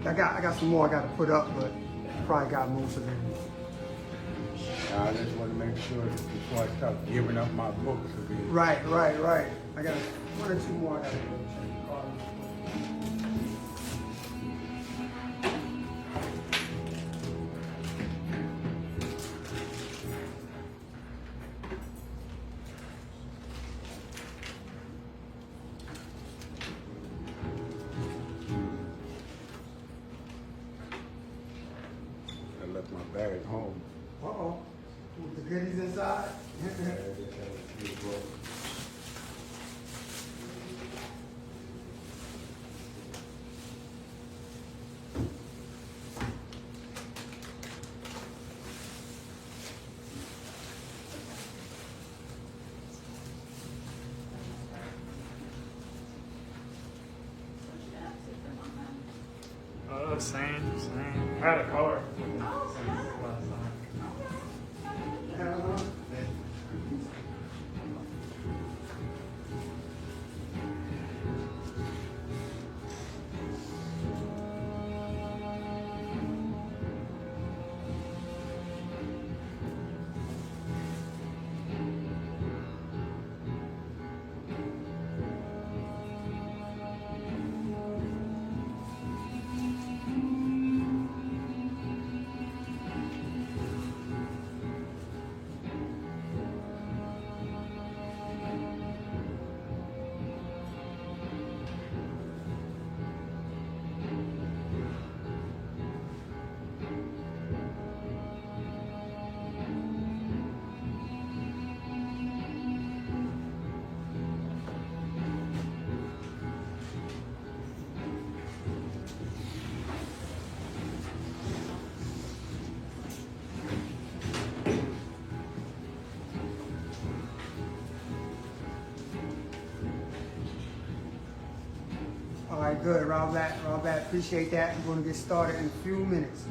I got some more I got to put up, but probably got most of them. I just want to make sure that before I start giving up my books again. Right. I got one or two more I got to go check. I left my bag home. Uh-oh. With the goodies inside? I just had a few books. Same. I had a color. All right, good. Robert, appreciate that. We're going to get started in a few minutes.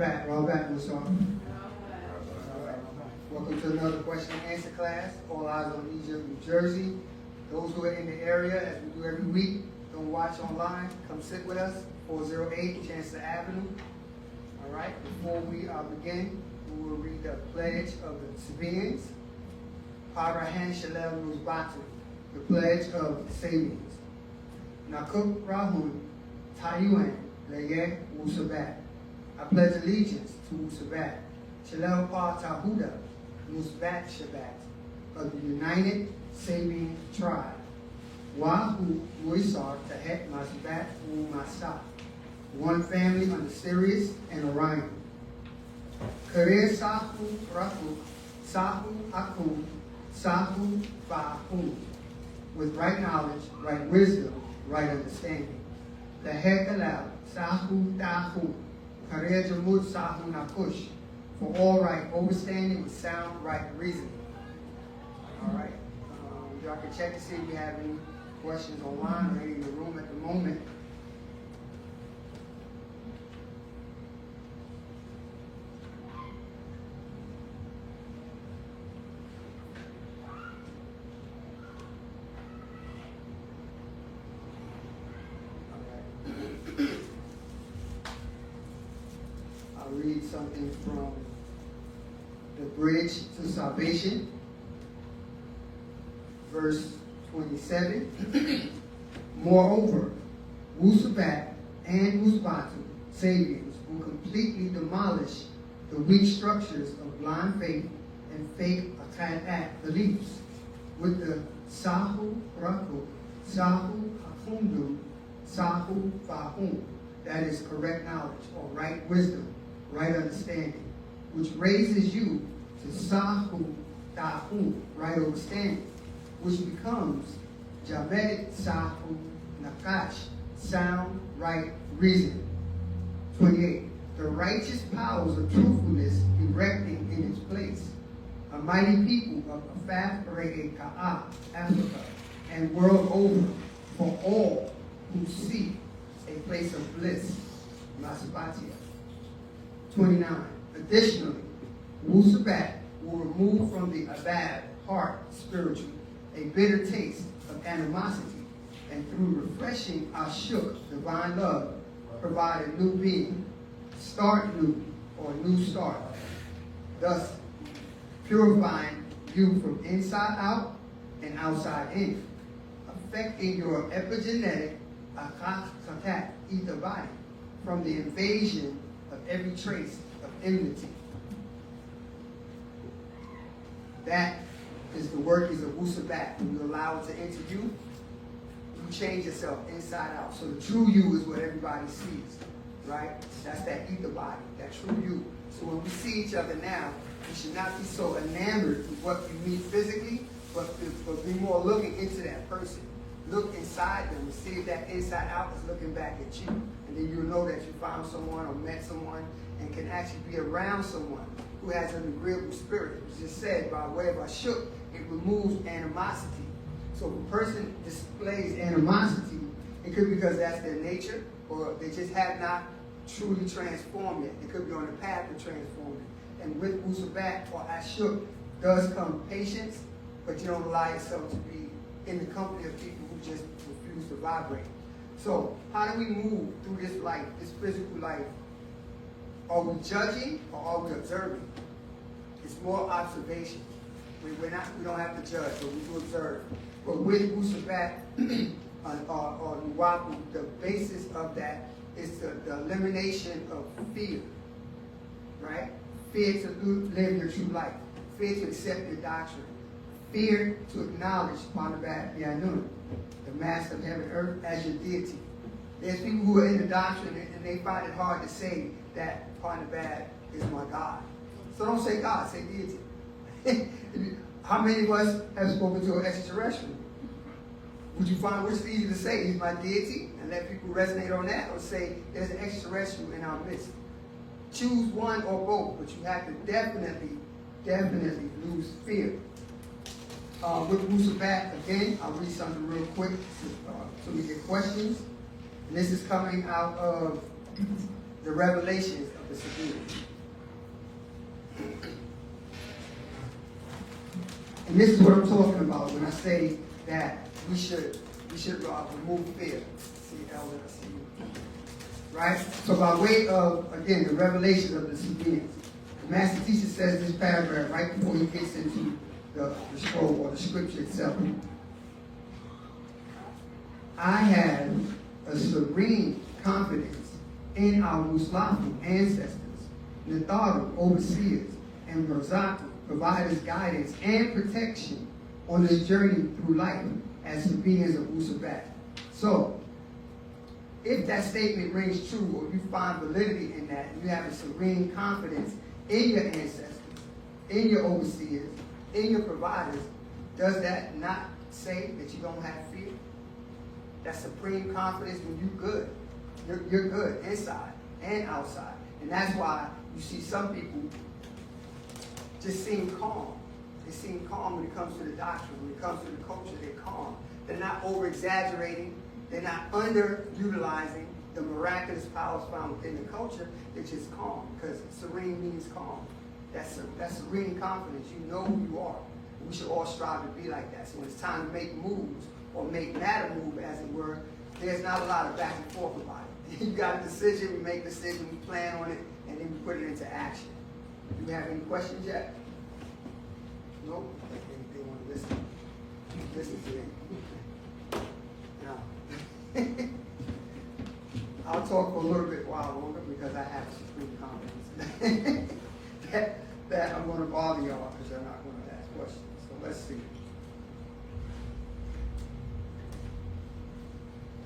Robert, what's up? Welcome to another question and answer class. All eyes on Egypt, New Jersey. Those who are in the area, as we do every week, don't watch online, come sit with us, 408 Chancellor Avenue. All right, before we begin, we will read the pledge of the Sabians. Parahan Shalem Nuzbatu, the pledge of the Sabians. Nakuk Rahun Tayuan Leye Wu-Sabat. I pledge allegiance to Wu-Sabat. Shalem Pa Tahuda Musbat Shabat of the United Sabian Tribe. Wahu Muisar Tahet Masbat U Masa. One family under Sirius and Orion. Karir Sahu Rahu Sahu Akum Sahu Bahum. With right knowledge, right wisdom, right understanding. The Hekalal Sahu Dahu Karir Jamud Sahu Nakush. For all right overstanding with sound right reasoning. All right. Y'all can check to see if you have any questions online or any in the room at the moment. I'll read something from The Bridge to Salvation, verse 27. Moreover, Wu-Sabat and Wu-Sabat, Sabians, will completely demolish the weak structures of blind faith and fake Akadat beliefs with the Sahu Raku, Sahu Hakundu, Sahu Fahum, that is correct knowledge or right wisdom, right understanding, which raises you to Sahu Dahu, right understanding, which becomes Jamed Sahu Nakash, sound right reason. 28. The righteous powers of truthfulness erecting in its place. A mighty people of Afaf Ka'a, Africa, and world over, for all who seek a place of bliss. Masabatia. 29. Additionally, Wu-Sabat will remove from the Abad, heart, spiritual, a bitter taste of animosity, and through refreshing Ashuk, divine love, provide a new being, start new, or new start, thus purifying you from inside out and outside in, affecting your epigenetic Akakat, ether body, from the invasion of every trace of enmity. That is the workings of Wu-Sabat. When you allow it to enter you, you change yourself inside out. So the true you is what everybody sees, right? That's that ether body, that true you. So when we see each other now, we should not be so enamored with what we meet physically, but be more looking into that person. Look inside them and see if that inside out is looking back at you. And then you'll know that you found someone or met someone and can actually be around someone who has an agreeable spirit. It was just said by way of Ashuk, it removes animosity. So if a person displays animosity, it could be because that's their nature, or they just have not truly transformed yet. It could be on the path of transforming. And with Wu-Sabat or Ashuk does come patience, but you don't allow yourself to be in the company of people who just refuse to vibrate. So how do we move through this life, this physical life? Are we judging or are we observing? It's more observation. We don't have to judge, but we do observe. But with Wu-Sabat or Nuwapu, the basis of that is the elimination of fear, right? Fear to live your true life. Fear to accept your doctrine. Fear to acknowledge YAANAN, the master of heaven and earth, as your deity. There's people who are in the doctrine and they find it hard to say that YAANAN is my God. So don't say God, say deity. How many of us have spoken to an extraterrestrial? Would you find which is easy to say, he's my deity, and let people resonate on that, or say there's an extraterrestrial in our midst? Choose one or both, but you have to definitely lose fear. With Wu-Sabat, again, I'll read something real quick so we get questions. And this is coming out of the Revelations of the Sabine. And this is what I'm talking about when I say that we should remove fear. See, Elder, I see you. Right? So by way of, again, the revelation of the Sabaeans, the Master Teacher says this paragraph right before he gets into the scroll or the scripture itself. I have a serene confidence in our Muslafu ancestors, Natharu, overseers, and Razatu, providers guidance and protection on this journey through life as Sabaeans of Wu-Sabat. So, if that statement rings true, or you find validity in that, and you have a serene confidence in your ancestors, in your overseers, in your providers, does that not say that you don't have fear? That supreme confidence when you're good. You're good inside and outside. And that's why you see some people just seem calm. They seem calm when it comes to the doctrine, when it comes to the culture, they're calm. They're not over-exaggerating. They're not underutilizing the miraculous powers found within the culture. They're just calm, because serene means calm. That's serene confidence. You know who you are. We should all strive to be like that. So when it's time to make moves, or make matter move, as it were, there's not a lot of back and forth about it. You got a decision, we make a decision, we plan on it, and then we put it into action. Do you have any questions yet? No? They want to listen. Listen to them. Now, I'll talk for a little bit while longer because I have supreme confidence that I'm going to bother y'all because you're not going to ask questions. So let's see.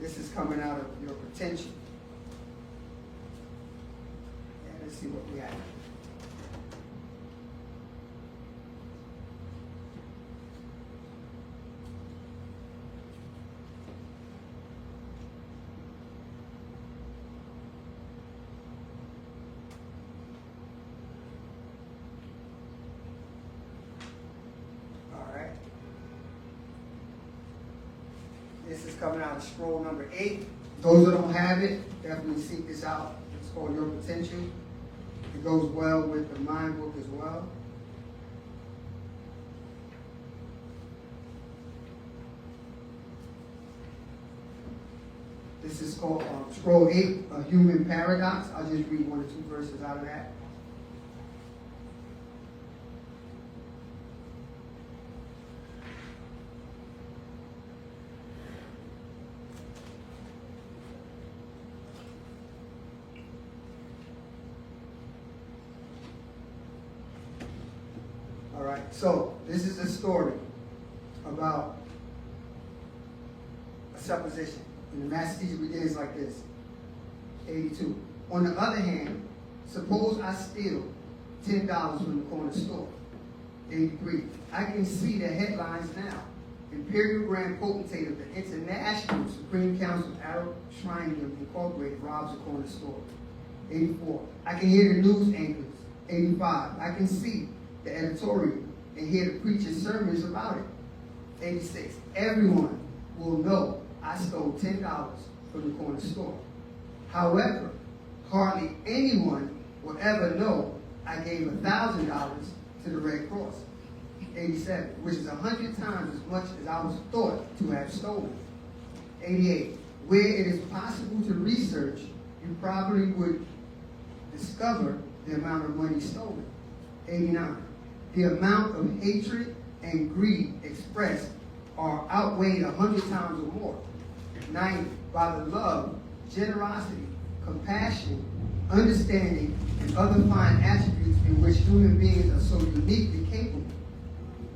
This is coming out of your potential. And let's see what we have. This is coming out of scroll number 8. Those that don't have it, definitely seek this out. It's called Your Potential. It goes well with the mind book as well. This is called scroll 8, A Human Paradox. I'll just read 1 or 2 verses out of that. So, this is a story about a supposition. And the Master Teacher begins like this. 82. On the other hand, suppose I steal $10 from the corner store. 83. I can see the headlines now. Imperial Grand Potentate of the International Supreme Council of Arab Shrinedom Incorporated robs a corner store. 84. I can hear the news anchors. 85. I can see the editorial and hear the preacher's sermons about it. 86. Everyone will know I stole $10 from the corner store. However, hardly anyone will ever know I gave $1,000 to the Red Cross. 87, which is 100 times as much as I was thought to have stolen. 88, where it is possible to research, you probably would discover the amount of money stolen. 89, the amount of hatred and greed expressed are outweighed 100 times or more. 90, by the love, generosity, compassion, understanding, and other fine attributes in which human beings are so uniquely capable.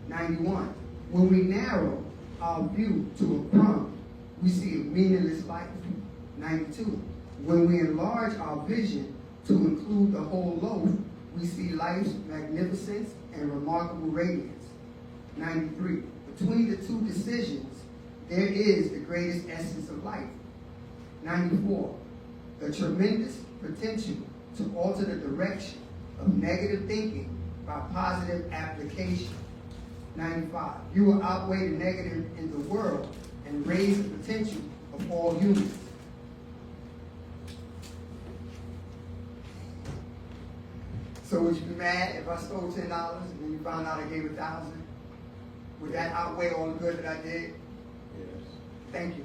91, when we narrow our view to a crumb, we see a meaningless life. 92, when we enlarge our vision to include the whole loaf, we see life's magnificence and remarkable radiance. 93, between the two decisions, there is the greatest essence of life. 94, the tremendous potential to alter the direction of negative thinking by positive application. 95, you will outweigh the negative in the world and raise the potential of all humans. So would you be mad if I stole $10 and then you found out I gave $1,000? Would that outweigh all the good that I did? Yes. Thank you.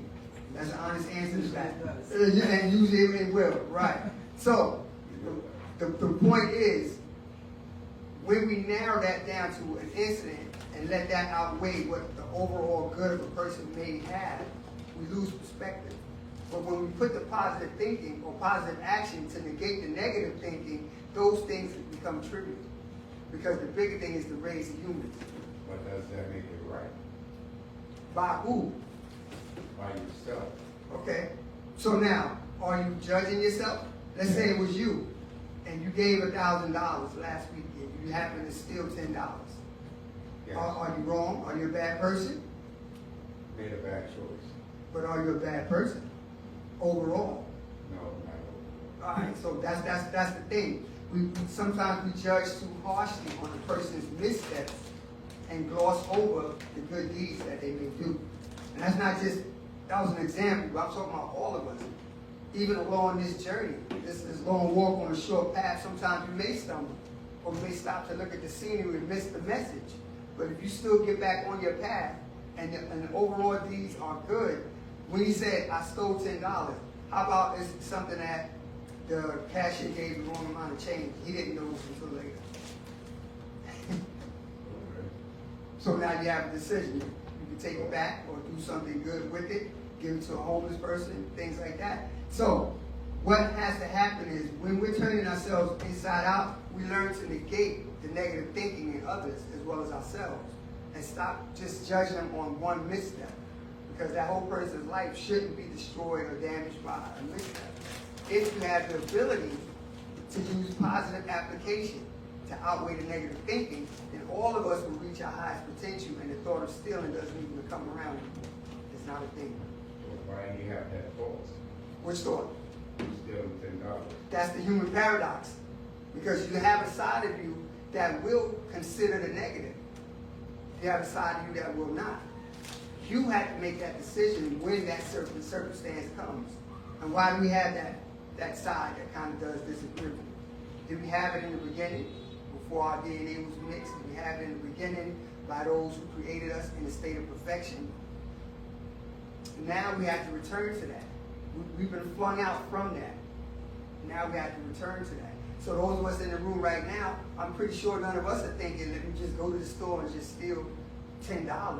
That's an honest answer to that. And usually it will, right. So, the point is, when we narrow that down to an incident and let that outweigh what the overall good of a person may have, we lose perspective. But when we put the positive thinking or positive action to negate the negative thinking, those things become trivial. Because the bigger thing is to raise the humans. But does that make it right? By who? By yourself. Okay. So now, are you judging yourself? Let's say it was you, and you gave $1,000 last week, and you happen to steal $10. Yes. Are you wrong? Are you a bad person? Made a bad choice. But are you a bad person overall? No, not All right. So that's the thing. Sometimes we judge too harshly on a person's missteps and gloss over the good deeds that they may do. And that's not just, that was an example, but I'm talking about all of us. Even along this journey, this long walk on a short path, sometimes you may stumble, or you may stop to look at the scenery and miss the message. But if you still get back on your path, and the overall deeds are good, when he said, I stole $10, how about it's something that the cashier gave the wrong amount of change? He didn't know until later. So now you have a decision. You can take it back or do something good with it, give it to a homeless person, things like that. So what has to happen is when we're turning ourselves inside out, we learn to negate the negative thinking in others as well as ourselves and stop just judging them on one misstep, because that whole person's life shouldn't be destroyed or damaged by a misstep. If you have the ability to use positive application to outweigh the negative thinking, then all of us will reach our highest potential, and the thought of stealing doesn't even come around anymore. It's not a thing. Why do you have that thought? Which thought? You stealing $10. That's the human paradox. Because you have a side of you that will consider the negative. You have a side of you that will not. You have to make that decision when that certain circumstance comes. And why do we have that side that kind of does disagree? Did we have it in the beginning, before our DNA was mixed? Did we have it in the beginning by those who created us in a state of perfection? Now we have to return to that. We've been flung out from that. Now we have to return to that. So those of us in the room right now, I'm pretty sure none of us are thinking that we just go to the store and just steal $10.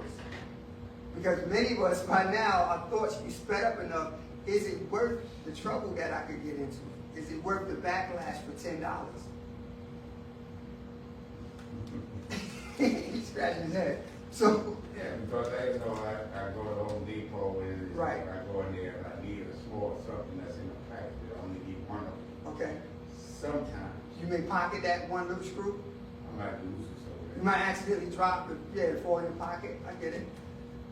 Because many of us by now, our thoughts should be sped up enough. Is it worth the trouble that I could get into? Is it worth the backlash for $10? He's scratching his head. So Yeah, because I go to Home Depot and Right. I go in there and I need a small something that's in a package. I only need one of them. okay, Sometimes you may pocket that one little screw. I might lose it somewhere. You might accidentally drop it fall in your pocket. I get it.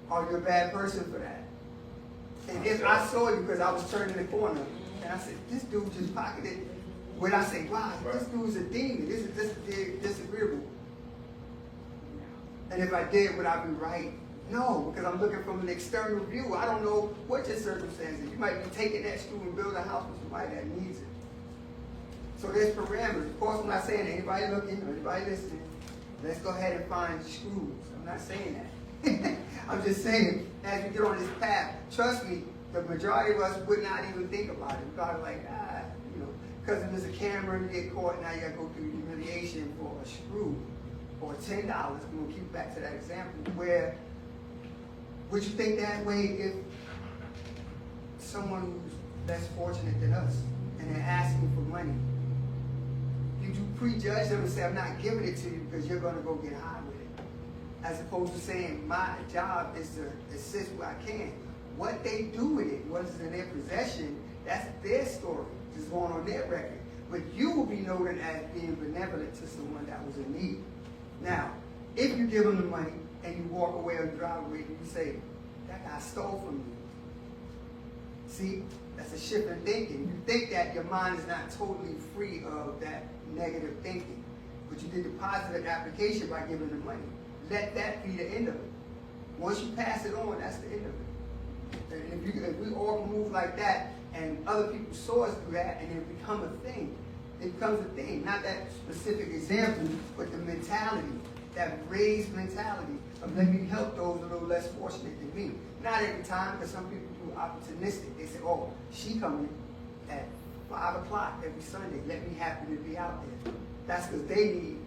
Are you a bad person for that? And if I saw you because I was turning the corner and I said, this dude just pocketed, would I say, wow, this dude's a demon, this is disagreeable? And if I did, would I be right? No, because I'm looking from an external view. I don't know what your circumstances. You might be taking that screw and building a house for somebody that needs it. So there's parameters. Of course, I'm not saying anybody looking or anybody listening, let's go ahead and find screws. I'm not saying that. I'm just saying, as we get on this path, trust me, the majority of us would not even think about it. We're probably like, because if there's a camera and you get caught, now you got to go through humiliation for a screw or $10. We'll keep back to that example. Where would you think that way if someone who's less fortunate than us and they're asking for money? You prejudge them and say, I'm not giving it to you because you're going to go get high with it. As opposed to saying, my job is to assist where I can. What they do with it, what is in their possession, that's their story. It's going on their record. But you will be noted as being benevolent to someone that was in need. Now, if you give them the money and you walk away or drive away and you say, that guy stole from you. See, that's a shift in thinking. You think that your mind is not totally free of that negative thinking. But you did the positive application by giving the money. Let that be the end of it. Once you pass it on, that's the end of it. And if we all move like that, and other people saw us do that, and it become a thing, it becomes a thing. Not that specific example, but the mentality, that raised mentality of let me help those a little less fortunate than me. Not every time, because some people do opportunistic. They say, oh, she coming at 5 o'clock every Sunday. Let me happen to be out there. That's because they need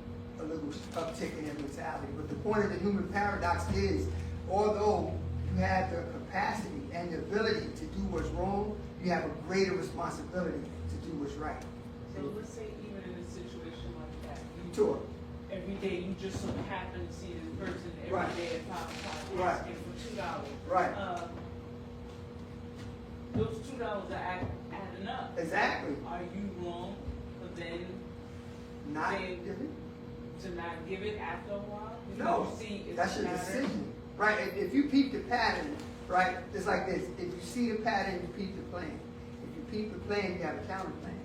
a little uptick in their mentality. But the point of the human paradox is, although you have the capacity and the ability to do what's wrong, you have a greater responsibility to do what's right. So let's say even in a situation like that, Sure. every day you just so happen to see this person every Right. day at 5 o'clock Right. asking for $2. Right. Those $2 are adding up. Exactly. Are you wrong for then Not saying giving? to not give it after a while? Because No, you see it's that's your a pattern. decision. Right? If you peep the pattern, right, it's like this. If you see the pattern, you peep the plan. If you peep the plan, you have a counter plan.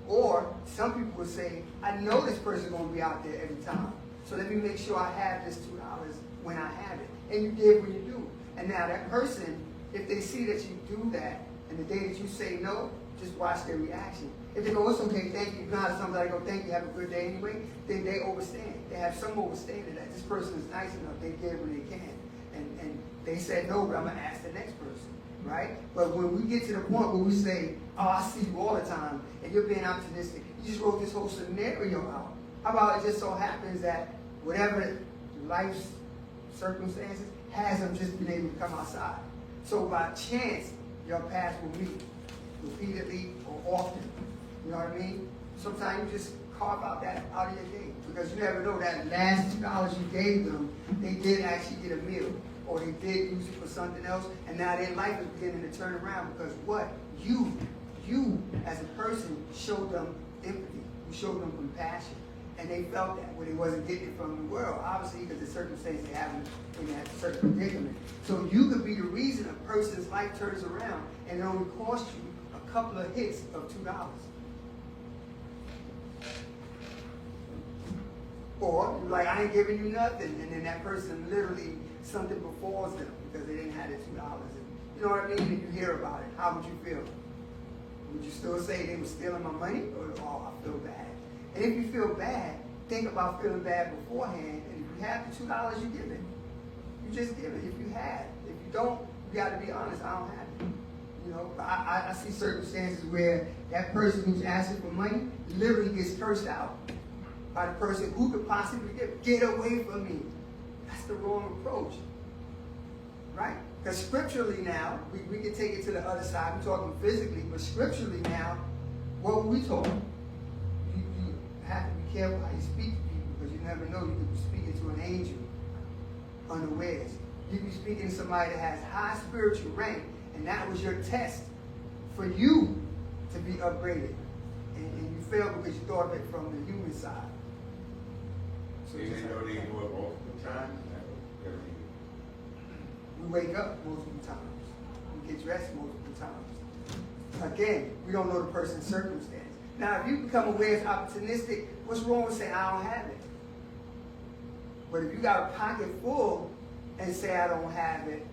Or some people would say, I know this person's going to be out there every time. So let me make sure I have this $2 when I have it. And you did when you do. And now that person, if they see that you do that, and the day that you say no, just watch their reaction. If they go, it's okay, thank you. You know how somebody go, thank you, have a good day anyway, then they overstand. They have some overstanding that this person is nice enough, they give when they can. And they said no, but I'm going to ask the next person, right? But when we get to the point where we say, oh, I see you all the time, and you're being optimistic, you just wrote this whole scenario out. How about it just so happens that whatever life's circumstances has them just been able to come outside. So by chance, your paths will meet repeatedly or often. You know what I mean? Sometimes you just carve out that out of your day because you never know that last $2 you gave them, they did actually get a meal or they did use it for something else, and now their life is beginning to turn around because what? You as a person showed them empathy. You showed them compassion. And they felt that when they wasn't getting it from the world, obviously because the circumstances they have in that certain predicament. So you could be the reason a person's life turns around and it only cost you a couple of hits of $2. Or you're like, I ain't giving you nothing, and then that person literally something befalls them because they didn't have the $2. And you know what I mean? And you hear about it. How would you feel? Would you still say they were stealing my money, or oh, I feel bad? And if you feel bad, think about feeling bad beforehand. And if you have the $2, you give it. You just give it if you have. If you don't, you got to be honest. I don't have it. You know, I see circumstances where that person who's asking for money literally gets cursed out by the person who could possibly get away from me. That's the wrong approach, right? Because scripturally now, we can take it to the other side. We're talking physically, but scripturally now, what were we talking? You have to be careful how you speak to people because you never know. You could be speaking to an angel unawares. You could be speaking to somebody that has high spiritual rank, and that was your test for you to be upgraded. And you failed because you thought of it from the human side. So Even though they do it multiple times, we wake up multiple times. We get dressed multiple times. Again, we don't know the person's circumstance. Now, if you become aware it's opportunistic, what's wrong with saying, I don't have it? But if you got a pocket full and say, I don't have it,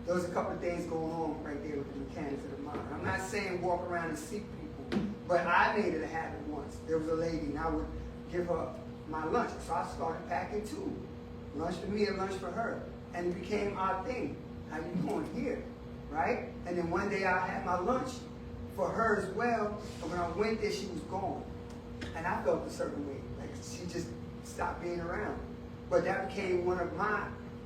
there's a couple of things going on right there with the mechanics of the mind. I'm not saying walk around and seek people, but I made it a habit once. There was a lady, and I would give her my lunch. So I started packing too. Lunch for me and lunch for her. And it became our thing. How you doing here? Right? And then one day I had my lunch for her as well. And when I went there, she was gone. And I felt a certain way. Like she just stopped being around. But that became one of my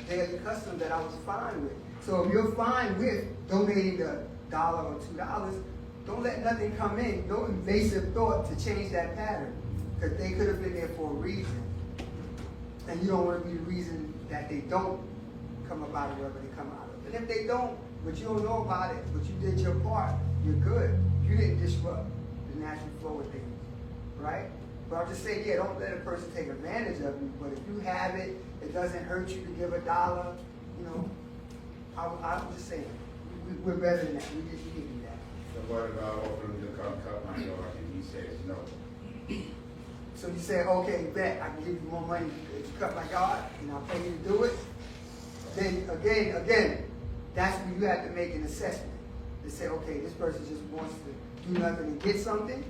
daily customs that I was fine with. So if you're fine with donating $1 or $2, don't let nothing come in. No invasive thought to change that pattern. Because they could have been there for a reason. And you don't want to be the reason that they don't come up out of wherever they come out of. And if they don't, but you don't know about it, but you did your part, you're good. You didn't disrupt the natural flow of things, right? But I'm just saying, yeah, don't let a person take advantage of you. But if you have it, it doesn't hurt you to give $1, you know. I'm just saying, we're better than that. We just give you that. so what about offering to come cut my yard and he says no? So you say, okay, bet, I can give you more money if you cut my yard, and I'll pay you to do it. Then again, that's when you have to make an assessment. To say, okay, this person just wants to do nothing and get something,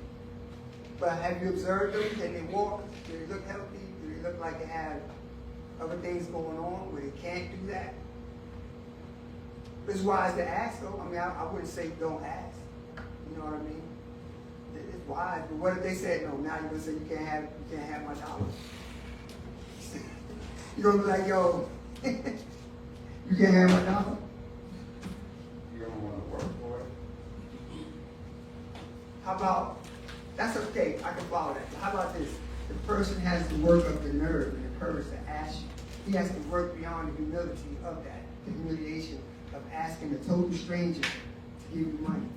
But have you observed them? Can they walk? Do they look healthy? Do they look like they have other things going on where they can't do that? It's wise to ask, though. I mean, I wouldn't say don't ask. You know what I mean? It's wise. But what if they said no? Now you're gonna say you can't have my dollar. You're gonna be like, yo, you can't have my dollar. You don't want to work for it. How about, that's okay, I can follow that. How about this? The person has to work up the nerve and the courage to ask you. He has to work beyond the humility of that, the humiliation of asking a total stranger to give you money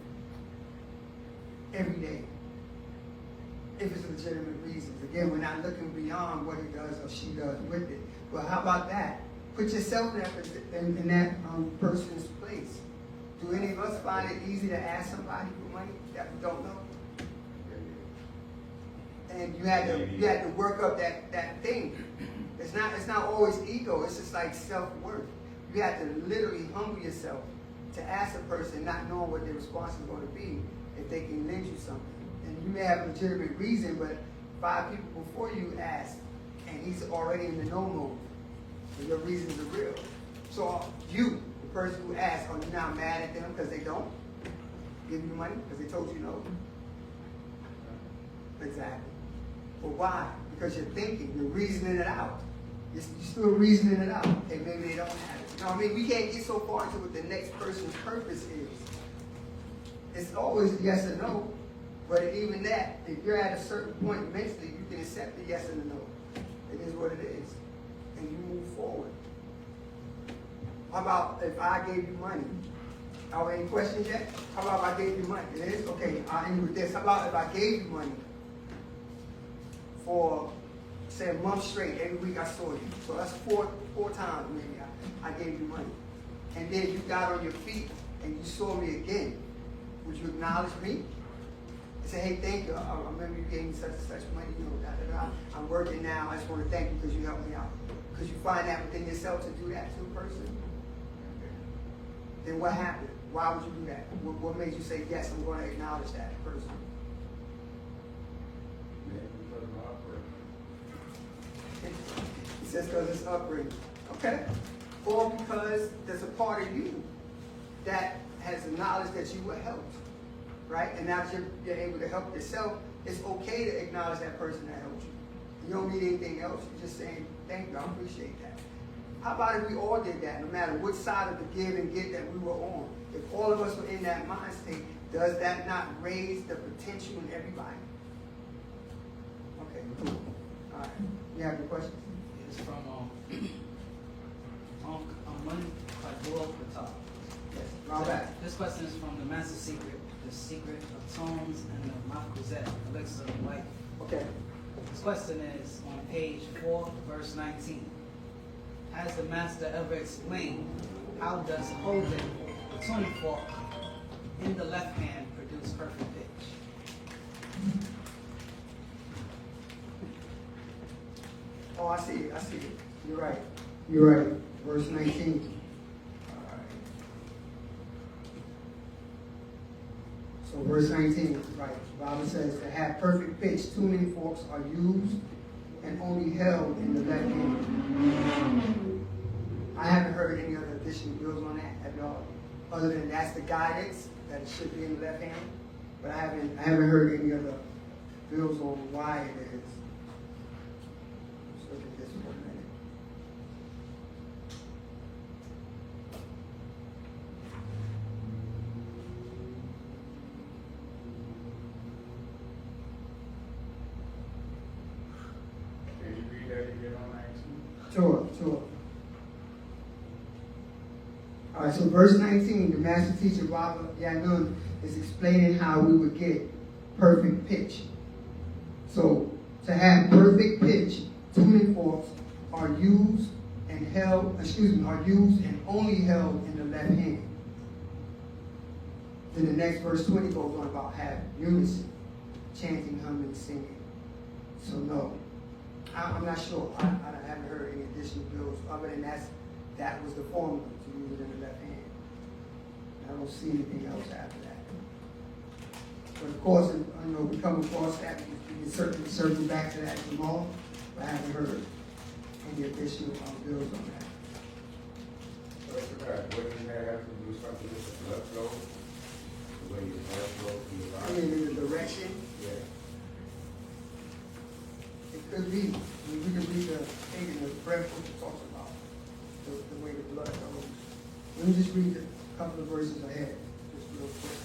every day, if it's legitimate reasons. Again, we're not looking beyond what he does or she does with it. But how about that? Put yourself in that person's place. Do any of us find it easy to ask somebody for money that we don't know? And you had to work up that thing. It's not always ego. It's just like self-worth. You have to literally humble yourself to ask a person, not knowing what their response is going to be, if they can lend you something. And you may have a legitimate reason, but 5 people before you asked, and he's already in the no mode. So your reasons are real. So you, the person who asked, are you now mad at them because they don't give you money because they told you no? Exactly. But why? Because you're thinking, you're reasoning it out. You're still reasoning it out. Okay, maybe they don't have it. You know what I mean? We can't get so far into what the next person's purpose is. It's always yes or no. But even that, if you're at a certain point mentally, you can accept the yes and the no. It is what it is. And you move forward. How about if I gave you money? Are any questions yet? How about if I gave you money? It is? Okay, I'll end with this. How about if I gave you money for, say, a month straight, every week I saw you. So that's four times maybe I gave you money. And then you got on your feet and you saw me again. Would you acknowledge me? And say, hey, thank you. I remember you gave me such and such money. You know, da, da, da. I'm working now. I just want to thank you because you helped me out. Because you find that within yourself to do that to a person. Then what happened? Why would you do that? What made you say, yes, I'm going to acknowledge that person? He says because it's upbringing. Okay. Or because there's a part of you that has acknowledged that you were helped. Right? And now that you're able to help yourself, it's okay to acknowledge that person that helped you. You don't need anything else. You're just saying, thank you, I appreciate that. How about if we all did that, no matter which side of the give and get that we were on? If all of us were in that mind state, does that not raise the potential in everybody? Okay, cool. All right. You have any questions? It's from Money by World Top. Yes. Round back. This question is from the Master Secret, the Secret of Tones and the Mafkuzet, Elixir of Life. Okay. This question is on page 4, verse 19. Has the Master ever explained how does holding the tuning fork in the left hand produce perfect pitch? Oh, I see it. I see it. You're right. You're right. Verse 19. All right. So verse 19 is right. The Bible says to have perfect pitch, tuning forks are used and only held in the left hand. I haven't heard any other additional bills on that at all. Other than that's the guidance that it should be in the left hand. But I haven't heard any other bills on why it is. Let's look at this for a minute. Can you read that again on 19? Sure. All right, so verse 19, the master teacher, YAANAN, is explaining how we would get perfect pitch. So, to have perfect pitch, tuning forks are used and only held in the left hand. Then the next verse 20 goes on about have unison, chanting, humming, singing. So no, I'm not sure. I haven't heard any additional bills other than that was the formula to use it in the left hand. I don't see anything else after that. But of course, you know, we come across that, we can certainly circle back to that tomorrow, but I haven't heard any additional bills on that. Wouldn't that have to do something with the blood flow? The way your blood flow through your I body? mean, in the direction, Yeah. it could be. I mean, we can read the thing in the breath book that talks about the way the blood goes. Let me just read a couple of verses ahead, just real quick.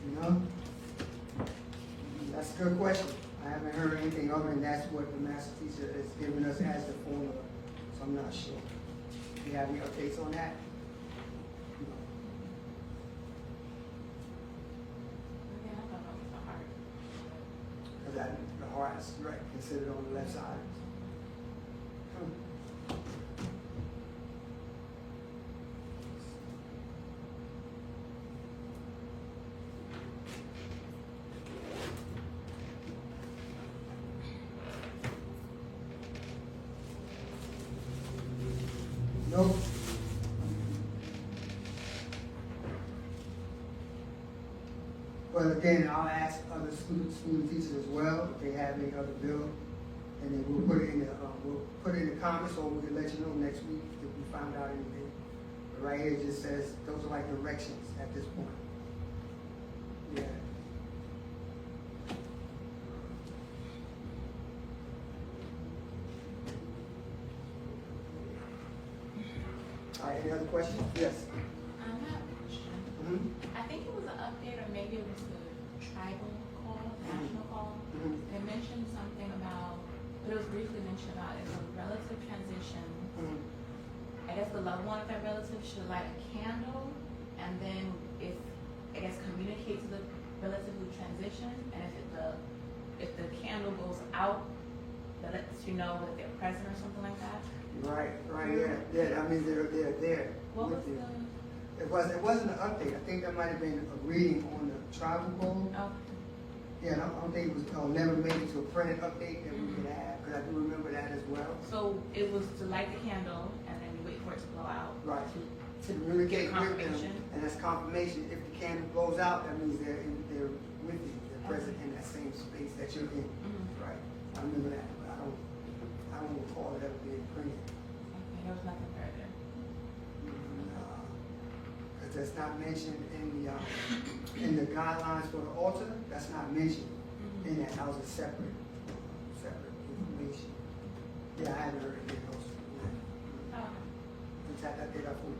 You know? That's a good question. I haven't heard anything other than that's what the master teacher has given us as the formula, so I'm not sure. Do you have any updates on that? No. Yeah, I don't know if it's hard. Because the heart is right, considered on the left side. Hmm. Nope. But again, I'll ask other student teachers as well if they have any other bill, and then we'll put it in the comments, or we can let you know next week if we find out anything. But right here it just says those are like directions at this point. Yeah. All right. Any other questions? Yes. I have a question. Mm-hmm. I think it was an update, or maybe it was the tribal call, national call. Mhm. It mentioned something about, but it was briefly mentioned about if a relative transition, Mm-hmm. I guess the loved one of that relative should light a candle, and then if, I guess, communicate to the relative who transitioned, and if the candle goes out, that lets you know that they're present or something like that. Right, yeah. I mean, they're there. What was with you. the, It wasn't an update. I think that might have been a reading on the tribal code. oh, Yeah, I don't think it was never made it to a printed update that we could have, because I do remember that as well. so it was to light the candle, and then you wait for it to blow out. Right. To Communicate get with them, confirmation. and that's confirmation. If the candle blows out, that means they're with you. They're present in that same space that you're in. Mhm. Right. I remember that, but I don't recall it ever being printed. Okay, there was nothing further. Because that's not mentioned in the guidelines for the altar. That's not mentioned in that. That was a separate information. Yeah, I haven't heard anything else. Oh, In fact, I did that for you.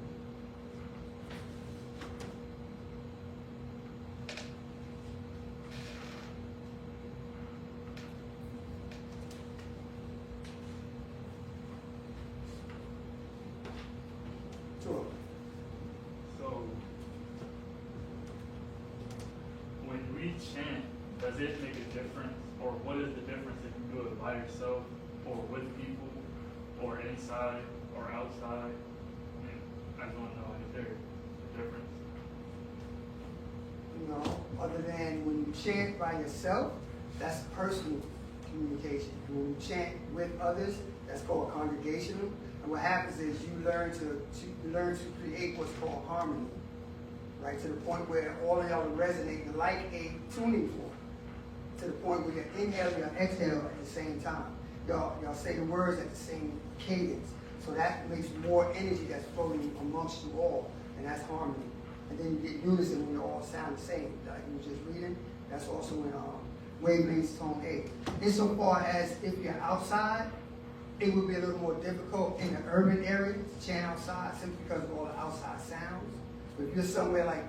Sure. So, when we chant, does it make a difference? Or what is the difference if you do it by yourself, or with people, or inside, or outside? I mean, I just want to know if there's a difference. You know, other than when you chant by yourself, that's personal communication. And when you chant with others, that's called congregational. And what happens is you learn to create what's called harmony, right? To the point where all of y'all are resonating like a tuning fork. To the point where you inhale, you exhale at the same time. Y'all say the words at the same cadence. So that makes more energy that's floating amongst you all, and that's harmony. And then you get unison when you all sound the same. Like you were just reading, that's also in wavelengths tone A. Insofar as if you're outside, it would be a little more difficult in the urban area to chant outside simply because of all the outside sounds. But if you're somewhere like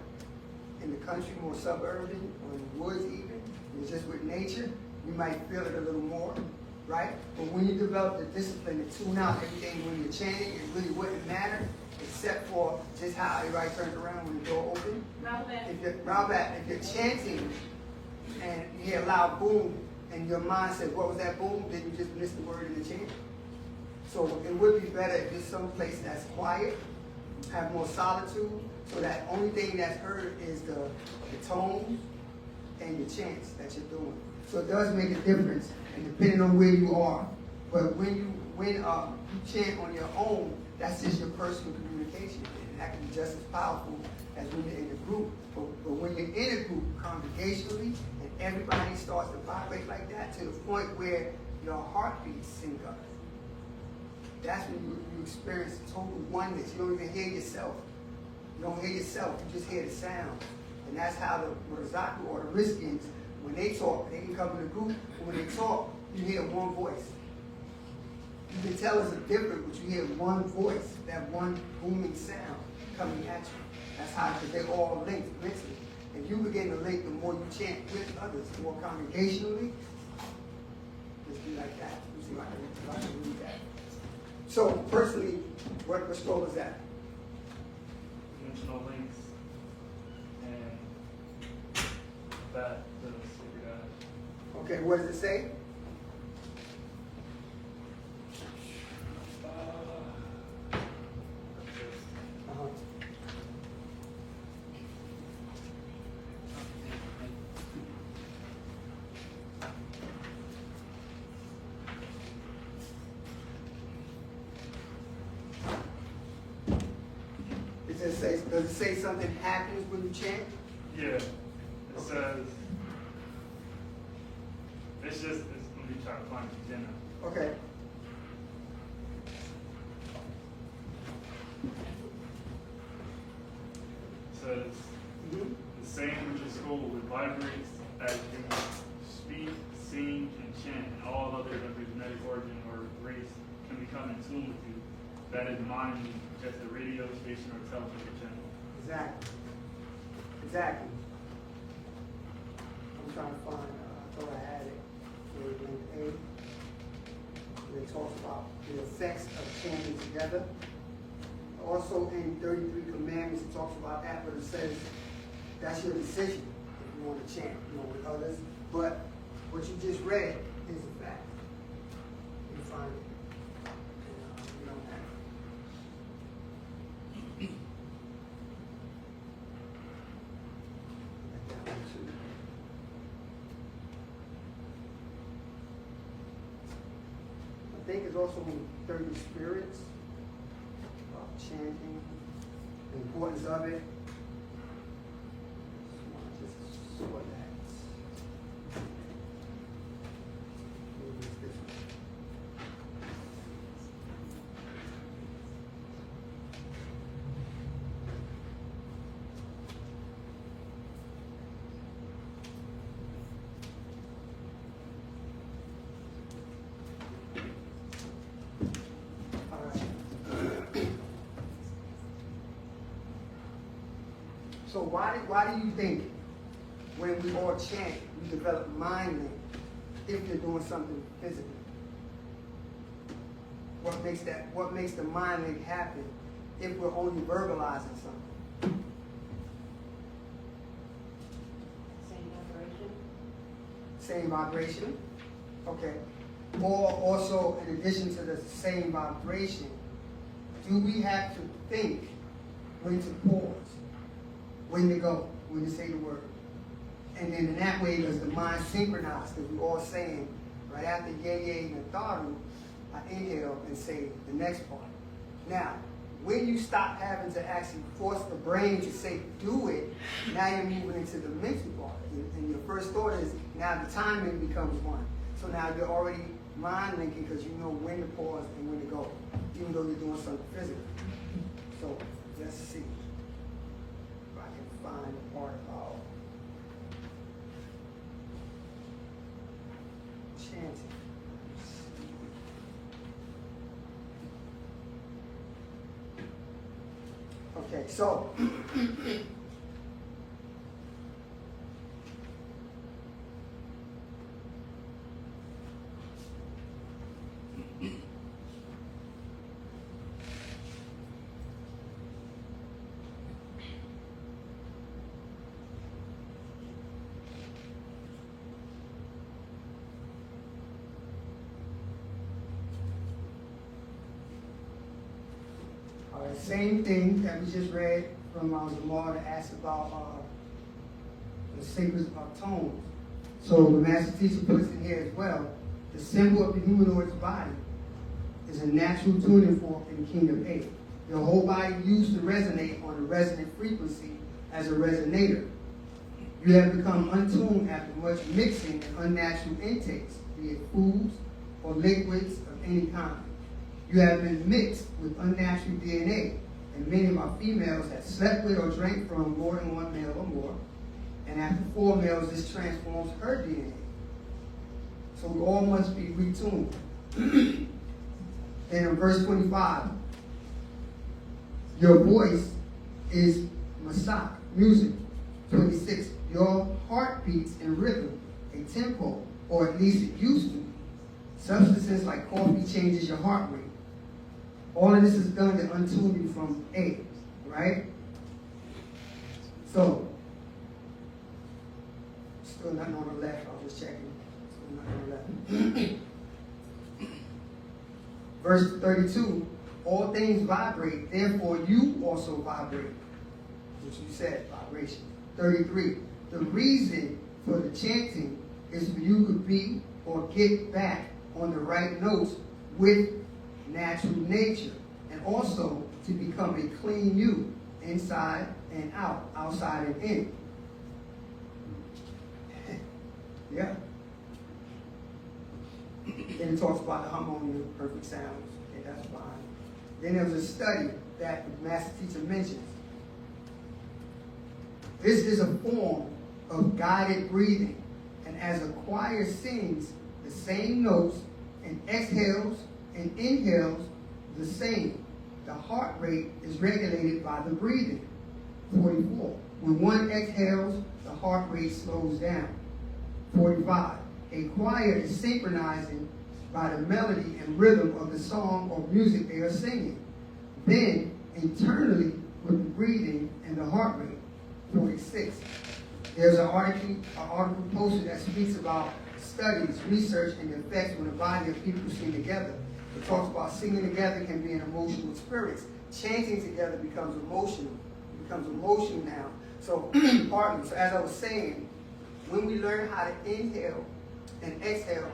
in the country, more suburban, or in the woods even, it's just with nature, you might feel it a little more, right? But when you develop the discipline to tune out everything when you're chanting, it really wouldn't matter, except for just how everybody turns around when the door opens. If you're chanting and you hear a loud boom, and your mind says, what was that boom? Then you just missed the word in the chant. So it would be better if it's some place that's quiet have more solitude, so that only thing that's heard is the tone and your chants that you're doing. So it does make a difference, and depending on where you are. But when you chant on your own, that's just your personal communication, and that can be just as powerful as when you're in a group. But when you're in a group congregationally, and everybody starts to vibrate like that to the point where your heartbeats sync up, that's when you experience total oneness. You don't even hear yourself. You don't hear yourself, you just hear the sound. And that's how the Murazaku or the Riskins, when they talk, they can come in a group, but when they talk, you hear one voice. You can tell it's different, but you hear one voice, that one booming sound coming at you. That's how, because they're all linked mentally. If you begin to link, the more you chant with others, more congregationally, just be like that. You see, I can read that. So, personally, what scroll is that? Dimensional links and that the sacred ash. Okay, what does it say? Uh-huh. Does it say something happens when you chant? Yeah, it says, let me try to find the agenda. Okay. It says, the same which is school with vibrates as you speak, sing, and chant, and all other of your genetic origin or race can become in tune with you. That is mine, just a radio station or television channel. Exactly. Exactly. I'm trying to find, I thought I had it. In link A, where it talks about the effects of chanting together. Also in 33 Commandments, it talks about that, but it says that's your decision if you want to chant, with others. But what you just read is a fact. You can find it. You don't have it. I think it's also in 30 spirits, chanting, the importance of it. Just saw that. Maybe it's this one. So why do you think when we all chant, we develop mind link if you're doing something physically? What makes the mind link happen if we're only verbalizing something? Same vibration. Same vibration? Okay. Or also, in addition to the same vibration, do we have to think when to pause? When to go, when to say the word. And then in that way, does the mind synchronize? Because we're all saying, right after Yeye and Natharu, I inhale and say the next part. Now, when you stop having to actually force the brain to say, do it, now you're moving into the mental part. And your first thought is, now the timing becomes one. So now you're already mind linking because you know when to pause and when to go, even though you're doing something physical. So, let's see. Find the part about chanting. Okay, so Same thing that we just read from Zamar that asked about the sacred tones. So the master teacher puts in here as well, the symbol of the humanoid's body is a natural tuning fork in Kingdom 8. The whole body used to resonate on a resonant frequency as a resonator. You have become untuned after much mixing and unnatural intakes, be it foods or liquids of any kind. You have been mixed with unnatural DNA, and many of our females have slept with or drank from more than one male or more. And after 4 males, this transforms her DNA. So we all must be retuned. Then in verse 25, your voice is masak, music. 26, your heart beats in rhythm, a tempo, or at least it used to. Substances like coffee changes your heart rate. All of this is done to untune you from A, right? So, still nothing on the left, I was checking. Still nothing on the left. Verse 32, all things vibrate, therefore you also vibrate. Which you said, vibration. 33, the reason for the chanting is for you to be or get back on the right notes with natural nature, and also to become a clean you, inside and out, outside and in. Yeah. Then it talks about the harmony of perfect sounds. Okay, that's fine. Then there was a study that the master teacher mentions. This is a form of guided breathing, and as a choir sings the same notes and exhales and inhales the same, the heart rate is regulated by the breathing. 44. When one exhales, the heart rate slows down. 45. A choir is synchronizing by the melody and rhythm of the song or music they are singing. Then, internally, with the breathing and the heart rate. 46. There's an article posted that speaks about studies, research, and the effects when a body of people sing together. It talks about singing together can be an emotional experience. Chanting together becomes emotional. It becomes emotional now. So, pardon me. So as I was saying, when we learn how to inhale and exhale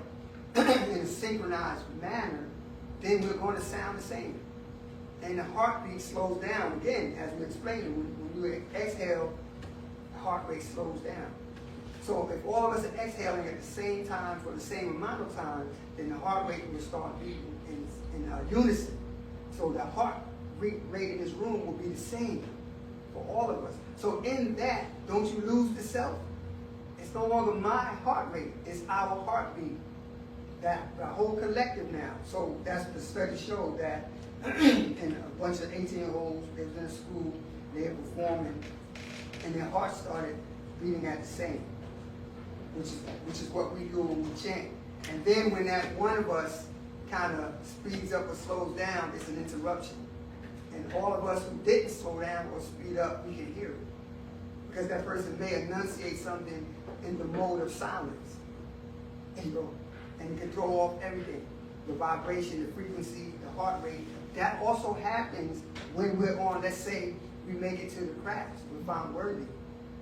in a synchronized manner, then we're going to sound the same. And the heartbeat slows down. Again, as we explained, when you exhale, the heart rate slows down. So if all of us are exhaling at the same time for the same amount of time, then the heart rate will start beating in unison. So the heart rate in this room will be the same for all of us. So in that, don't you lose the self? It's no longer my heart rate, it's our heartbeat. That the whole collective now. So that's the study showed that and a bunch of 18-year-olds, they was in a school, they were performing, and their hearts started beating at the same, which is what we do when we chant. And then when that one of us kind of speeds up or slows down, it's an interruption. And all of us who didn't slow down or speed up, we can hear it. Because that person may enunciate something in the mode of silence. And it can throw off everything. The vibration, the frequency, the heart rate. That also happens when we're on, let's say, we make it to the crafts, we're found worthy.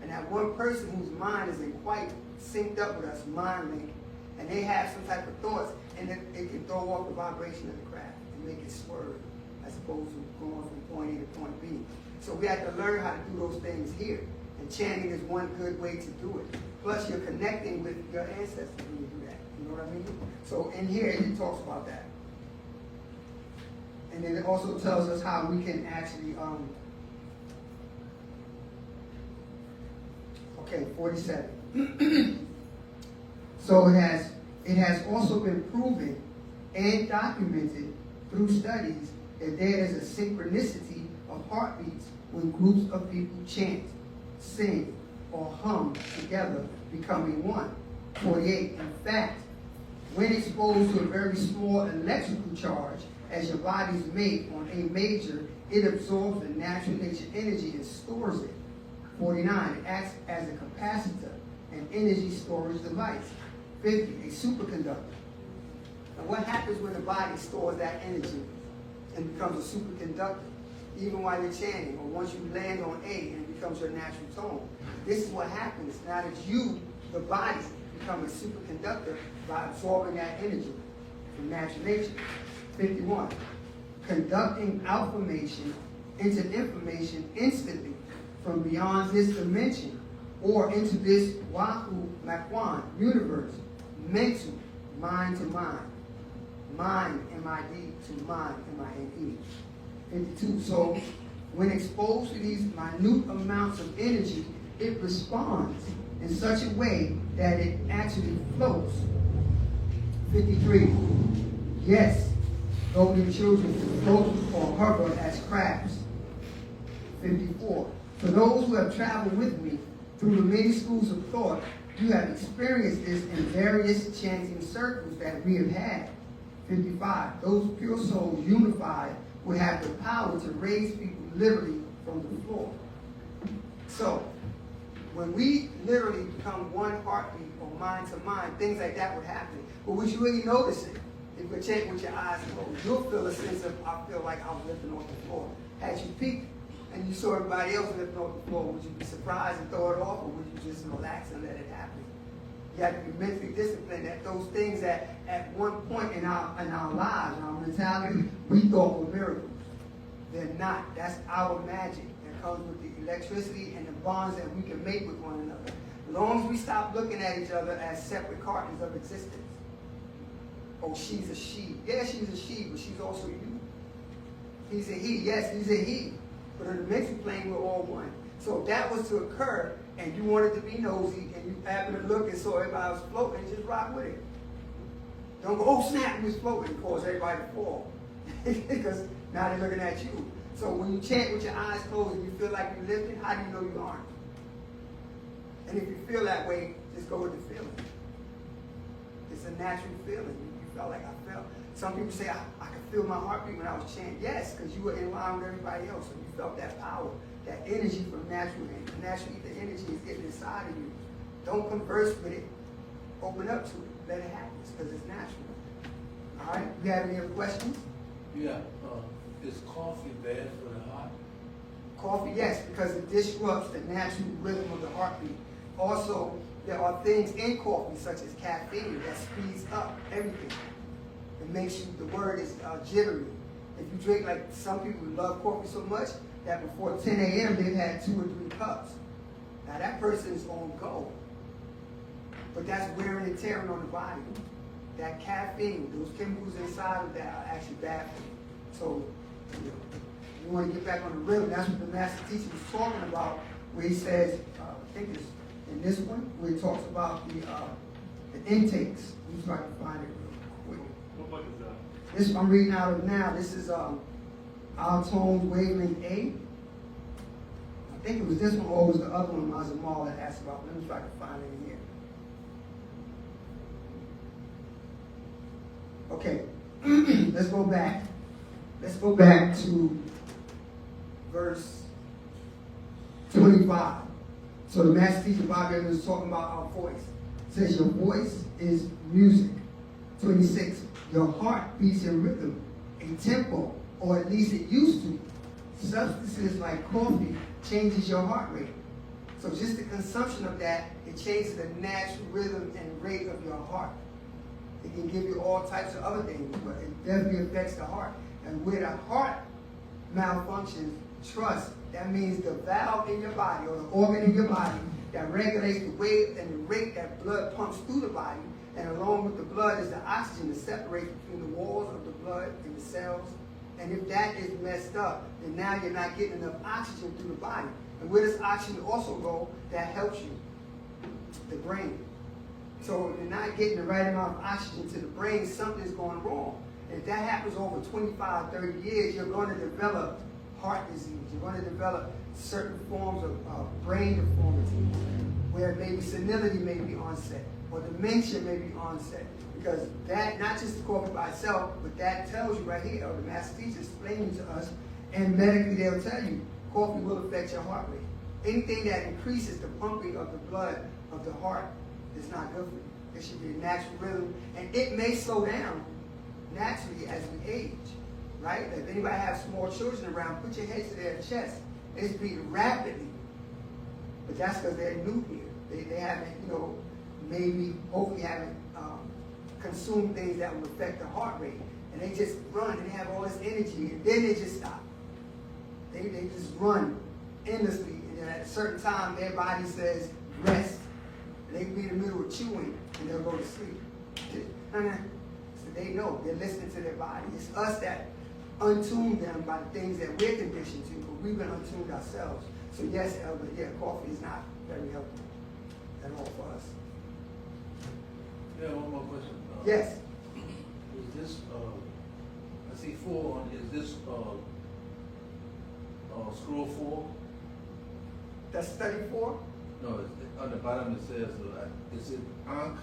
And that one person whose mind isn't quite synced up with us, mind link, and they have some type of thoughts, and it can throw off the vibration of the craft and make it swerve, as opposed to going from point A to point B. So we have to learn how to do those things here. And chanting is one good way to do it. Plus, you're connecting with your ancestors when you do that. You know what I mean? So in here, it talks about that. And then it also tells us how we can actually, 47. So it has also been proven and documented through studies that there is a synchronicity of heartbeats when groups of people chant, sing, or hum together, becoming one. 48. In fact, when exposed to a very small electrical charge, as your bodies make on A major, it absorbs the natural nature energy and stores it. 49. It acts as a capacitor, an energy storage device. 50. A superconductor. And what happens when the body stores that energy and becomes a superconductor? even while you're chanting, or once you land on A and it becomes your natural tone. This is what happens now that you, the body, become a superconductor by absorbing that energy from natural nature. 51. Conducting affirmation into information instantly from beyond this dimension or into this Wahu Makwan universe, mental, mind to mind. Mind, M-I-D, to mind, M-I-N-E. 52. So when exposed to these minute amounts of energy, it responds in such a way that it actually floats. 53. Yes, golden children float or hover as crabs. 54. For those who have traveled with me through the many schools of thought, you have experienced this in various chanting circles that we have had. 55. Those pure souls unified will have the power to raise people literally from the floor. So, when we literally become one heartbeat or mind to mind, things like that would happen. But would you really notice it? If you chant with your eyes closed, you'll feel a sense of, I feel like I was lifting off the floor. Had you peeked and you saw everybody else lifting off the floor, would you be surprised and throw it off, or would you just relax and let it happen? You have to be mentally disciplined at those things that at one point in our lives, in our mentality, we thought were miracles. They're not. That's our magic that comes with the electricity and the bonds that we can make with one another. As long as we stop looking at each other as separate cartons of existence. Oh, she's a she. Yeah, she's a she, but she's also you. He's a he. Yes, he's a he. But on the mental plane, we're all one. So if that was to occur, and you wanted to be nosy, and you happened to look and saw everybody was floating, just rock with it. Don't go, oh snap, he was floating, and cause everybody to fall. Because now they're looking at you. So when you chant with your eyes closed and you feel like you're lifting, how do you know you aren't? And if you feel that way, just go with the feeling. It's a natural feeling. You felt like I felt. Some people say, I could feel my heartbeat when I was chanting. Yes, because you were in line with everybody else, so you felt that power. That energy from natural ether energy is getting inside of you. Don't converse with it. Open up to it. Let it happen because it's natural. All right? You have any other questions? Yeah. Is coffee bad for the heart? Coffee, yes, because it disrupts the natural rhythm of the heartbeat. Also, there are things in coffee, such as caffeine, that speeds up everything. It makes you, the word is jittery. If you drink, like some people love coffee so much, that before 10 a.m. they've had 2 or 3 cups. Now that person is on go. But that's wearing and tearing on the body. That caffeine, those chemicals inside of that are actually bad for you. So, you want to get back on the rhythm. That's what the master teacher was talking about, where he says, I think it's in this one, where he talks about the intakes. Let me try to find it real quick. What book is that? This I'm reading out of now. This is Our Tones Wavelength A. I think it was this one, or it was the other one Mazamal that asked about. Let me try to find it in here. Okay, let's go back. Let's go back to verse 25. So the master teacher BABAH is talking about our voice. It says your voice is music. 26. Your heart beats in rhythm, a tempo, or at least it used to. Substances like coffee changes your heart rate. So just the consumption of that, it changes the natural rhythm and rate of your heart. It can give you all types of other things, but it definitely affects the heart. And where the heart malfunctions, trust, that means the valve in your body or the organ in your body that regulates the way and the rate that blood pumps through the body. And along with the blood is the oxygen that separates between the walls of the blood and the cells. And if that is messed up, then now you're not getting enough oxygen through the body. And where does oxygen also go that helps you? The brain. So if you're not getting the right amount of oxygen to the brain, something's going wrong. If that happens over 25, 30 years, you're going to develop heart disease. You're going to develop certain forms of brain deformity, where maybe senility may be onset, or dementia may be onset. Because that, not just the coffee by itself, but that tells you right here, or the master teacher explaining to us, and medically they'll tell you, coffee will affect your heart rate. Anything that increases the pumping of the blood of the heart is not good for you. It should be a natural rhythm, and it may slow down naturally as we age, right? If anybody has small children around, put your head to their chest. It's beating rapidly. But that's because they're new here. They haven't, maybe, hopefully haven't consumed things that will affect the heart rate. And they just run and they have all this energy and then they just stop. They just run endlessly. And then at a certain time, their body says rest. And they can be in the middle of chewing and they'll go to sleep. So they know, they're listening to their body. It's us that untune them by the things that we're conditioned to, but we've been untuned ourselves. So yes, Elder, yeah, coffee is not very healthy at all for us. Yeah, one more question. Yes. Is this, I see 4 on, is this, scroll 4? That's study 4? No, on the bottom it says, it says Ankh,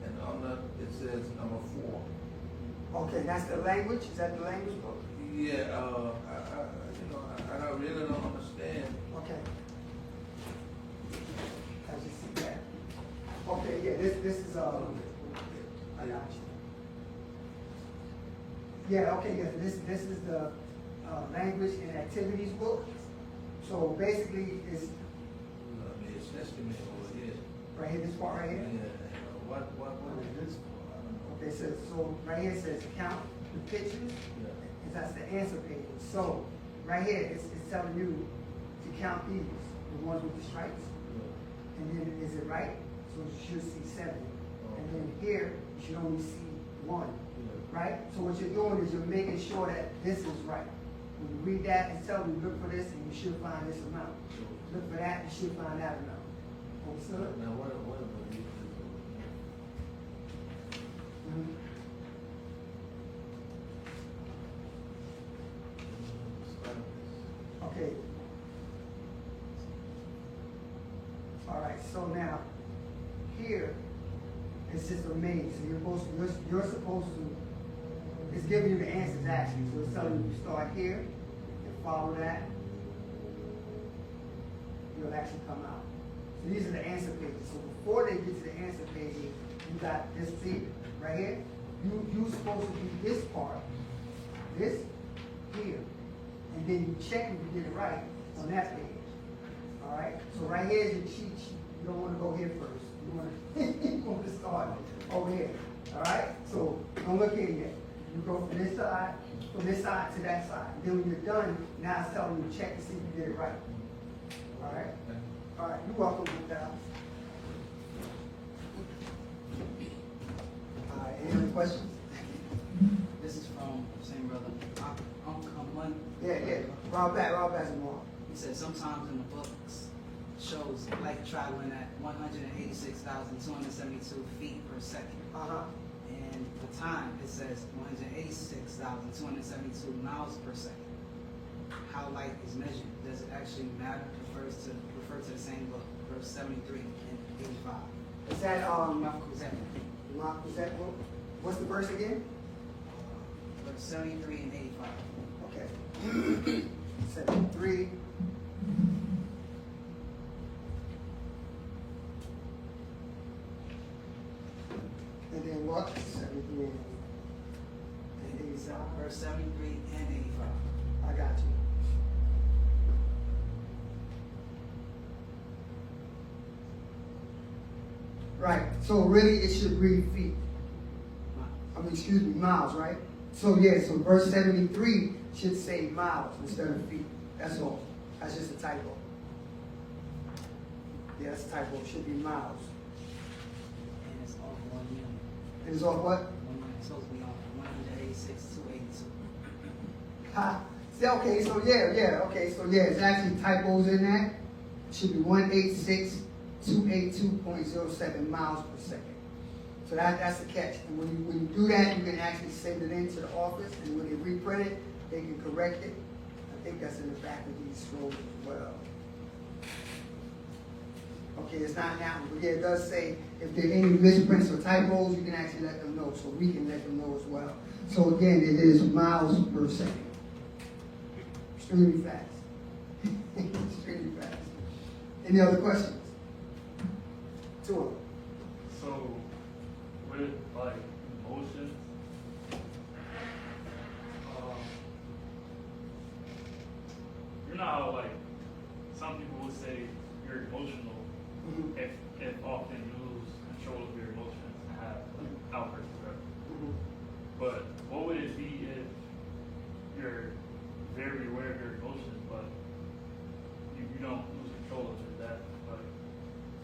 and on the, it says number 4. Okay, that's the language? Is that the language book? Yeah, I really don't understand. Okay. I just see that. Okay, yeah, this is, I got you. Yeah, okay, yeah, this is the language and activities book. So basically, it's I mean, it's estimate over here. right here, this part right here. Yeah, what is this for? I don't know. Okay, so right here it says count the pictures. Yeah. And that's the answer page. So right here, it's telling you to count these, the ones with the stripes. And then is it right? So you should see 7. And then here, you should only see 1. Right? So what you're doing is you're making sure that this is right. When you read that, it's telling you, look for this and you should find this amount. Look for that, you should find that amount. Understood? Now, what about these? Mhm. Okay. All right, so now, here, it's just a maze. So you're supposed to, it's giving you the answers actually. So it's telling you start here and follow that. You'll actually come out. So these are the answer pages. So before they get to the answer page, you got this seat right here. You're supposed to do this part, this, here. And then you check if you did it right on that page. All right? So right here is your cheat sheet. You don't want to go here first. You want to start over here. All right? So don't look here yet. You go from this side to that side. Then when you're done, now it's telling you to check to see if you did it right. All right? All right. You're welcome with that. All right. Any other questions? This is from same brother. One. Yeah. Rob back some more. He said sometimes in the books shows light traveling at 186,272 feet per second. And the time it says 186,272 miles per second. How light is measured? Does it actually matter? Refer to the same book, verse 73 and 85. Is that Mark Kuzet book? What's the verse again? Verse 73 and 85. Okay. 73. And then what? 73 and 85. Verse 73 and 85. I got you. Right. So really it should read feet. Miles, right? So yeah, so verse 73 should say miles instead of feet. That's all. That's just a typo. Yeah, that's a typo. It should be miles. And it's off 1 million. And it's off what? 1 million. It's supposed to be off 186,282. Ha. See, okay, so yeah, okay, so yeah, it's actually typos in that. It should be 186,282.07 miles per second. So that's the catch. And when you do that, you can actually send it into the office, and when they reprint it, they can correct it. I think that's in the back of these scrolls as well. Okay, it's not now, but yeah, it does say if there are any misprints or typos, you can actually let them know, so we can let them know as well. So again, it is miles per second. Extremely fast. Extremely fast. Any other questions? Two. So, with like emotions, how like some people would say you're emotional Mhm. if often you lose control of your emotions and have like outbursts or whatever. Mhm. But what would it be if you're very aware of your emotions, but you don't lose control of it? That like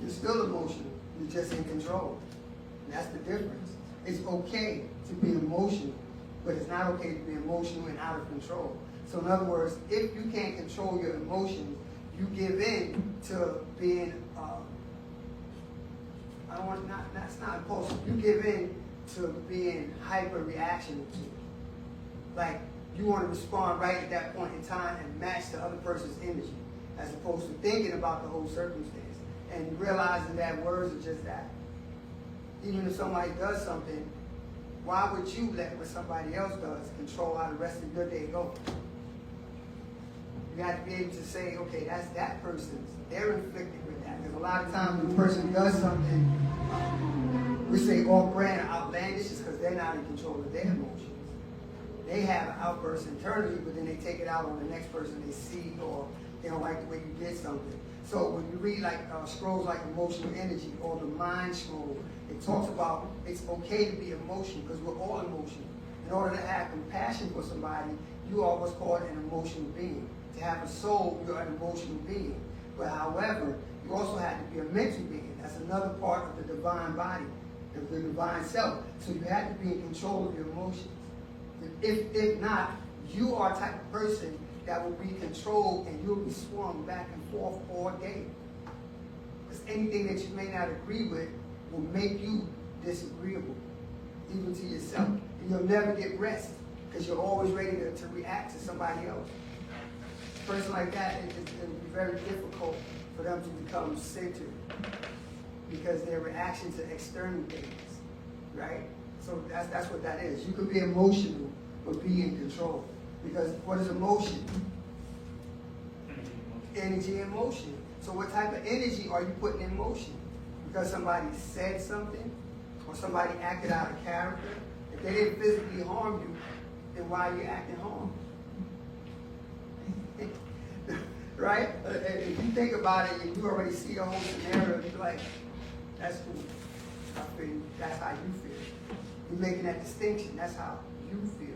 You're still emotional. You're just in control. And that's the difference. It's okay to be emotional, but it's not okay to be emotional and out of control. So in other words, if you can't control your emotions, you give in to being, I don't want, that's not impulsive. You give in to being hyper reactional to it. Like, you want to respond right at that point in time and match the other person's energy, as opposed to thinking about the whole circumstance and realizing that words are just that. Even if somebody does something, why would you let what somebody else does control how the rest of your day goes? You got to be able to say, okay, that's that person's, they're inflicted with that. Because a lot of times when a person does something, we say off-brand or outlandish, is because they're not in control of their emotions. They have an outburst internally, but then they take it out on the next person they see, or they don't like the way you did something. So when you read like scrolls like Emotional Energy or the Mind Scroll, it talks about it's okay to be emotional because we're all emotional. In order to have compassion for somebody, you are what's called an emotional being. To have a soul, you're an emotional being. But however, you also have to be a mental being. That's another part of the divine body, the divine self. So you have to be in control of your emotions. If not, you are a type of person that will be controlled and you'll be swung back and forth all day. Because anything that you may not agree with will make you disagreeable, even to yourself. And you'll never get rest because you're always ready to react to somebody else. A person like that, it'll be very difficult for them to become centered because their reaction to external things, right? So that's what that is. You can be emotional, but be in control. Because what is emotion? Energy and motion. So what type of energy are you putting in motion? Because somebody said something, or somebody acted out of character. If they didn't physically harm you, then why are you acting harm? Right? If you think about it and you already see the whole scenario, you're like, that's cool. I feel that's how you feel. You're making that distinction. That's how you feel.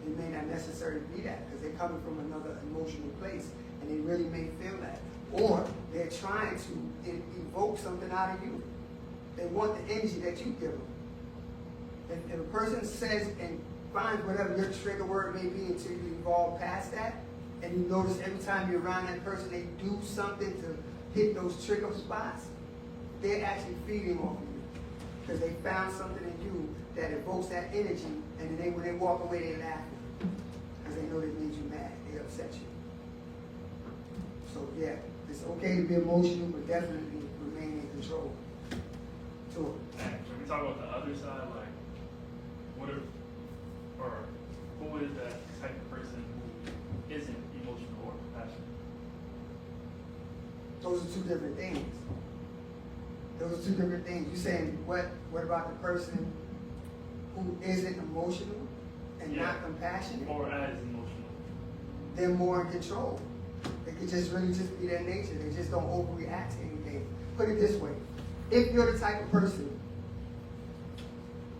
It may not necessarily be that because they're coming from another emotional place and they really may feel that. Or they're trying to evoke something out of you. They want the energy that you give them. If a person says and finds whatever your trigger word may be until you evolve past that, and you notice every time you're around that person, they do something to hit those trigger spots, they're actually feeding off of you. Because they found something in you that evokes that energy, and then when they walk away, they laugh. Because they know they made you mad, they upset you. So yeah, it's okay to be emotional, but definitely remain in control. So, when we talk about the other side, like what if, or who is that type of person who isn't emotional or compassionate? those are two different things. Those are two different things. You're saying what about the person who isn't emotional and not compassionate? Or as emotional. They're more in control. It could just really just be their nature. They just don't overreact to anything. Put it this way. If you're the type of person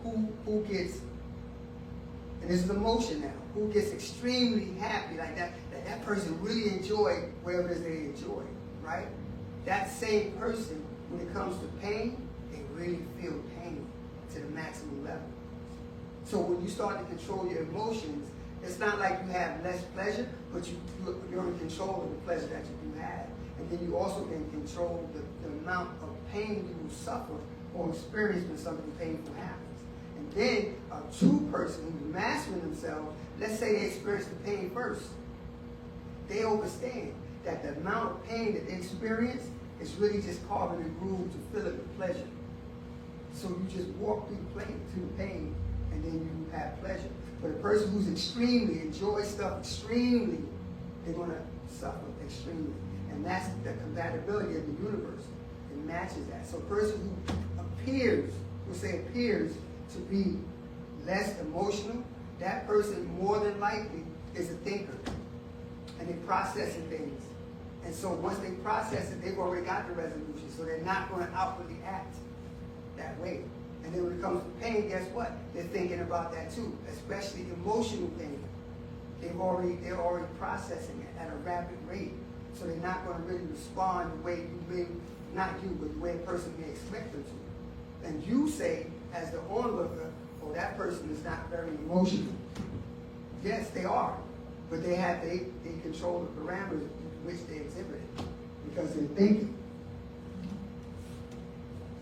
who gets, and this is emotion now, who gets extremely happy, like that person really enjoyed whatever it is they enjoy, right? That same person, when it comes to pain, they really feel pain to the maximum level. So when you start to control your emotions, it's not like you have less pleasure, but you're in control of the pleasure that you do have. And then you also can control the amount of pain you will suffer or experience when something painful happens. And then a true person who's mastering themselves, let's say they experience the pain first. They understand that the amount of pain that they experience is really just carving a groove to fill it with pleasure. So you just walk through the pain, and then you have pleasure. But a person who's extremely, enjoys stuff extremely, they're going to suffer extremely. And that's the compatibility of the universe. It matches that. So a person who appears to be less emotional, that person more than likely is a thinker. and they're processing things. And so once they process it, they've already got the resolution, so they're not going to outwardly act that way. And then when it comes to pain, guess what? They're thinking about that too, especially emotional pain. They're already processing it at a rapid rate, so they're not going to really respond the way you may, not you, but the way a person may expect them to. And you say, as the onlooker, oh, that person is not very emotional. Yes, they are, but they control the parameters in which they exhibit it because they're thinking.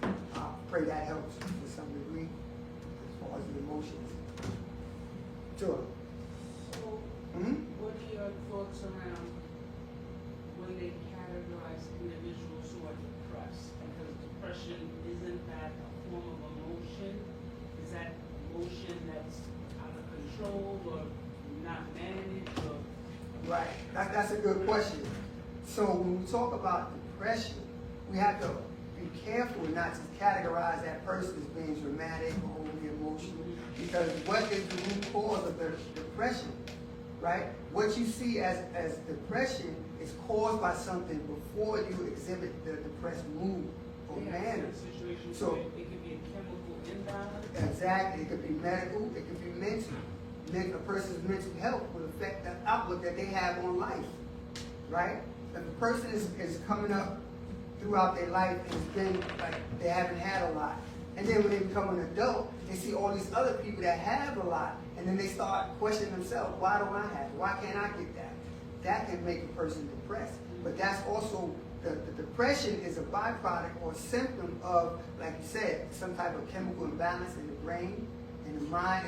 I pray that helps to some degree as far as the emotions. Sure. So, what are your thoughts around when they categorize individuals who are depressed? Because depression, isn't that a form of emotion? Is that emotion that's out of control or not managed? Or Right. That's a good question. So when we talk about depression, we have to be careful not to categorize that person as being dramatic or overly emotional, because what is the root cause of the depression, right? What you see as depression is caused by something before you exhibit the depressed mood or manner. Situations So where it could be a chemical imbalance. exactly, it could be medical, it could be mental. A person's mental health will affect the outlook that they have on life, right? If a person is coming up throughout their life and it's been like they haven't had a lot, and then when they become an adult, they see all these other people that have a lot, and then they start questioning themselves, why don't I have it? Why can't I get that? That can make a person depressed. But that's also, the depression is a byproduct or symptom of, like you said, some type of chemical imbalance in the brain, in the mind.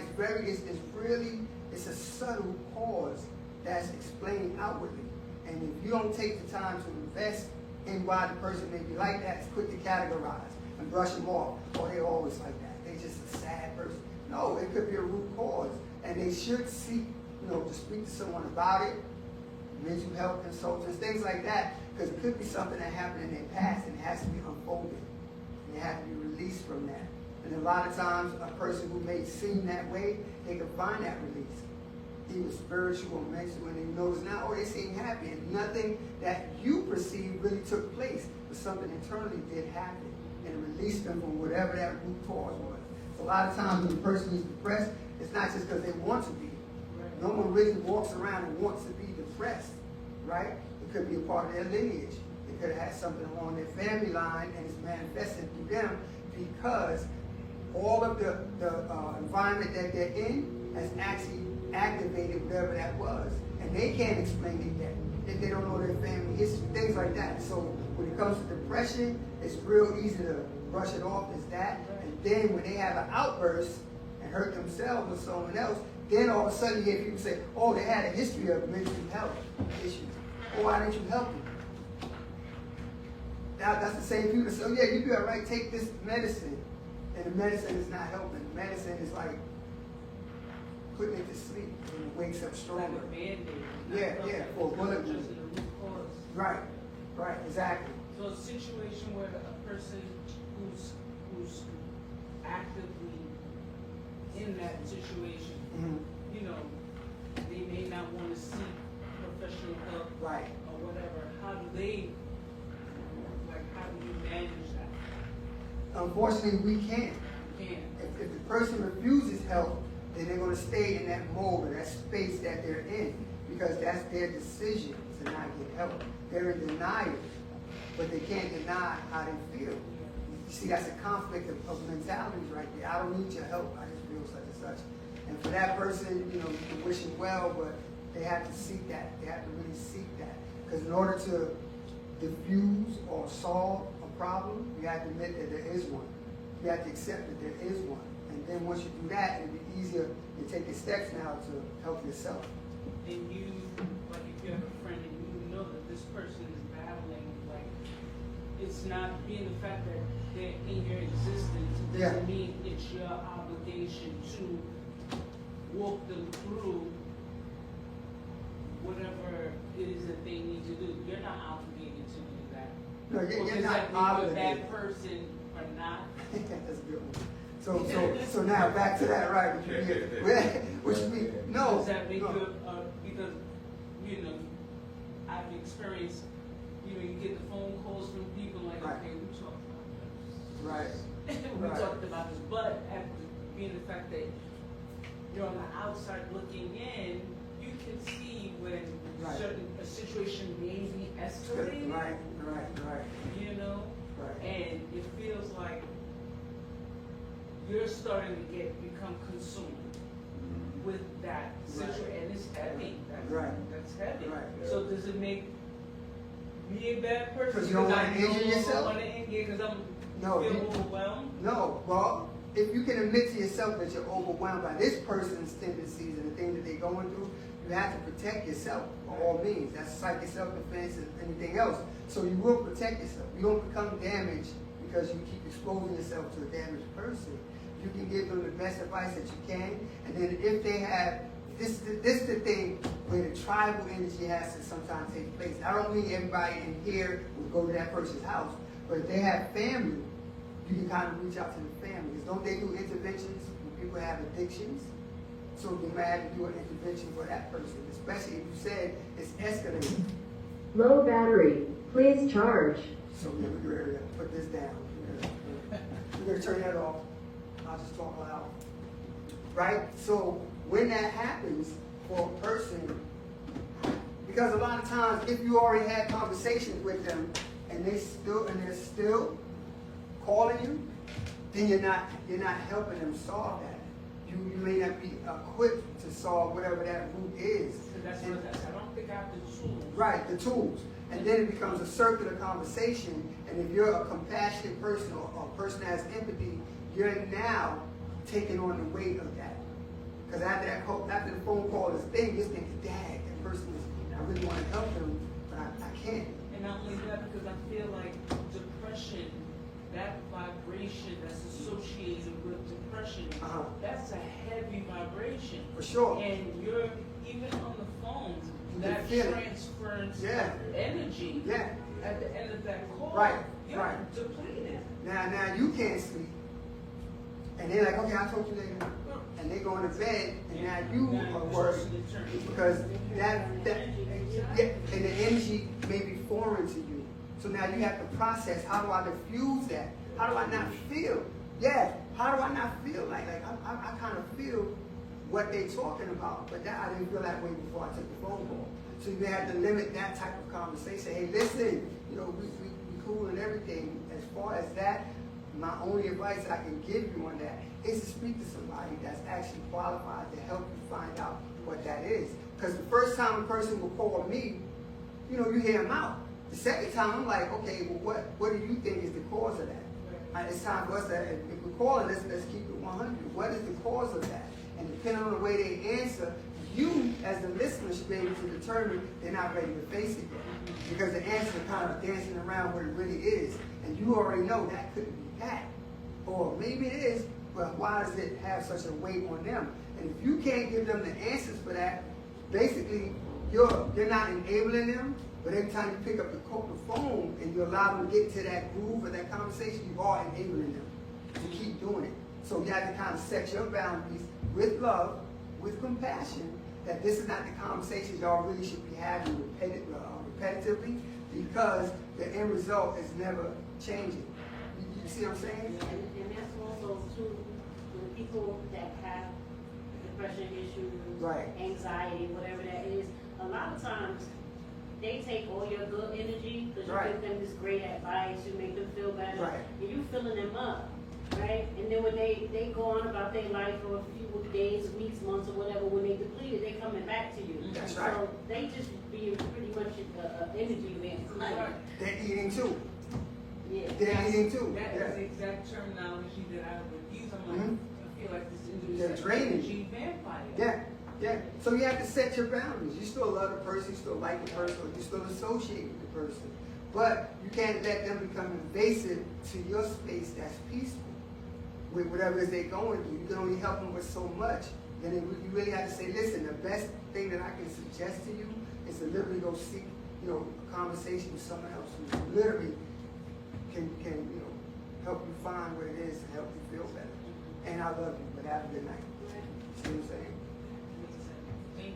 It's a subtle cause that's explained outwardly. And if you don't take the time to invest in why the person may be like that, it's quick to categorize and brush them off. Oh, they're always like that. They're just a sad person. No, it could be a root cause. And they should seek, to speak to someone about it, mental health consultants, things like that, because it could be something that happened in their past and it has to be unfolded. And they have to be released from that. And a lot of times, a person who may seem that way, they can find that release. He was spiritual or mental, and they notice now, oh, they seem happy, and nothing that you perceive really took place, but something internally did happen, and it released them from whatever that root cause was. So a lot of times when a person is depressed, it's not just because they want to be. No one really walks around and wants to be depressed, right? It could be a part of their lineage. It could have had something along their family line, and it's manifested through them because all of the environment that they're in has actually activated whatever that was. And they can't explain it yet if they don't know their family history, things like that. So when it comes to depression, it's real easy to brush it off as that. And then when they have an outburst and hurt themselves or someone else, then all of a sudden you hear people say, oh, they had a history of mental health issues. Oh, why didn't you help them? Now, that's the same people that say, oh, yeah, you be all right, take this medicine. And the medicine is not helping. The medicine is like putting it to sleep and it wakes up stronger. Like a Band-Aid. Yeah, for a bullet wound. Just in the root cause. Right, exactly. So a situation where a person who's actively in that situation, they may not want to seek professional help, Right. or whatever. How do you manage that? Unfortunately, we can't. You can't. If the person refuses help, then they're going to stay in that mode or that space that they're in because that's their decision to not get help. They're in denial, but they can't deny how they feel. You see, that's a conflict of mentalities right there. I don't need your help. I just feel such and such. And for that person, you can wish them well, but they have to seek that. They have to really seek that. Because in order to diffuse or solve a problem, you have to admit that there is one. You have to accept that there is one. And then once you do that, it'll be easier to take the steps now to help yourself. And you, like if you have a friend and you know that this person is battling, like, it's not being the fact that they're in your existence, it doesn't mean it's your obligation to walk them through whatever it is that they need to do. You're not obligated to do that. No, you're not You're a obligated. bad person or not. That's a good one. So now back to that, right? Which we no. Does that make no. you because I've experienced, you get the phone calls from people like, Right. okay, we talked about this. Right. We Right. talked about this, but being the fact that you're on the outside looking in, you can see when Right. a situation may be escalating. Right. Right. And it feels like you're starting to become consumed with that situation, Right. and it's heavy. That's heavy. Right. So does it make me a bad person? 'Cause you don't wanna I injure no longer yourself? wanna engage because I'm No, feel you- overwhelmed? No, well, if you can admit to yourself that you're overwhelmed by this person's tendencies and the things that they're going through, you have to protect yourself by all means. That's psychic self-defense and anything else. So you will protect yourself. You don't become damaged because you keep exposing yourself to a damaged person. You can give them the best advice that you can, and then if they have, this is the thing where the tribal energy has to sometimes take place. I don't mean everybody in here will go to that person's house, but if they have family, you can kind of reach out to the families. Don't they do interventions when people have addictions? So you might have to do an intervention for that person, especially if you said it's escalating. Low battery. Please charge. So yeah, we're going to put this down. We're going to turn that off. I'll just talk loud. Right? So when that happens for a person, because a lot of times if you already had conversations with them and they're still calling you, then you're not helping them solve that. You may not be equipped to solve whatever that root is. So that's what I don't think I have the tools. Right, the tools. And then it becomes a circular conversation. And if you're a compassionate person or a person that has empathy, you're now taking on the weight of that. Because after the phone call is thing, you're thinking, dang, that person is, I really want to help them, but I can't. And not only that, because I feel like depression, that vibration that's associated with depression, that's a heavy vibration. For sure. And you're, even on the phone, You that can feel it. transference Yeah. of energy Yeah. at the end of that call, Right, you're right. depleted. Now you can't sleep. And they're like, okay, I'll talk to you later. And they go into bed, and now you are worried because that yeah, and the energy may be foreign to you. So now you have to process, how do I diffuse that? How do I not feel? Yeah, how do I not feel like I kind of feel what they're talking about, but that I didn't feel that way before I took the phone call. So you have to limit that type of conversation. Hey, listen, we cool and everything. As far as that, my only advice I can give you on that is to speak to somebody that's actually qualified to help you find out what that is. Because the first time a person will call me, you hear them out. The second time, I'm like, okay, well, what do you think is the cause of that? It's time for us to, if we're calling this, let's keep it 100. What is the cause of that? And depending on the way they answer, you as the listener should be able to determine they're not ready to face it yet. Because the answer is kind of dancing around what it really is. And you already know that couldn't be that. Or maybe it is, but why does it have such a weight on them? And if you can't give them the answers for that, basically you're not enabling them, but every time you pick up the phone and you allow them to get to that groove or that conversation, you are enabling them to keep doing it. So you have to kind of set your boundaries with love, with compassion, that this is not the conversations y'all really should be having repetitively, because the end result is never changing. You see what I'm saying? And that's also too, when people that have depression issues, Right. anxiety, whatever that is, a lot of times they take all your good energy because you Right. give them this great advice, you make them feel better, Right. and you filling them up, right? And then when they go on about their life for a few days, weeks, months, or whatever, when they depleted, they coming back to you. That's right. So they just being pretty much an energy man. They're eating too. Yeah. They're eating too. That Yeah. is the exact terminology that I would use. I'm like, Mhm. I feel like this They're individual is an draining. energy vampire. Yeah. So you have to set your boundaries. You still love the person, you still like the person, or you still associate with the person. But you can't let them become invasive to your space that's peaceful. With whatever it is they're going through, you can only help them with so much. Then you really have to say, listen, the best thing that I can suggest to you is to literally go seek, a conversation with someone else who literally can help you find what it is and help you feel better. And I love you, but have a good night. See what I'm saying? Thank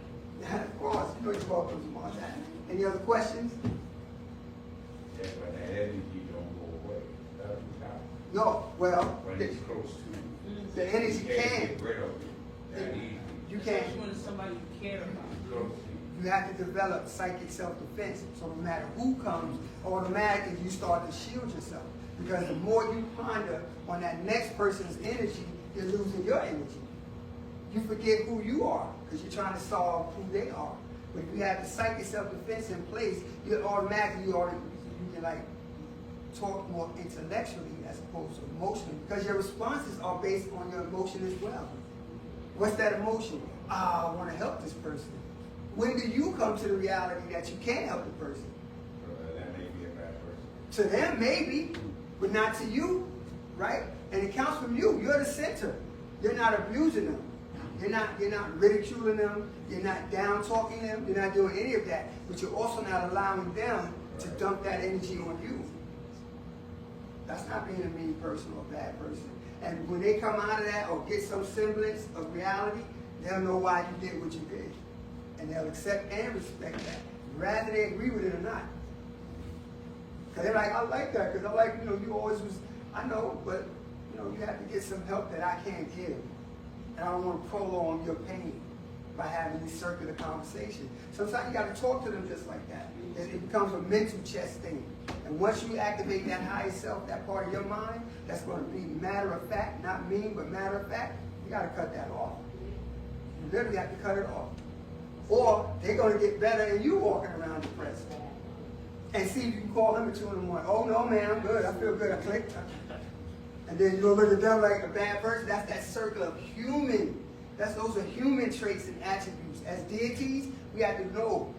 you. Of course, you welcome, Montana. Any other questions? Yeah, but that energy don't go away. That's what happens. No, well, When it's close to you. the energy You can't can. get rid of it that easy. You can't. Especially when it's somebody you care about. Close to you. You have to develop psychic self-defense. So no matter who comes, automatically you start to shield yourself. Because the more you ponder on that next person's energy, you're losing your energy. You forget who you are because you're trying to solve who they are. But if you have the psychic self-defense in place, you can like talk more intellectually as opposed to emotionally, because your responses are based on your emotion as well. What's that emotion? I want to help this person. When do you come to the reality that you can't help the person? That may be a bad person. To them, maybe, but not to you, right? And it comes from you. You're the center. You're not abusing them. You're not ridiculing them. You're not down talking them. You're not doing any of that. But you're also not allowing them to dump that energy on you. That's not being a mean person or a bad person. And when they come out of that or get some semblance of reality, they'll know why you did what you did. And they'll accept and respect that, rather they agree with it or not. Because they're like, I like that, because I like, you always was, I know, but, you have to get some help that I can't give. And I don't want to prolong your pain by having this circular conversation. Sometimes you got to talk to them just like that. It becomes a mental chess thing. And once you activate that higher self, that part of your mind, that's going to be matter of fact, not mean, but matter of fact, you got to cut that off. You literally have to cut it off. Or they're going to get better and you walking around depressed. And see if you can call them at 2 in the morning. Oh, no, man, I'm good. I feel good. I clicked. And then you'll look at them like a bad person. That's that circle of human. Those are human traits and attributes. As deities, we have to know,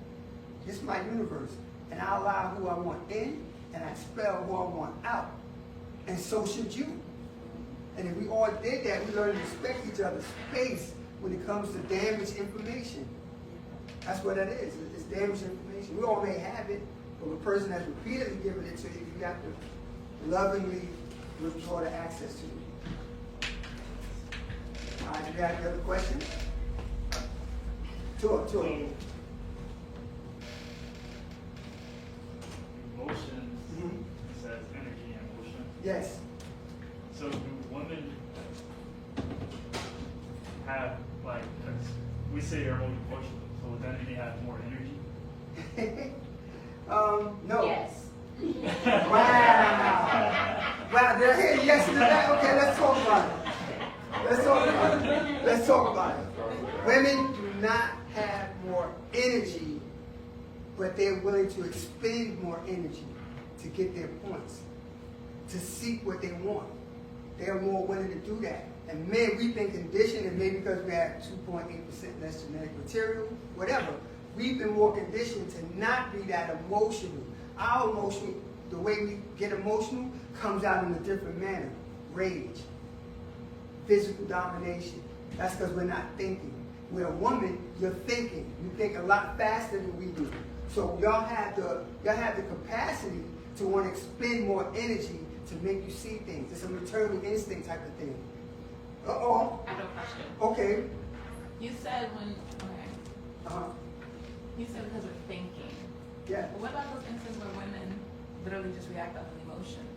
this is my universe. And I allow who I want in, and I expel who I want out. And so should you. And if we all did that, we learn to respect each other's space when it comes to damaged information. That's what that is. It's damaged information. We all may have it, but the person that's repeatedly giving it to you, you have to lovingly withdraw the access to it. All right, you got any other questions? Talk. Emotions Mhm. says energy and emotion. Yes. So do women have, like, 'cause we say they're more emotional, so would that mean they have more energy? No. Yes. Wow, did I hear yes to that? Okay, let's talk about it. Let's talk about it. Women do not have more energy, but they're willing to expend more energy to get their points, to seek what they want. They're more willing to do that. And men, we've been conditioned, and maybe because we have 2.8% less genetic material, whatever, we've been more conditioned to not be that emotional. Our emotion, the way we get emotional, comes out in a different manner. Rage, physical domination. That's because we're not thinking. With a woman, you're thinking. You think a lot faster than we do. So y'all have the capacity to want to expend more energy to make you see things. It's a maternal instinct type of thing. Uh-oh. I have a question. Okay. You said Uh-huh. you said because we're thinking. Yeah. But what about those instances where women literally just react off of emotions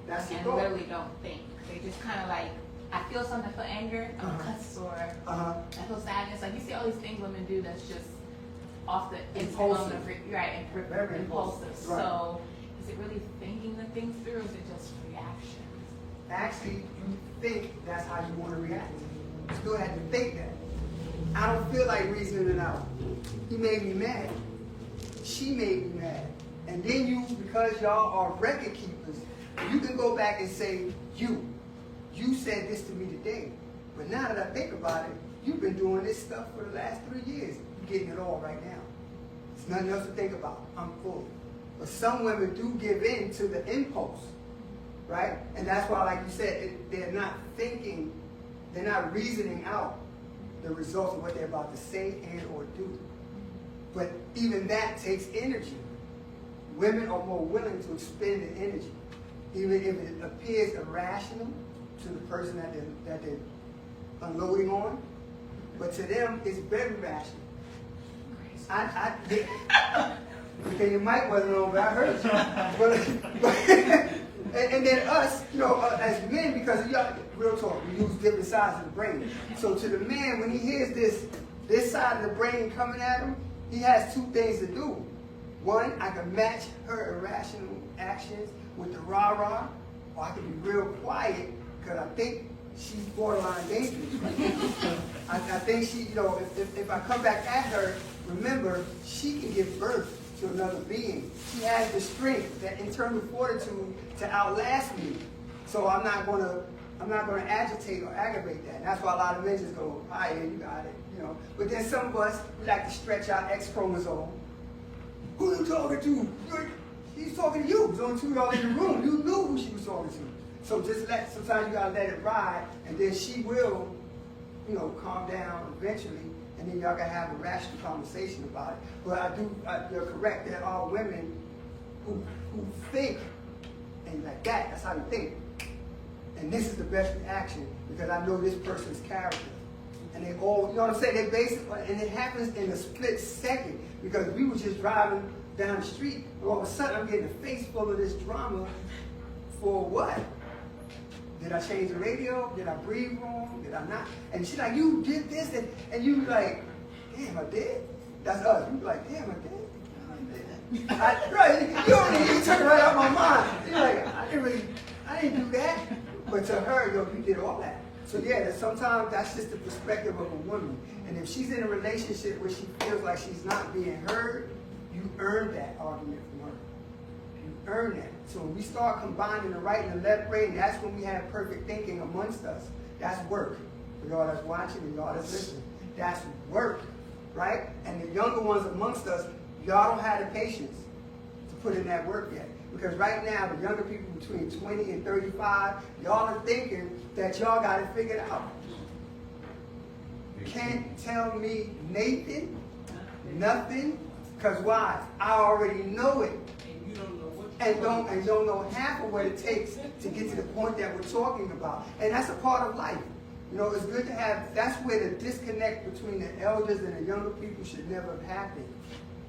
That's the and thought. literally don't think? They just kind of like, I feel something, I feel anger, I'm cuss, or I feel sadness. Like you see all these things women do that's just off the Impulsive. right, Very impulsive. Right. So is it really thinking the things through, or is it just reaction? Actually, you think that's how you want to react. You still have to think that. I don't feel like reasoning it out. He made me mad. She made me mad. And then you, because y'all are record keepers, you can go back and say, you said this to me today. But now that I think about it, you've been doing this stuff for the last 3 years. You're getting it all right now. There's nothing else to think about. I'm full. But some women do give in to the impulse, right? And that's why, like you said, they're not thinking, they're not reasoning out the results of what they're about to say and or do. But even that takes energy. Women are more willing to expend the energy, even if it appears irrational to the person that they're unloading on. But to them, it's very rational. Okay, your mic wasn't on, but I heard you. And then us, as men, because y'all, real talk, we use different sides of the brain. So to the man, when he hears this side of the brain coming at him, he has two things to do. One, I can match her irrational actions with the rah-rah, or I can be real quiet, because I think she's borderline dangerous. I think she, if I come back at her, remember, she can give birth to another being. She has the strength, that internal fortitude to outlast me. So I'm not gonna agitate or aggravate that. And that's why a lot of men just go, "Ah, yeah, you got it," But then some of us, we like to stretch our X chromosome. Who you talking to? She's talking to you. There's only two of y'all in the room. You knew who she was talking to. So sometimes you gotta let it ride, and then she will, calm down eventually, and then y'all gotta have a rational conversation about it. But you're correct. There are women who think, and like that's how you think. And this is the best reaction because I know this person's character. And they all, you know what I'm saying? They basically, and it happens in a split second because we were just driving down the street, and all of a sudden I'm getting a face full of this drama for what? Did I change the radio? Did I breathe wrong? Did I not? And she's like, you did this, and you like, damn, I did? That's us. You like, damn, I did? Right, you took it right out of my mind. You're like, I didn't do that. But to her, you did all that. So yeah, sometimes that's just the perspective of a woman. And if she's in a relationship where she feels like she's not being heard, you earn that argument from her. You earn that. So when we start combining the right and the left brain, that's when we have perfect thinking amongst us. That's work. For y'all that's watching and y'all that's listening. That's work, right? And the younger ones amongst us, y'all don't have the patience to put in that work yet. Because right now, the younger people between 20 and 35, y'all are thinking that y'all got it figured out. You can't tell me Nathan, nothing, because why? I already know it. And don't know half of what it takes to get to the point that we're talking about. And that's a part of life. It's good to have, that's where the disconnect between the elders and the younger people should never have happened.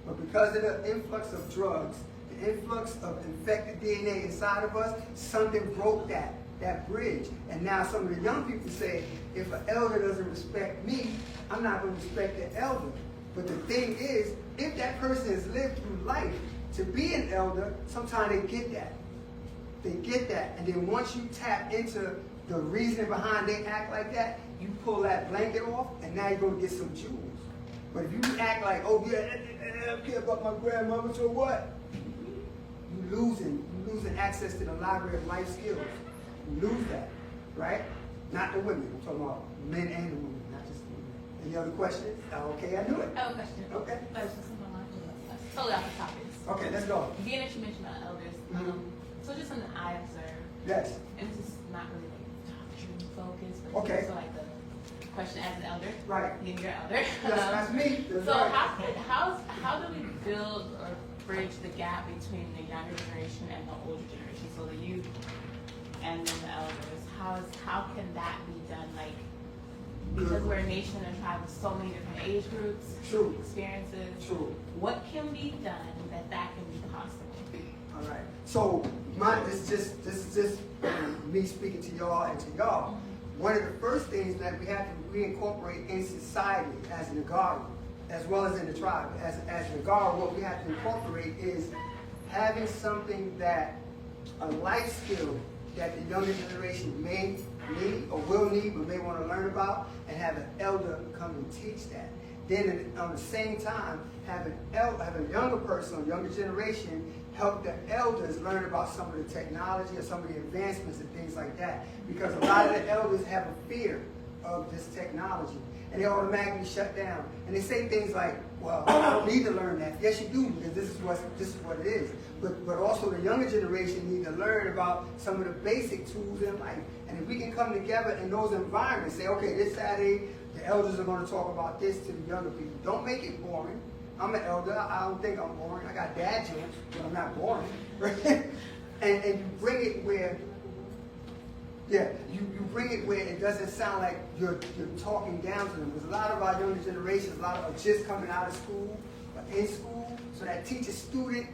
But because of the influx of drugs, the influx of infected DNA inside of us, something broke that bridge. And now some of the young people say, if an elder doesn't respect me, I'm not going to respect the elder. But the thing is, if that person has lived through life to be an elder, sometimes they get that. They get that. And then once you tap into the reason behind they act like that, you pull that blanket off, and now you're going to get some jewels. But if you act like, oh yeah, I don't care about my grandmother, so what? You're losing access to the library of life skills. You lose that, right? Not the women. I'm talking about men and the women, not just the women. Any other questions? Okay, I knew it. I have a question. Okay. Totally off the topic. Okay, let's go. Being that you mentioned about elders, so just something I observe. Yes. And this is not really like doctrine focused, but Okay. it's also like the question as an elder. Right. Being your elder. That's me. That's So right. how do we build or bridge the gap between the younger generation and the older generation? So the youth and then the elders. How can that be done? Like, because we're a nation and a tribe with so many different age groups, True. experiences. True. What can be done that can be possible? All right. So this is just me speaking to y'all and to y'all. One of the first things that we have to reincorporate in society as an Nagaru, as well as in the tribe, as an Nagaru, what we have to incorporate is having something that a life skill that the younger generation may need or will need but may want to learn about, and have an elder come and teach that. Then on the same time, have a younger person, a younger generation, help the elders learn about some of the technology or some of the advancements and things like that. Because a lot of the elders have a fear of this technology, and they automatically shut down. And they say things like, well, I don't need to learn that. Yes, you do, because this is what it is. But also the younger generation need to learn about some of the basic tools in life. And if we can come together in those environments, say, okay, this Saturday, the elders are going to talk about this to the younger people. Don't make it boring. I'm an elder. I don't think I'm boring. I got dad jokes, but I'm not boring. Right? and you bring it where, you bring it where it doesn't sound like you're talking down to them. Because a lot of our younger generations, a lot of them are just coming out of school, in school, so that teacher-student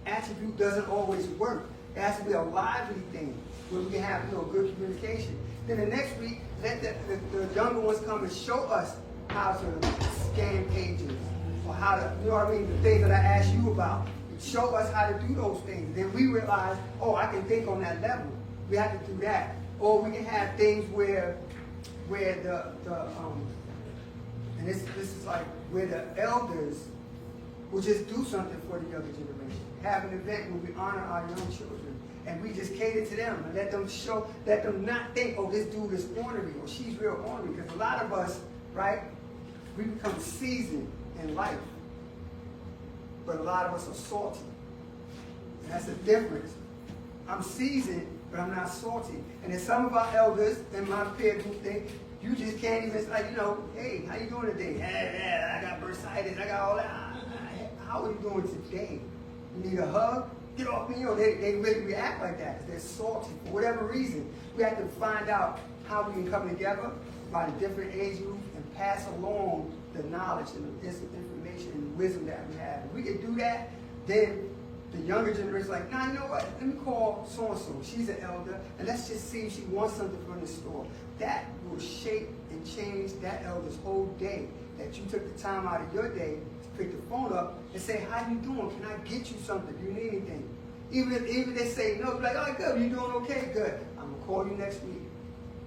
attribute doesn't always work. It has to be a lively thing where we can have good communication. Then the next week, let the younger ones come and show us how to scan pages or how to, the things that I asked you about. Show us how to do those things. Then we realize, oh, I can think on that level. We have to do that. Or we can have things where and this is like where the elders will just do something for the younger generation. Have an event where we honor our young children and we just cater to them and let them not think, oh, this dude is ornery or she's real ornery. Because a lot of us, right, we become seasoned in life. But a lot of us are salty. And that's the difference. I'm seasoned, but I'm not salty. And then some of our elders in my peer group think, you just can't even, hey, how you doing today? I got bursitis, I got all that. How are you doing today? You need a hug? Get off me. They really react like that. They're salty for whatever reason. We have to find out how we can come together by the different age groups and pass along the knowledge and the information and the wisdom that we have. If we can do that, then the younger generation is like, nah, you know what? Let me call so-and-so. She's an elder, and let's just see if she wants something from the store. That will shape and change that elder's whole day. That you took the time out of your day to pick the phone up and say, how you doing? Can I get you something? Do you need anything? Even if they say no, be like, oh, good, you doing okay? Good. I'm going to call you next week.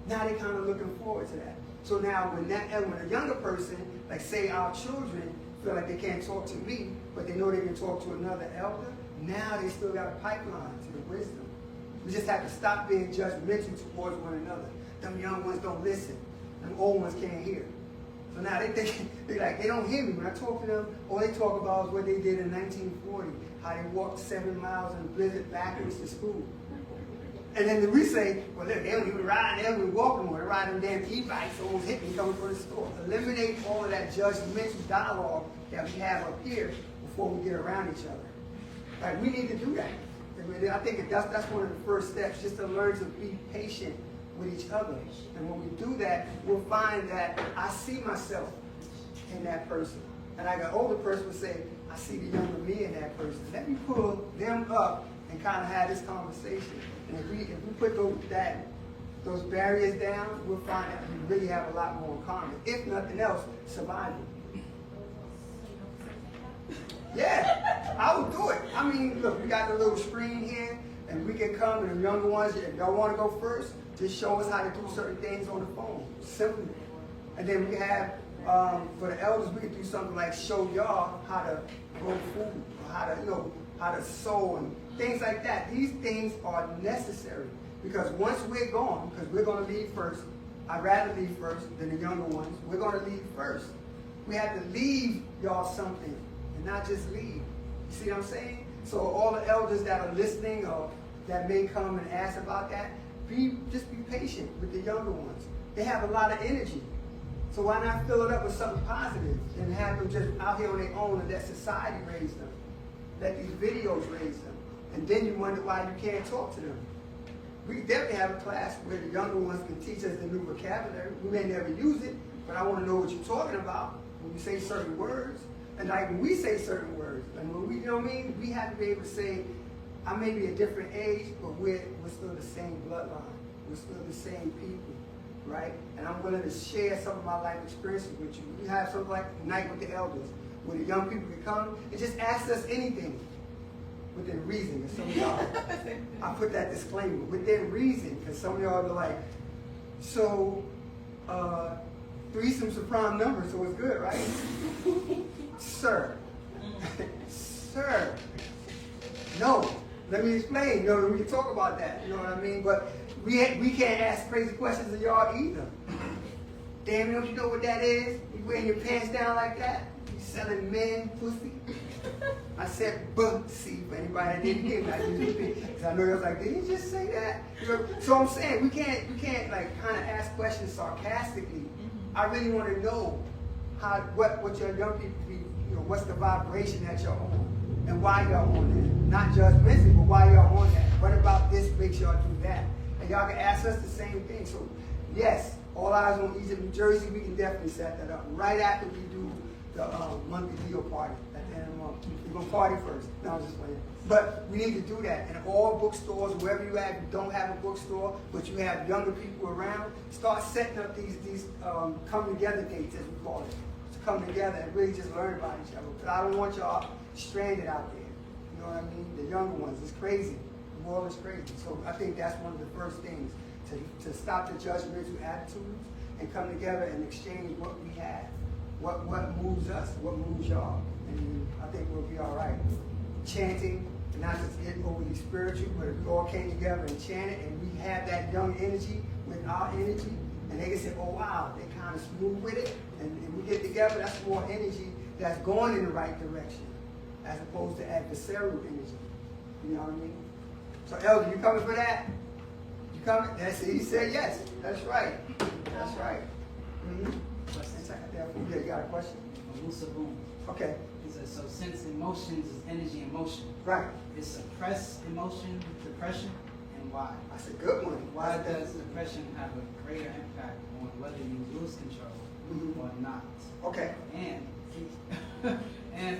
Now they're kind of looking forward to that. So now when a younger person, like say our children, feel like they can't talk to me, but they know they can talk to another elder, now they still got a pipeline to the wisdom. We just have to stop being judgmental towards one another. Them young ones don't listen. Them old ones can't hear. So now they don't hear me. When I talk to them, all they talk about is what they did in 1940, how they walked 7 miles in a blizzard backwards to school. And then we say, well, look, they don't even ride, they don't even walk anymore. They ride them damn e-bikes, almost hit me coming from the store. Eliminate all of that judgmental dialogue that we have up here before we get around each other. Like, we need to do that. I think that's one of the first steps, just to learn to be patient with each other. And when we do that, we'll find that I see myself in that person. And like an older person would say, I see the younger me in that person. Let me pull them up and kind of have this conversation. And if we put those barriers down, we'll find that we really have a lot more in common. If nothing else, survival. Yeah, I would do it. I mean, look, we got the little screen here, and we can come, and the younger ones, if y'all want to go first, just show us how to do certain things on the phone. Simple. And then we can have, for the elders, we can do something like show y'all how to grow food, or how to sew, and things like that. These things are necessary, because once we're gone, because we're going to leave first, I'd rather leave first than the younger ones. We're going to leave first. We have to leave y'all something. And not just leave. You see what I'm saying? So all the elders that are listening or that may come and ask about that, just be patient with the younger ones. They have a lot of energy. So why not fill it up with something positive and have them just out here on their own and let society raise them? Let these videos raise them. And then you wonder why you can't talk to them. We definitely have a class where the younger ones can teach us the new vocabulary. We may never use it, but I want to know what you're talking about when you say certain words. And like when we say certain words, and when we, we have to be able to say, I may be a different age, but we're still the same bloodline. We're still the same people, right? And I'm willing to share some of my life experiences with you. We have something like Night with the Elders, where the young people can come and just ask us anything within reason. And some of y'all, I put that disclaimer, within reason, because some of y'all are like, so, threesome's a prime number, so it's good, right? Sir. Sir. No. Let me explain. We can talk about that. You know what I mean? But we can't ask crazy questions of y'all either. Damn, don't you know what that is? You wearing your pants down like that? You selling men pussy? I said pussy for anybody that didn't hear me. Because I know they was like, did he just say that? So I'm saying we can't like kind of ask questions sarcastically. I really want to know what your young people be, what's the vibration that you're on and why y'all on that. Not judgmental, but why y'all on that. What about this makes y'all do that? And y'all can ask us the same thing. So yes, all eyes on Egypt, New Jersey, we can definitely set that up. Right after we do the monthly Leo party at the end of the month. We're going to party first. No, I'm just playing. But we need to do that. In all bookstores, wherever you at, if you don't have a bookstore, but you have younger people around, start setting up these come together dates, as we call it. To come together and really just learn about each other. But I don't want y'all stranded out there. You know what I mean? The younger ones, it's crazy. The world is crazy. So I think that's one of the first things, to stop the judgmental attitudes and come together and exchange what we have. What moves us, what moves y'all. And I think we'll be all right. Chanting, not just getting overly spiritual, but if we all came together and chanted and we have that young energy with our energy, and they can say, oh wow, they kind of smooth with it, and we get together, that's more energy that's going in the right direction, as opposed to adversarial energy. You know what I mean? So Elder, you coming for that? You coming? That's it. He said yes. That's right. That's right. Mm-hmm. Yeah, you got a question? Wu-Sabat. Okay. He says, so since emotions is energy in motion, Right. is suppressed emotion depression, and why? That's a good one. Why does depression have a greater impact on whether you lose control or not? Okay. And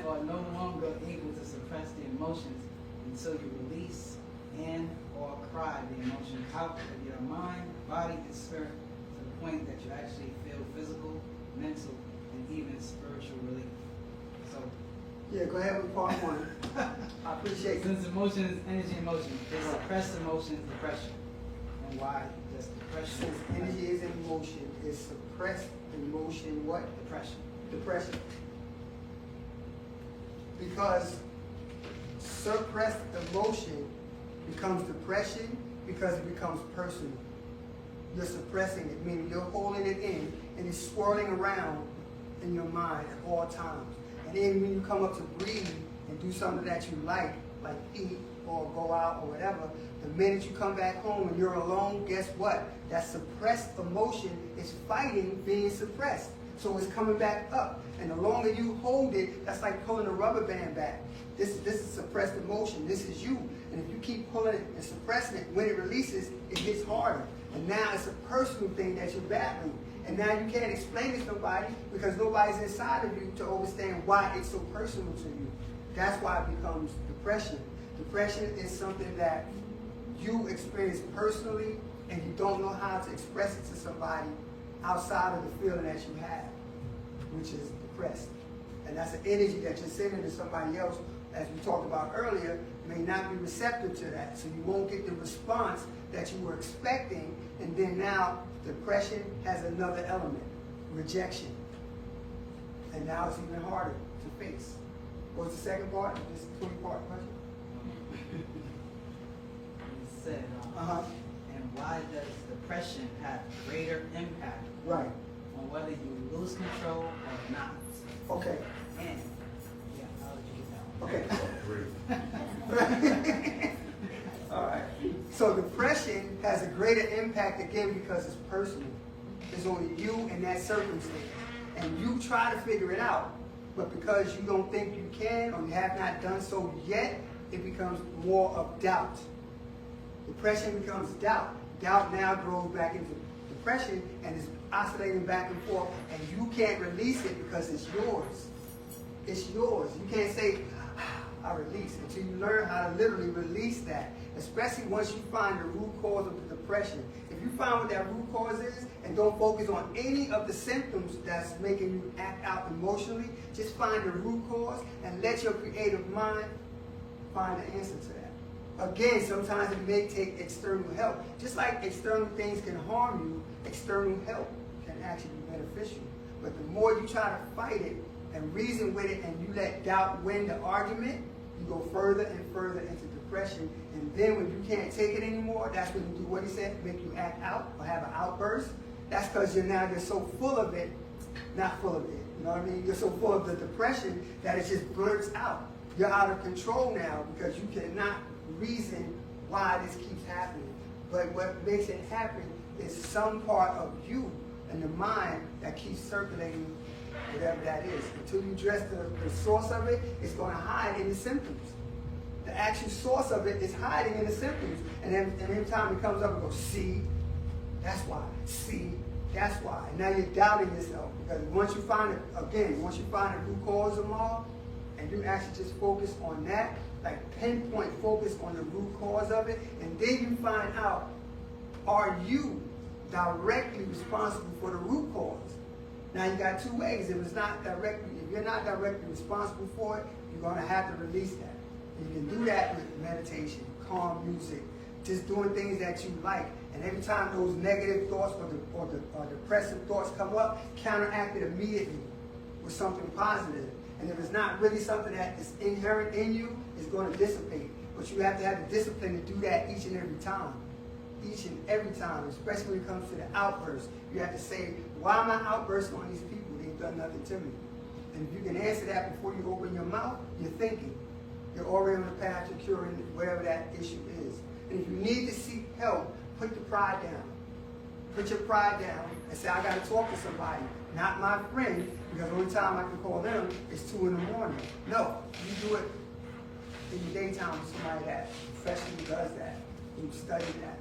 or no longer able to suppress the emotions until you release and or cry the emotion out of your mind, body, and spirit to the point that you actually feel physical, mental, and even spiritual relief. So Yeah, go ahead with part one. I appreciate it. since emotion is energy in motion, is suppressed emotion is depression. And why does depression? Since energy is in motion, is suppressed emotion what? Depression. Depression. Because suppressed emotion becomes depression because it becomes personal. You're suppressing it, meaning you're holding it in and it's swirling around in your mind at all times. And then when you come up to breathe and do something that you like eat or go out or whatever, the minute you come back home and you're alone, guess what? That suppressed emotion is fighting being suppressed. So it's coming back up. And the longer you hold it, that's like pulling a rubber band back. This is suppressed emotion. This is you. And if you keep pulling it and suppressing it, when it releases, it hits harder. And now it's a personal thing that you're battling. And now you can't explain it to nobody because nobody's inside of you to understand why it's so personal to you. That's why it becomes depression. Depression is something that you experience personally and you don't know how to express it to somebody outside of the feeling that you have, which is depressed. And that's an energy that you're sending to somebody else, as we talked about earlier, may not be receptive to that. So you won't get the response that you were expecting, and then now depression has another element, rejection. And now it's even harder to face. What's the second part? This 20-part question? He said, and why does depression have greater impact Right. on whether you lose control or not? Okay. And, yeah, I'll let you get that one. Okay. All right. So depression has a greater impact again because it's personal. It's only you and that circumstance. And you try to figure it out. But because you don't think you can or you have not done so yet, it becomes more of doubt. Depression becomes doubt. Doubt now grows back into depression and is oscillating back and forth, and you can't release it because it's yours. It's yours. You can't say, I release, until you learn how to literally release that, especially once you find the root cause of the depression. If you find what that root cause is and don't focus on any of the symptoms that's making you act out emotionally, just find the root cause and let your creative mind find the answer to that. Again, sometimes it may take external help. Just like external things can harm you, external help can actually be beneficial. But the more you try to fight it and reason with it and you let doubt win the argument, you go further and further into depression. And then when you can't take it anymore, that's when you do what he said, make you act out or have an outburst. That's because you're so full of it, not full of it, you know what I mean? You're so full of the depression that it just blurts out. You're out of control now because you cannot reason why this keeps happening. But what makes it happen is some part of you and the mind that keeps circulating whatever that is. Until you address the source of it, it's going to hide in the symptoms. The actual source of it is hiding in the symptoms. And then every time it comes up, it goes, see, that's why. See, That's why. And now you're doubting yourself. Because once you find it, again, once you find the root cause of them all, and you actually just focus on that, like pinpoint focus on the root cause of it, and then you find out, are you directly responsible for the root cause? Now you got two ways. If you're not directly responsible for it, you're gonna have to release that. You can do that with meditation, calm music, just doing things that you like. And every time those negative thoughts or depressive thoughts come up, counteract it immediately with something positive. And if it's not really something that is inherent in you, it's going to dissipate. But you have to have the discipline to do that each and every time. Each and every time, especially when it comes to the outburst. You have to say, why am I outbursting on these people? They've done nothing to me. And if you can answer that before you open your mouth, you're thinking. You're already on the path to curing whatever that issue is. And if you need to seek help, put the pride down. Put your pride down and say, I got to talk to somebody. Not my friend, because the only time I can call them is 2 in the morning. No, you do it in the daytime with somebody that professionally does that, who studied that.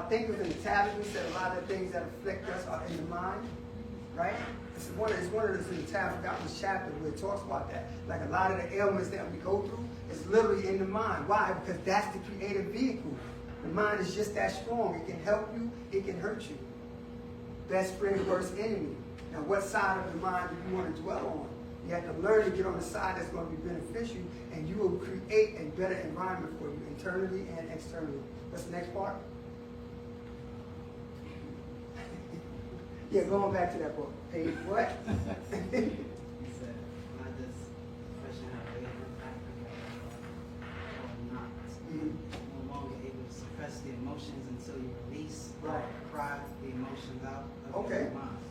Thinkers in the tablets said a lot of the things that afflict us are in the mind, right? It's one of those in the tablet, got this chapter where it talks about that. Like a lot of the ailments that we go through is literally in the mind. Why? Because that's the creative vehicle. The mind is just that strong. It can help you, it can hurt you. Best friend, worst enemy. Now, what side of the mind do you want to dwell on? You have to learn to get on the side that's going to be beneficial, and you will create a better environment for you, internally and externally. What's the next part? Yeah, going back to that book. Page what? He said, why does depression have a impact or not? No longer able to suppress the emotions until you release or cry the emotions out of your mind,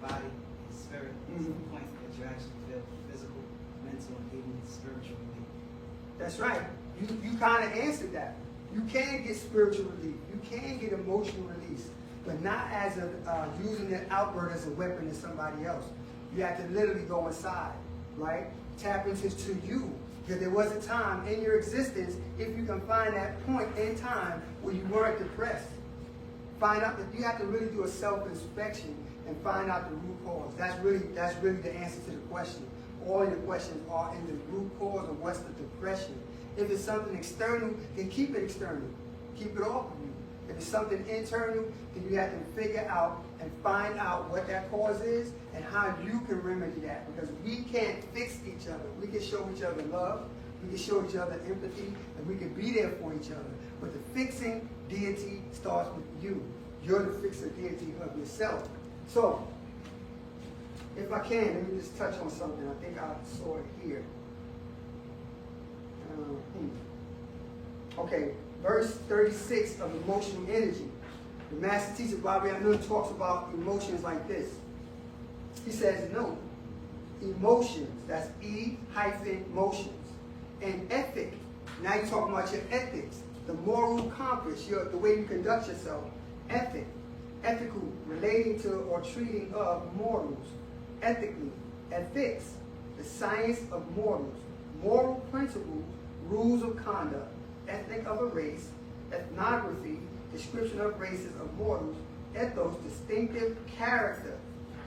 body, and spirit to the point that you actually feel physical, mental, and even spiritual relief. That's right. You kind of answered that. You can get spiritual relief. You can get emotional release. But not as using that outward as a weapon to somebody else. You have to literally go inside, right? Tap into you. Because there was a time in your existence, if you can find that point in time where you weren't depressed. Find out that you have to really do a self-inspection and find out the root cause. That's really the answer to the question. All of the questions are in the root cause of what's the depression. If it's something external, then keep it external. Keep it off of you. If it's something internal, then you have to figure out and find out what that cause is and how you can remedy that. Because we can't fix each other. We can show each other love, we can show each other empathy, and we can be there for each other. But the fixing deity starts with you. You're the fixer deity of yourself. So, if I can, let me just touch on something. I think I saw it here. Okay. Verse 36 of emotional energy. The master teacher, YAANAN, talks about emotions like this. He says, no, emotions, that's E-motions. And ethic, now you're talking about your ethics, the moral compass, the way you conduct yourself. Ethic, ethical, relating to or treating of mortals. Ethically, ethics, the science of mortals. Moral principles, rules of conduct. Ethnic of a race, ethnography, description of races of mortals, ethos, distinctive character,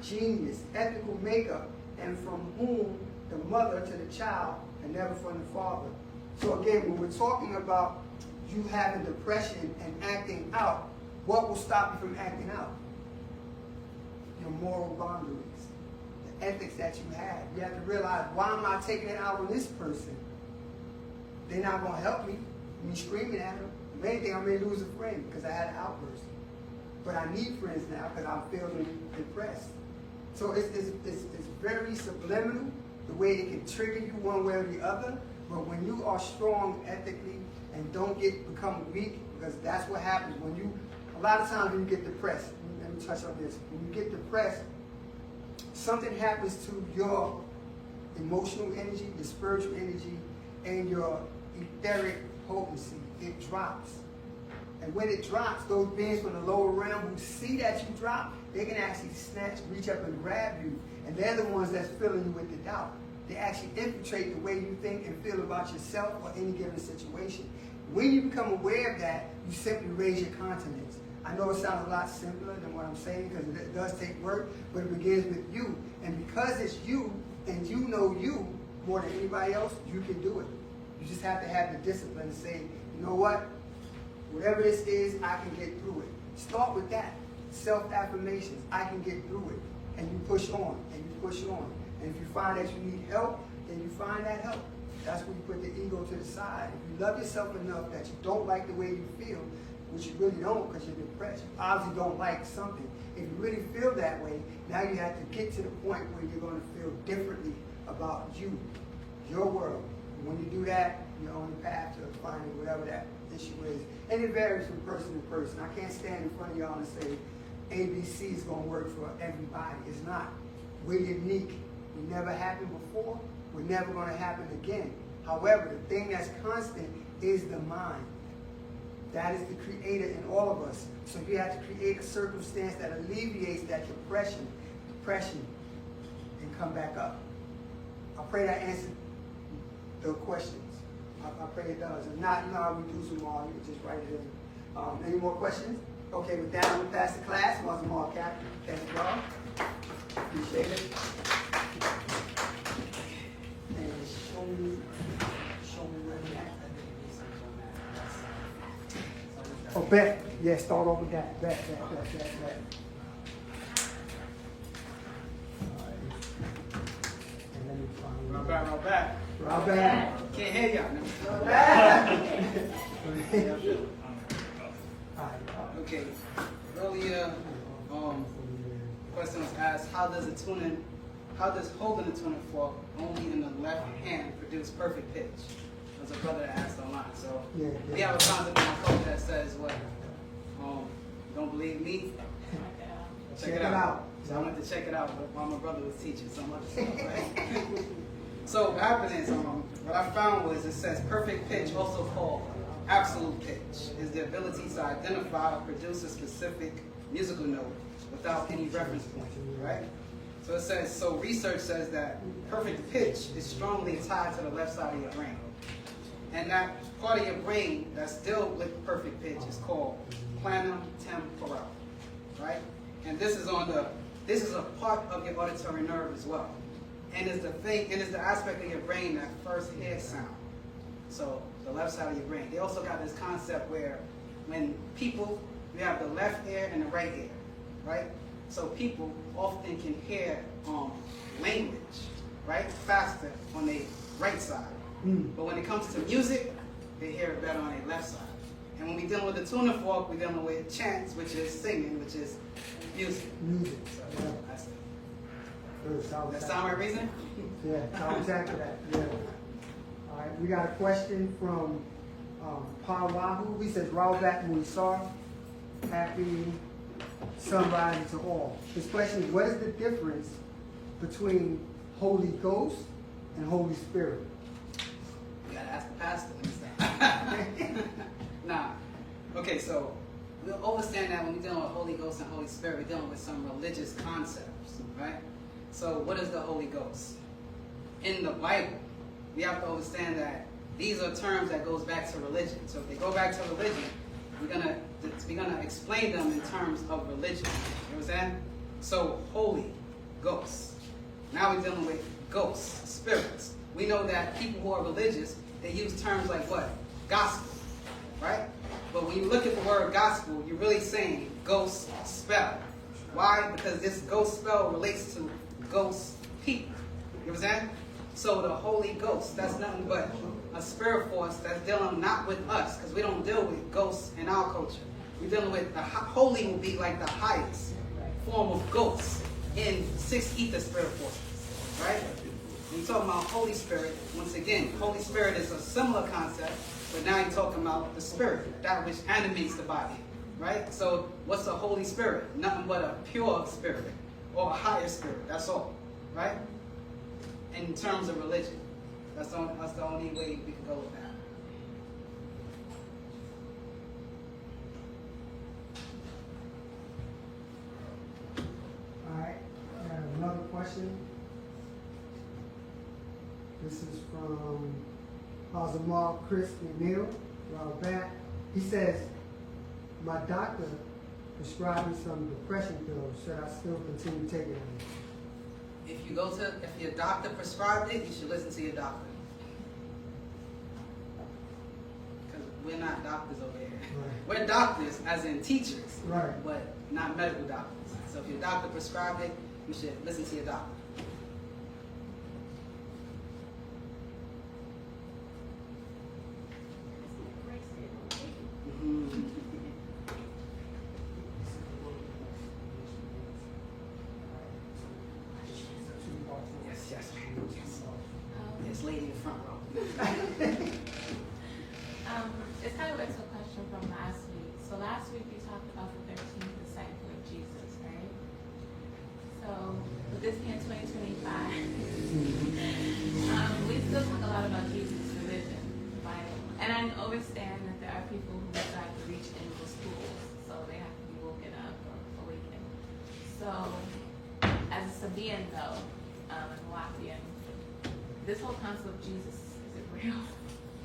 genius, ethical makeup, and from whom the mother to the child, and never from the father. So again, when we're talking about you having depression and acting out, what will stop you from acting out? Your moral boundaries, the ethics that you have. You have to realize, why am I taking it out on this person? They're not going to help me. Me screaming at them. If anything, I may lose a friend because I had an outburst. But I need friends now because I'm feeling depressed. So it's very subliminal, the way it can trigger you one way or the other. But when you are strong ethically and don't become weak, because that's what happens when a lot of times when you get depressed, let me touch on this. When you get depressed, something happens to your emotional energy, your spiritual energy, and your etheric potency. It drops. And when it drops, those beings from the lower realm who see that you drop, they can actually reach up and grab you. And they're the ones that's filling you with the doubt. They actually infiltrate the way you think and feel about yourself or any given situation. When you become aware of that, you simply raise your countenance. I know it sounds a lot simpler than what I'm saying because it does take work, but it begins with you. And because it's you and you know you more than anybody else, you can do it. You just have to have the discipline to say, you know what? Whatever this is, I can get through it. Start with that. Self-affirmations. I can get through it. And you push on, and you push on. And if you find that you need help, then you find that help. That's when you put the ego to the side. If you love yourself enough that you don't like the way you feel, which you really don't because you're depressed, you obviously don't like something. If you really feel that way, now you have to get to the point where you're going to feel differently about you, your world. And when you do that, you're on the path to finding whatever that issue is. And it varies from person to person. I can't stand in front of y'all and say ABC is going to work for everybody. It's not. We're unique. It never happened before. We're never going to happen again. However, the thing that's constant is the mind. That is the creator in all of us. So you have to create a circumstance that alleviates that depression, and come back up. I pray that answered the questions. I pray it does. If not, I'll reduce them all. You can just write it in. Any more questions? Okay, with that, I'm going to pass the class. Once more, Captain. Thank you all. Appreciate it. And show me where we at. Oh, bet. Yeah, start over with that. Bet. All right. And let me find Roll back. Roll back. Can't hear y'all. Roll back. Okay. Earlier, question was asked, how does holding a tuning fork only in the left hand produce perfect pitch? There's a brother that asked online. So we have a concept in our code that says what? Don't believe me? Check it out. So I went to check it out while my brother was teaching some other stuff, right? So what happened is, what I found was it says perfect pitch, also called absolute pitch, is the ability to identify or produce a specific musical note without any reference point, right? So it says, so research says that perfect pitch is strongly tied to the left side of your brain. And that part of your brain that's still with perfect pitch is called planum temporal, right? And this is a part of your auditory nerve as well. And it's the aspect of your brain that first hears sound. So the left side of your brain. They also got this concept where when people, we have the left ear and the right ear, right? So people often can hear language, right, faster on the right side. But when it comes to music, they hear it better on their left side. And when we're dealing with the tuner fork, we're dealing with chants, which is singing, which is music. So that's it. Does that sound right reason? Yeah, I'll exactly that. Yeah. All right, we got a question from Pawahu. He says, Raulback Muisar, happy sunrise to all. His question is, what is the difference between Holy Ghost and Holy Spirit? You gotta ask the pastor. Nah. Okay, so we'll understand that when we're dealing with Holy Ghost and Holy Spirit, we're dealing with some religious concepts, right? So what is the Holy Ghost? In the Bible, we have to understand that these are terms that goes back to religion. So if they go back to religion, we're gonna explain them in terms of religion. You understand? So Holy Ghost. Now we're dealing with ghosts, spirits. We know that people who are religious, they use terms like what? Gospel, right? But when you look at the word gospel, you're really saying ghost spell. Why? Because this ghost spell relates to ghost people. You understand? So the Holy Ghost, that's nothing but a spirit force that's dealing not with us, because we don't deal with ghosts in our culture. We're dealing with the holy will be like the highest form of ghosts in 6 ether spirit forces, right? When you're talking about Holy Spirit, once again, Holy Spirit is a similar concept, but now you're talking about the Spirit, that which animates the body, right? So what's a Holy Spirit? Nothing but a pure spirit or a higher spirit, that's all, right? In terms of religion, that's the only way we can go with that. All right, I have another question. This is from Jamal Chris McNeil, Raulback. He says, my doctor prescribing some depression pills, should I still continue taking them? If your doctor prescribed it, you should listen to your doctor. Because we're not doctors over here. Right. We're doctors, as in teachers, Right. but not medical doctors. So if your doctor prescribed it, you should listen to your doctor. Mhm. Yes, yes, yes. Yes, lady in the front row. It's kind of like a question from last week. So last week we talked about the 13th disciple of Jesus, right? So with this being 2025, we still talk a lot about Jesus' religion, the Bible. And I understand that there are people who decide to reach into schools, so they have to be woken up or awakened. So as a Sabian though, and Wapian, this whole concept of Jesus, is it real?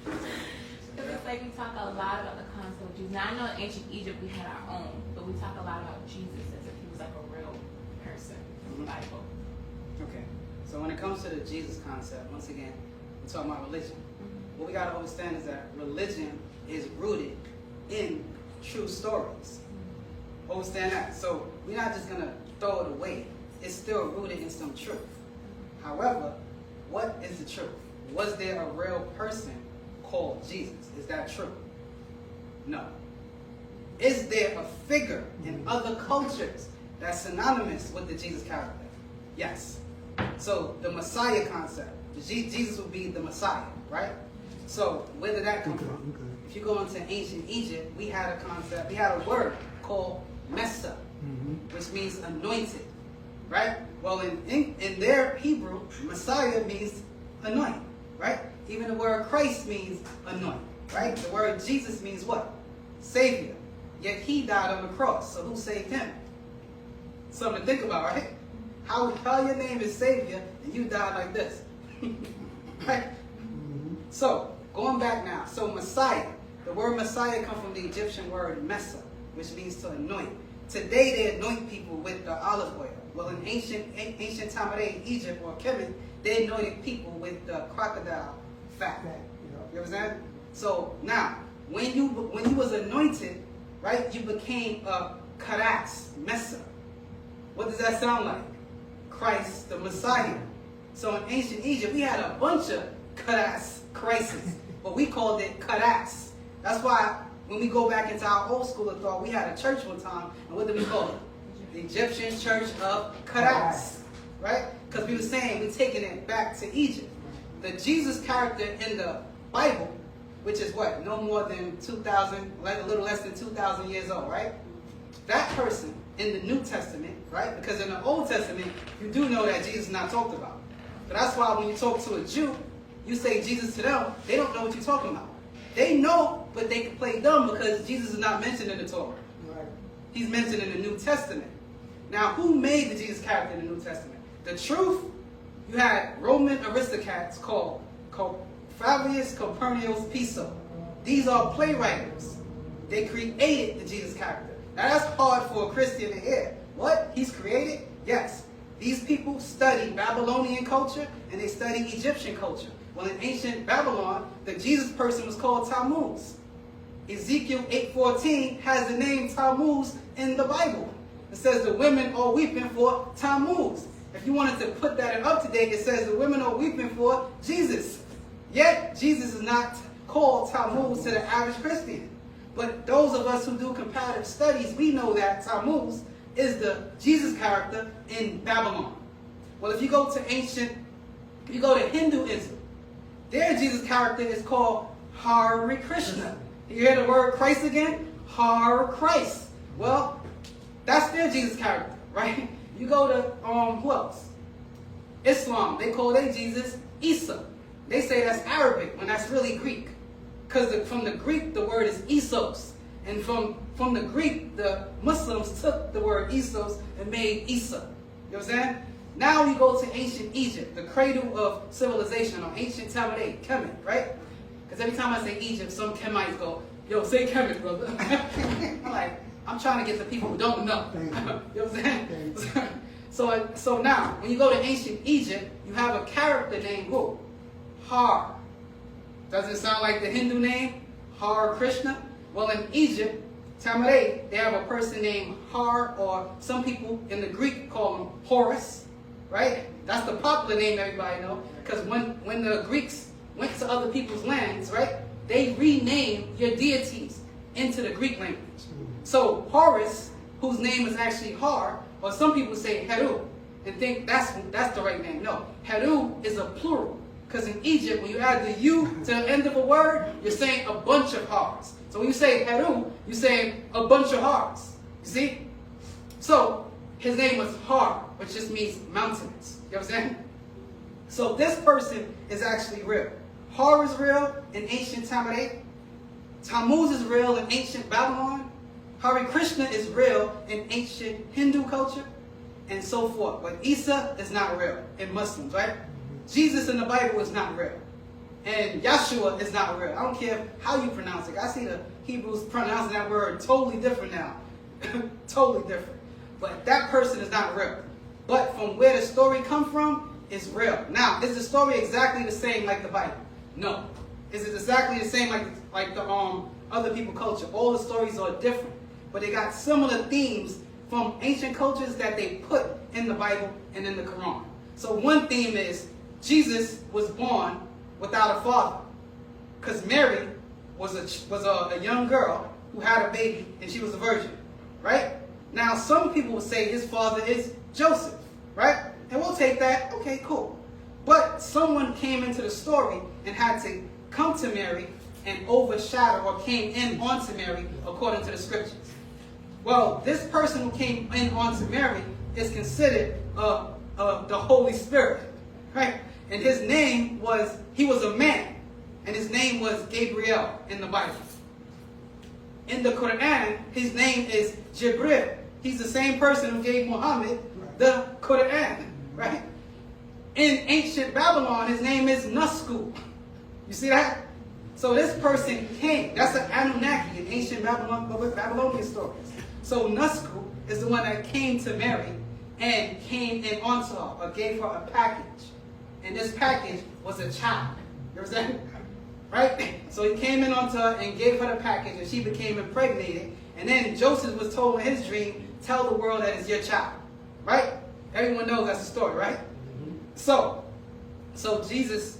Because it's like we talk a lot about the concept of Jesus. Now I know in ancient Egypt we had our own, but we talk a lot about Jesus as if he was like a real person in the Bible. Okay. So when it comes to the Jesus concept, once again, we're talking about religion. What we got to understand is that religion is rooted in true stories. Understand that? So we're not just going to throw it away. It's still rooted in some truth. However, what is the truth? Was there a real person called Jesus? Is that true? No. Is there a figure in other cultures that's synonymous with the Jesus character? Yes. So the Messiah concept, Jesus would be the Messiah, right? So where did that come from? If you go into ancient Egypt, we had a concept, we had a word called Mesa, which means anointed, right? Well, in their Hebrew, Messiah means anoint, right? Even the word Christ means anoint, right? The word Jesus means what? Savior. Yet he died on the cross, so who saved him? Something to think about, right? How your name is Savior and you died like this, right? So, going back now, so Messiah, the word Messiah comes from the Egyptian word Mesa, which means to anoint. Today they anoint people with the olive oil. Well, in ancient time of day in Egypt or Kemet, they anointed people with the crocodile fat. You understand? So now, when you was anointed, right, you became a Karas, Mesa. What does that sound like? Christ, the Messiah. So in ancient Egypt, we had a bunch of Karas, Christs, but we called it Karas. That's why when we go back into our old school of thought, we had a church one time, and what did we call it? The Egyptian Church of Karas, right? Because we were saying we're taking it back to Egypt. The Jesus character in the Bible, which is what? No more than 2,000, like a little less than 2,000 years old, right? That person in the New Testament, right? Because in the Old Testament, you do know that Jesus is not talked about. But that's why when you talk to a Jew, you say Jesus to them, they don't know what you're talking about. They know, but they can play dumb because Jesus is not mentioned in the Torah. Right. He's mentioned in the New Testament. Now, who made the Jesus character in the New Testament? The truth, you had Roman aristocrats called Fabius Calpurnius Piso. These are playwrights. They created the Jesus character. Now, that's hard for a Christian to hear. What? He's created? Yes. These people studied Babylonian culture and they studied Egyptian culture. Well, in ancient Babylon, the Jesus person was called Tammuz. Ezekiel 8:14 has the name Tammuz in the Bible. It says the women are weeping for Tammuz. If you wanted to put that in up to date, it says the women are weeping for Jesus. Yet, Jesus is not called Tammuz to the average Christian. But those of us who do comparative studies, we know that Tammuz is the Jesus character in Babylon. Well, if you go to Hinduism, their Jesus character is called Hare Krishna. You hear the word Christ again? Hare Christ. Well, that's their Jesus character, right? You go to, who else? Islam, they call their Jesus Isa. They say that's Arabic when that's really Greek. Because from the Greek, the word is Isos. And from the Greek, the Muslims took the word Isos and made Isa. You understand? Now you go to ancient Egypt, the cradle of civilization, or ancient time of day, Kemet, right? Because every time I say Egypt, some Kemites go, yo, say Kemet, brother. I'm like, I'm trying to get the people who don't know. Thank you. You know what I'm saying? Thank So now, when you go to ancient Egypt, you have a character named who? Har. Does it sound like the Hindu name? Har Krishna? Well, in Egypt, Tamaré, they have a person named Har, or some people in the Greek call him Horus, right? That's the popular name everybody know, because when the Greeks went to other people's lands, right, they renamed your deities into the Greek language. So Horus, whose name is actually Har, or some people say Heru, and think that's the right name. No, Heru is a plural, because in Egypt, when you add the U to the end of a word, you're saying a bunch of Hars. So when you say Heru, you're saying a bunch of Hars. You see? So his name was Har, which just means mountains. You know what I'm saying? So this person is actually real. Har is real in ancient Tamaré. Tammuz is real in ancient Babylon. Hare Krishna is real in ancient Hindu culture, and so forth. But Isa is not real in Muslims, right? Jesus in the Bible is not real. And Yeshua is not real. I don't care how you pronounce it. I see the Hebrews pronouncing that word totally different now. Totally different. But that person is not real. But from where the story come from is real. Now, is the story exactly the same like the Bible? No. Is it exactly the same like the other people culture? All the stories are different. But they got similar themes from ancient cultures that they put in the Bible and in the Quran. So one theme is Jesus was born without a father, because Mary was a young girl who had a baby and she was a virgin, right? Now some people will say his father is Joseph, right? And we'll take that, okay, cool. But someone came into the story and had to come to Mary and overshadow, or came in onto Mary according to the scriptures. Well, this person who came in onto Mary is considered the Holy Spirit, right? And his name was, he was a man, and his name was Gabriel in the Bible. In the Quran, his name is Jibril. He's the same person who gave Muhammad the Quran, right? In ancient Babylon, his name is Nusku. You see that? So this person came. That's an Anunnaki in ancient Babylonian stories. So Nusku is the one that came to Mary and came in onto her, or gave her a package. And this package was a child. You understand? Right? So he came in onto her and gave her the package, and she became impregnated. And then Joseph was told in his dream, tell the world that it's your child. Right? Everyone knows that's the story, right? So Jesus,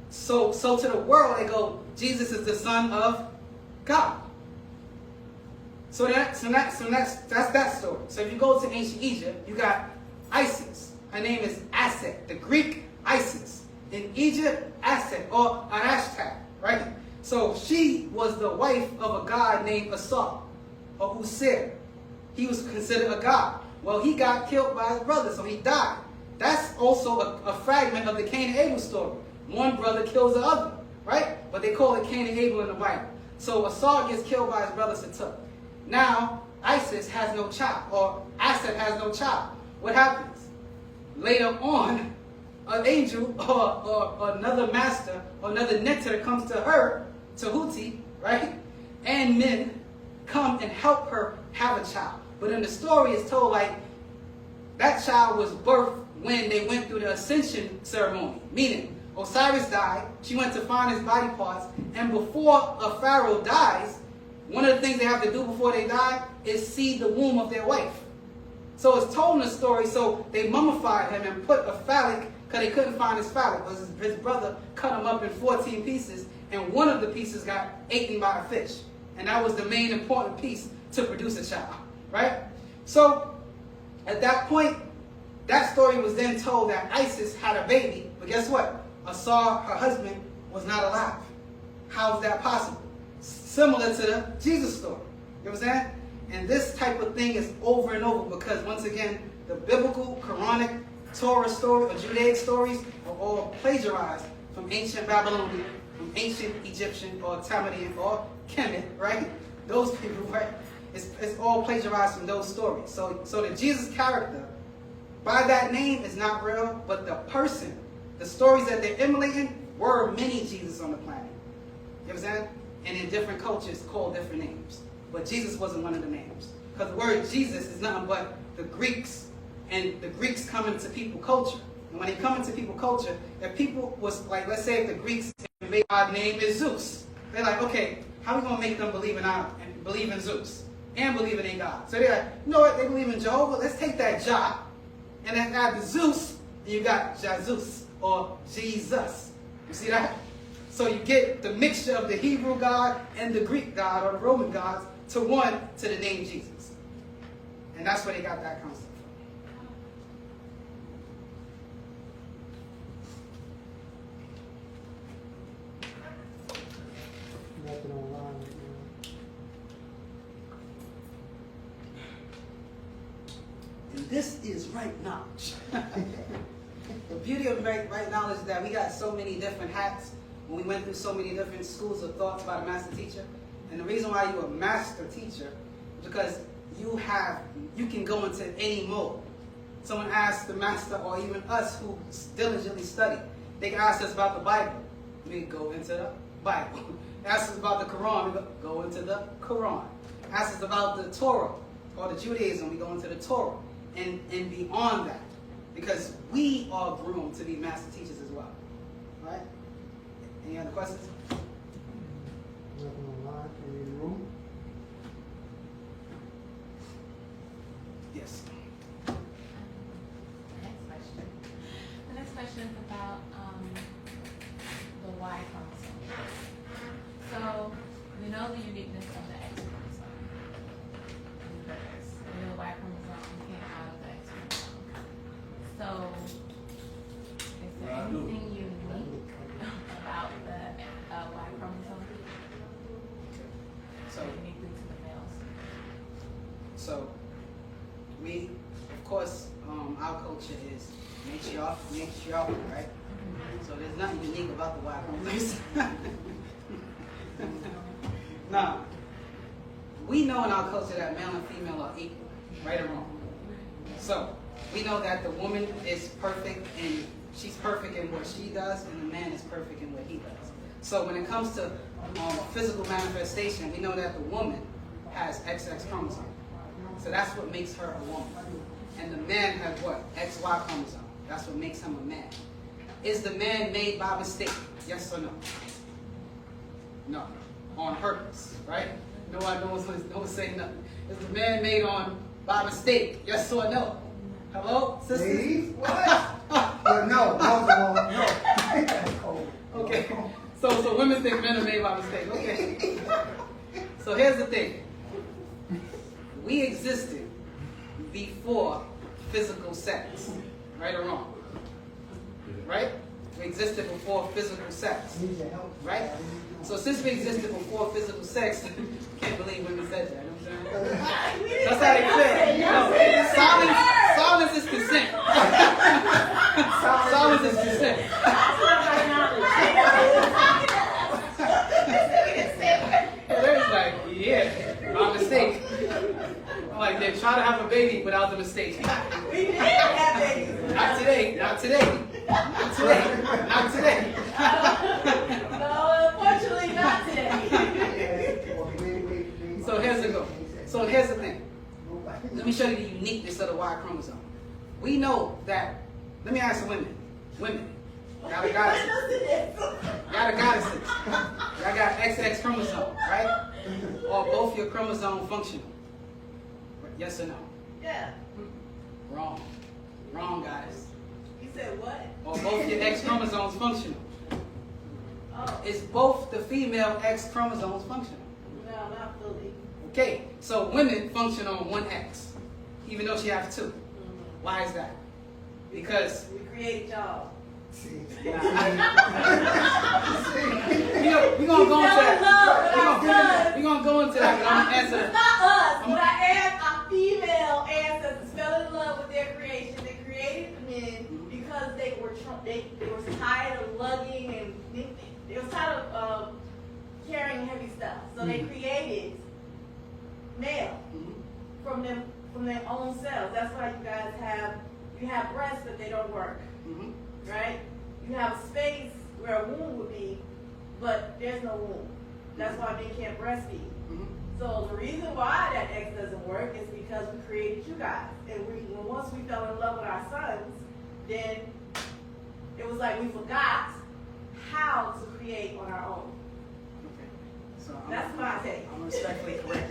so to the world they go, Jesus is the Son of God. So that's that story. So if you go to ancient Egypt, you got Isis. Her name is Aset, the Greek Isis. In Egypt, Aset, or Anashtat, right? So she was the wife of a god named Asar, or Usir. He was considered a god. Well, he got killed by his brother, so he died. That's also a fragment of the Cain and Abel story. One brother kills the other, right? But they call it Cain and Abel in the Bible. So Asar gets killed by his brother Satuk. Now, Isis has no child, or Aset has no child. What happens? Later on, an angel or another master or another nectar comes to her, to Huti, right? And men come and help her have a child. But in the story, it's told like that child was birthed when they went through the ascension ceremony. Meaning, Osiris died, she went to find his body parts, and before a pharaoh dies, one of the things they have to do before they die is see the womb of their wife. So it's told in the story, so they mummified him and put a phallic, because they couldn't find his phallic, because his brother cut him up in 14 pieces, and one of the pieces got eaten by a fish. And that was the main important piece to produce a child, right? So at that point, that story was then told that Isis had a baby, but guess what? Asar, her husband, was not alive. How is that possible? Similar to the Jesus story. You know what I'm saying? And this type of thing is over and over because, once again, the biblical, Quranic, Torah story, or Judaic stories are all plagiarized from ancient Babylonian, from ancient Egyptian, or Tammadian, or Kemet, right? Those people, right? It's all plagiarized from those stories. So the Jesus character, by that name, is not real, but the person, the stories that they're emulating, were many Jesus on the planet. You know what I'm saying? And in different cultures, called different names. but Jesus wasn't one of the names. Because the word Jesus is nothing but the Greeks, and the Greeks come into people culture. And when they come into people culture, if people was like, let's say if the Greeks made our name is Zeus, they're like, okay, how are we gonna make them believe in Zeus and believe in a God? So they're like, you know what? They believe in Jehovah. Let's take that Jah, and then add the Zeus, and you got Jesus or Jesus. You see that? So you get the mixture of the Hebrew God and the Greek God or the Roman gods to one to the name Jesus, and that's where they got that concept from. Nothing online right now. And this is right knowledge. The beauty of right knowledge is that we got so many different hats when we went through so many different schools of thoughts by the master teacher. And the reason why you're a master teacher is because you can go into any mode. Someone asked the master, or even us who diligently study, they can ask us about the Bible. We go into the Bible. Ask us about the Quran, we go into the Quran. Ask us about the Torah or the Judaism, we go into the Torah. And beyond that, because we are groomed to be master teachers as well. All right? Any other questions? Nothing online. Any in the room? Yes. The next question is about the Y chromosome. So we know the uniqueness of the X chromosome. Because the Y chromosome came out of the X chromosome. So is there anything unique about the Y chromosome? So Uniquely to the males? So, we, of course, our culture is matriarchal, right? So there's nothing unique about the Y chromosome. Now, we know in our culture that male and female are equal, right or wrong. So, we know that the woman is perfect and she's perfect in what she does, and the man is perfect in what he does. So when it comes to physical manifestation, we know that the woman has XX chromosome. So that's what makes her a woman. And the man has what? XY chromosome. That's what makes him a man. Is the man made by mistake? Yes or no? No. On purpose, right? No one knows, no one saying nothing. Is the man made by mistake? Yes or no? Hello, sisters? Ladies? What? No. Okay. So women think men are made by mistake. Okay. So here's the thing. We existed before physical sex. Right or wrong? Right? We existed before physical sex. Right? So since we existed before physical sex, can't believe women said that. You know what I'm saying? That's how they feel. No, silence is consent. Silence is consent. There's like, yeah, by mistake. I'm like, they try to have a baby without the mistake. We did have babies. Not today. Not today. Not today. Not today. No, unfortunately not today. So here's the go. So here's the thing. Let me show you the uniqueness of the Y chromosome. We know that. Let me ask the women. Women. Y'all the goddesses. Y'all the goddesses. Y'all got XX chromosome, right? Or both your chromosomes functional? Yes or no? Yeah. Wrong. Wrong, goddess. You said what? Or both your X chromosomes functional? Oh. Is both the female X chromosomes functional? No, not fully. Okay, so women function on one X, even though she has two. Mm-hmm. Why is that? Because we created y'all. we're gonna go into that. We're gonna go into that, but I'm gonna answer. It's not us. When I asked our female ancestors fell in love with their creation, they created the men because they were tired of lugging and they were tired of carrying heavy stuff. So they created male from their own cells. That's why you guys have breasts, but they don't work. Right? You have a space where a womb would be, but there's no womb. That's why men can't breastfeed. Mhm. So the reason why that X doesn't work is because we created you guys. And once we fell in love with our sons, then it was like we forgot how to create on our own. Okay. So That's my take. I'm respectfully correct.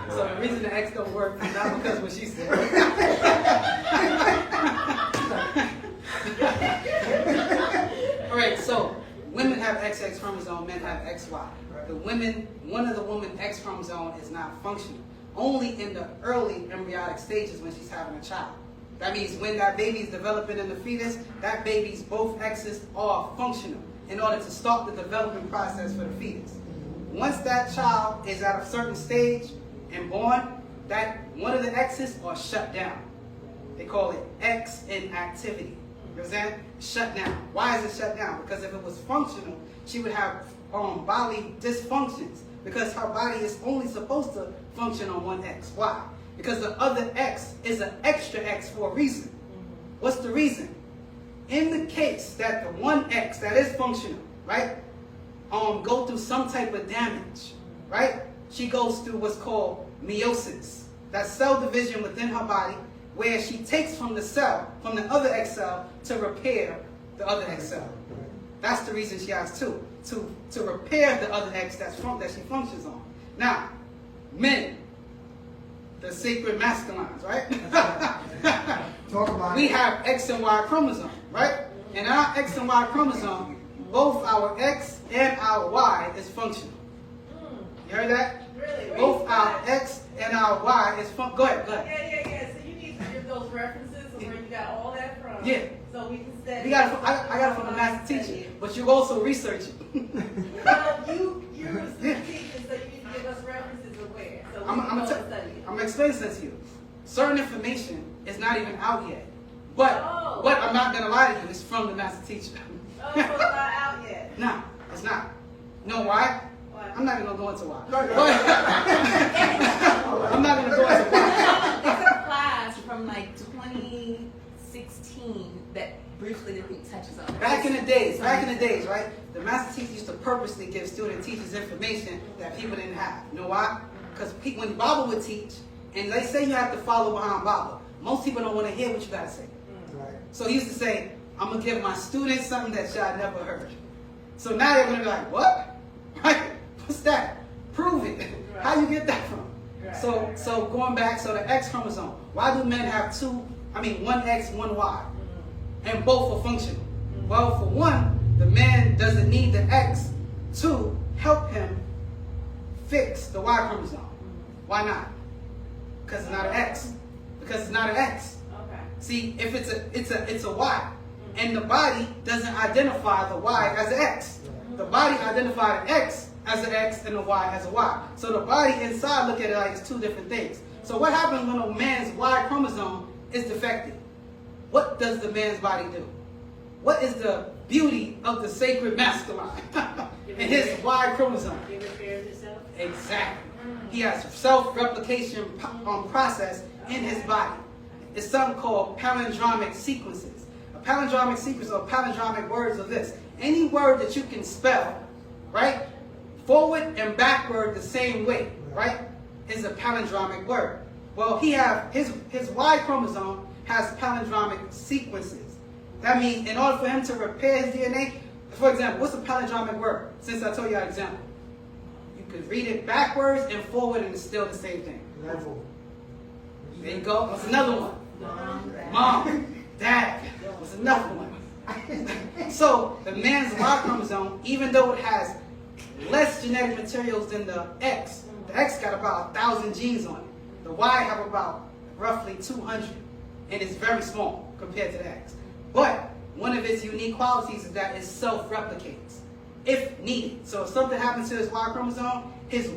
So the reason the X don't work is not because of what she said. All right, so women have XX chromosome, men have XY. The women, one of the women X chromosome is not functional. Only in the early embryonic stages when she's having a child. That means when that baby is developing in the fetus, that baby's both X's are functional in order to start the development process for the fetus. Once that child is at a certain stage and born, that one of the X's are shut down. They call it X inactivity. You understand? Shut down. Why is it shut down? Because if it was functional, she would have bodily dysfunctions. Because her body is only supposed to function on one X. Why? Because the other X is an extra X for a reason. What's the reason? In the case that the one X that is functional, right, go through some type of damage, right? She goes through what's called meiosis. That's cell division within her body, where she takes from the cell, from the other X cell, to repair the other X cell. That's the reason she has two, to repair the other X that she functions on. Now, men, the sacred masculines, right? Talk about We it. have X and Y chromosome, right? And our X and Y chromosome, both our X and our Y is functional. You heard that? Really? Both our X and our Y is functional. Go ahead, go ahead. Yeah. So you need to give those references of where you got all that from. Yeah. So we can study. I got it from the master teacher, but you also research it. Well, you're a student teacher, so you need to give us references of where. So we can go and study it. I'm explaining this to you. Certain information is not even out yet. But I'm not going to lie to you, it's from the master teacher. Oh, so it's not out yet. No, it's not. You know why? Why? I'm not going to go into why. I'm not going to go into why. It's a class from like 2016 that briefly touches on it. Back in the days, right? The master teacher used to purposely give student teachers information that people didn't have. You know why? Because when Baba would teach, and they say you have to follow behind Baba, most people don't want to hear what you got to say. Right. So he used to say, I'm going to give my students something that y'all never heard. So now they're going to be like, what? Right? What's that? Prove it. Right. How you get that from? Right. So going back, so the X chromosome. Why do men have one X, one Y? And both are functional. Well, for one, the man doesn't need the X to help him fix the Y chromosome. Why not? Because it's not an X. Because it's not an X. Okay. See, if it's a Y, and the body doesn't identify the Y as an X. The body identified an X as an X and the Y as a Y. So the body inside look at it like it's two different things. So what happens when a man's Y chromosome is defective? What does the man's body do? What is the beauty of the sacred masculine and his Y chromosome? It repairs itself. Exactly. He has self-replication process in his body. It's something called palindromic sequences. A palindromic sequence or palindromic words of this. Any word that you can spell, right, forward and backward the same way, right, is a palindromic word. Well, he have his Y chromosome has palindromic sequences. That means in order for him to repair his DNA, for example, what's a palindromic word? Since I told you an example. You could read it backwards and forward and it's still the same thing. Level. There you go. What's another one? Mom, Dad. What's another one? So the man's Y chromosome, even though it has less genetic materials than the X got about 1,000 genes on it. The Y have about roughly 200, and it's very small compared to the X. But one of its unique qualities is that it self-replicates if needed. So if something happens to his Y chromosome is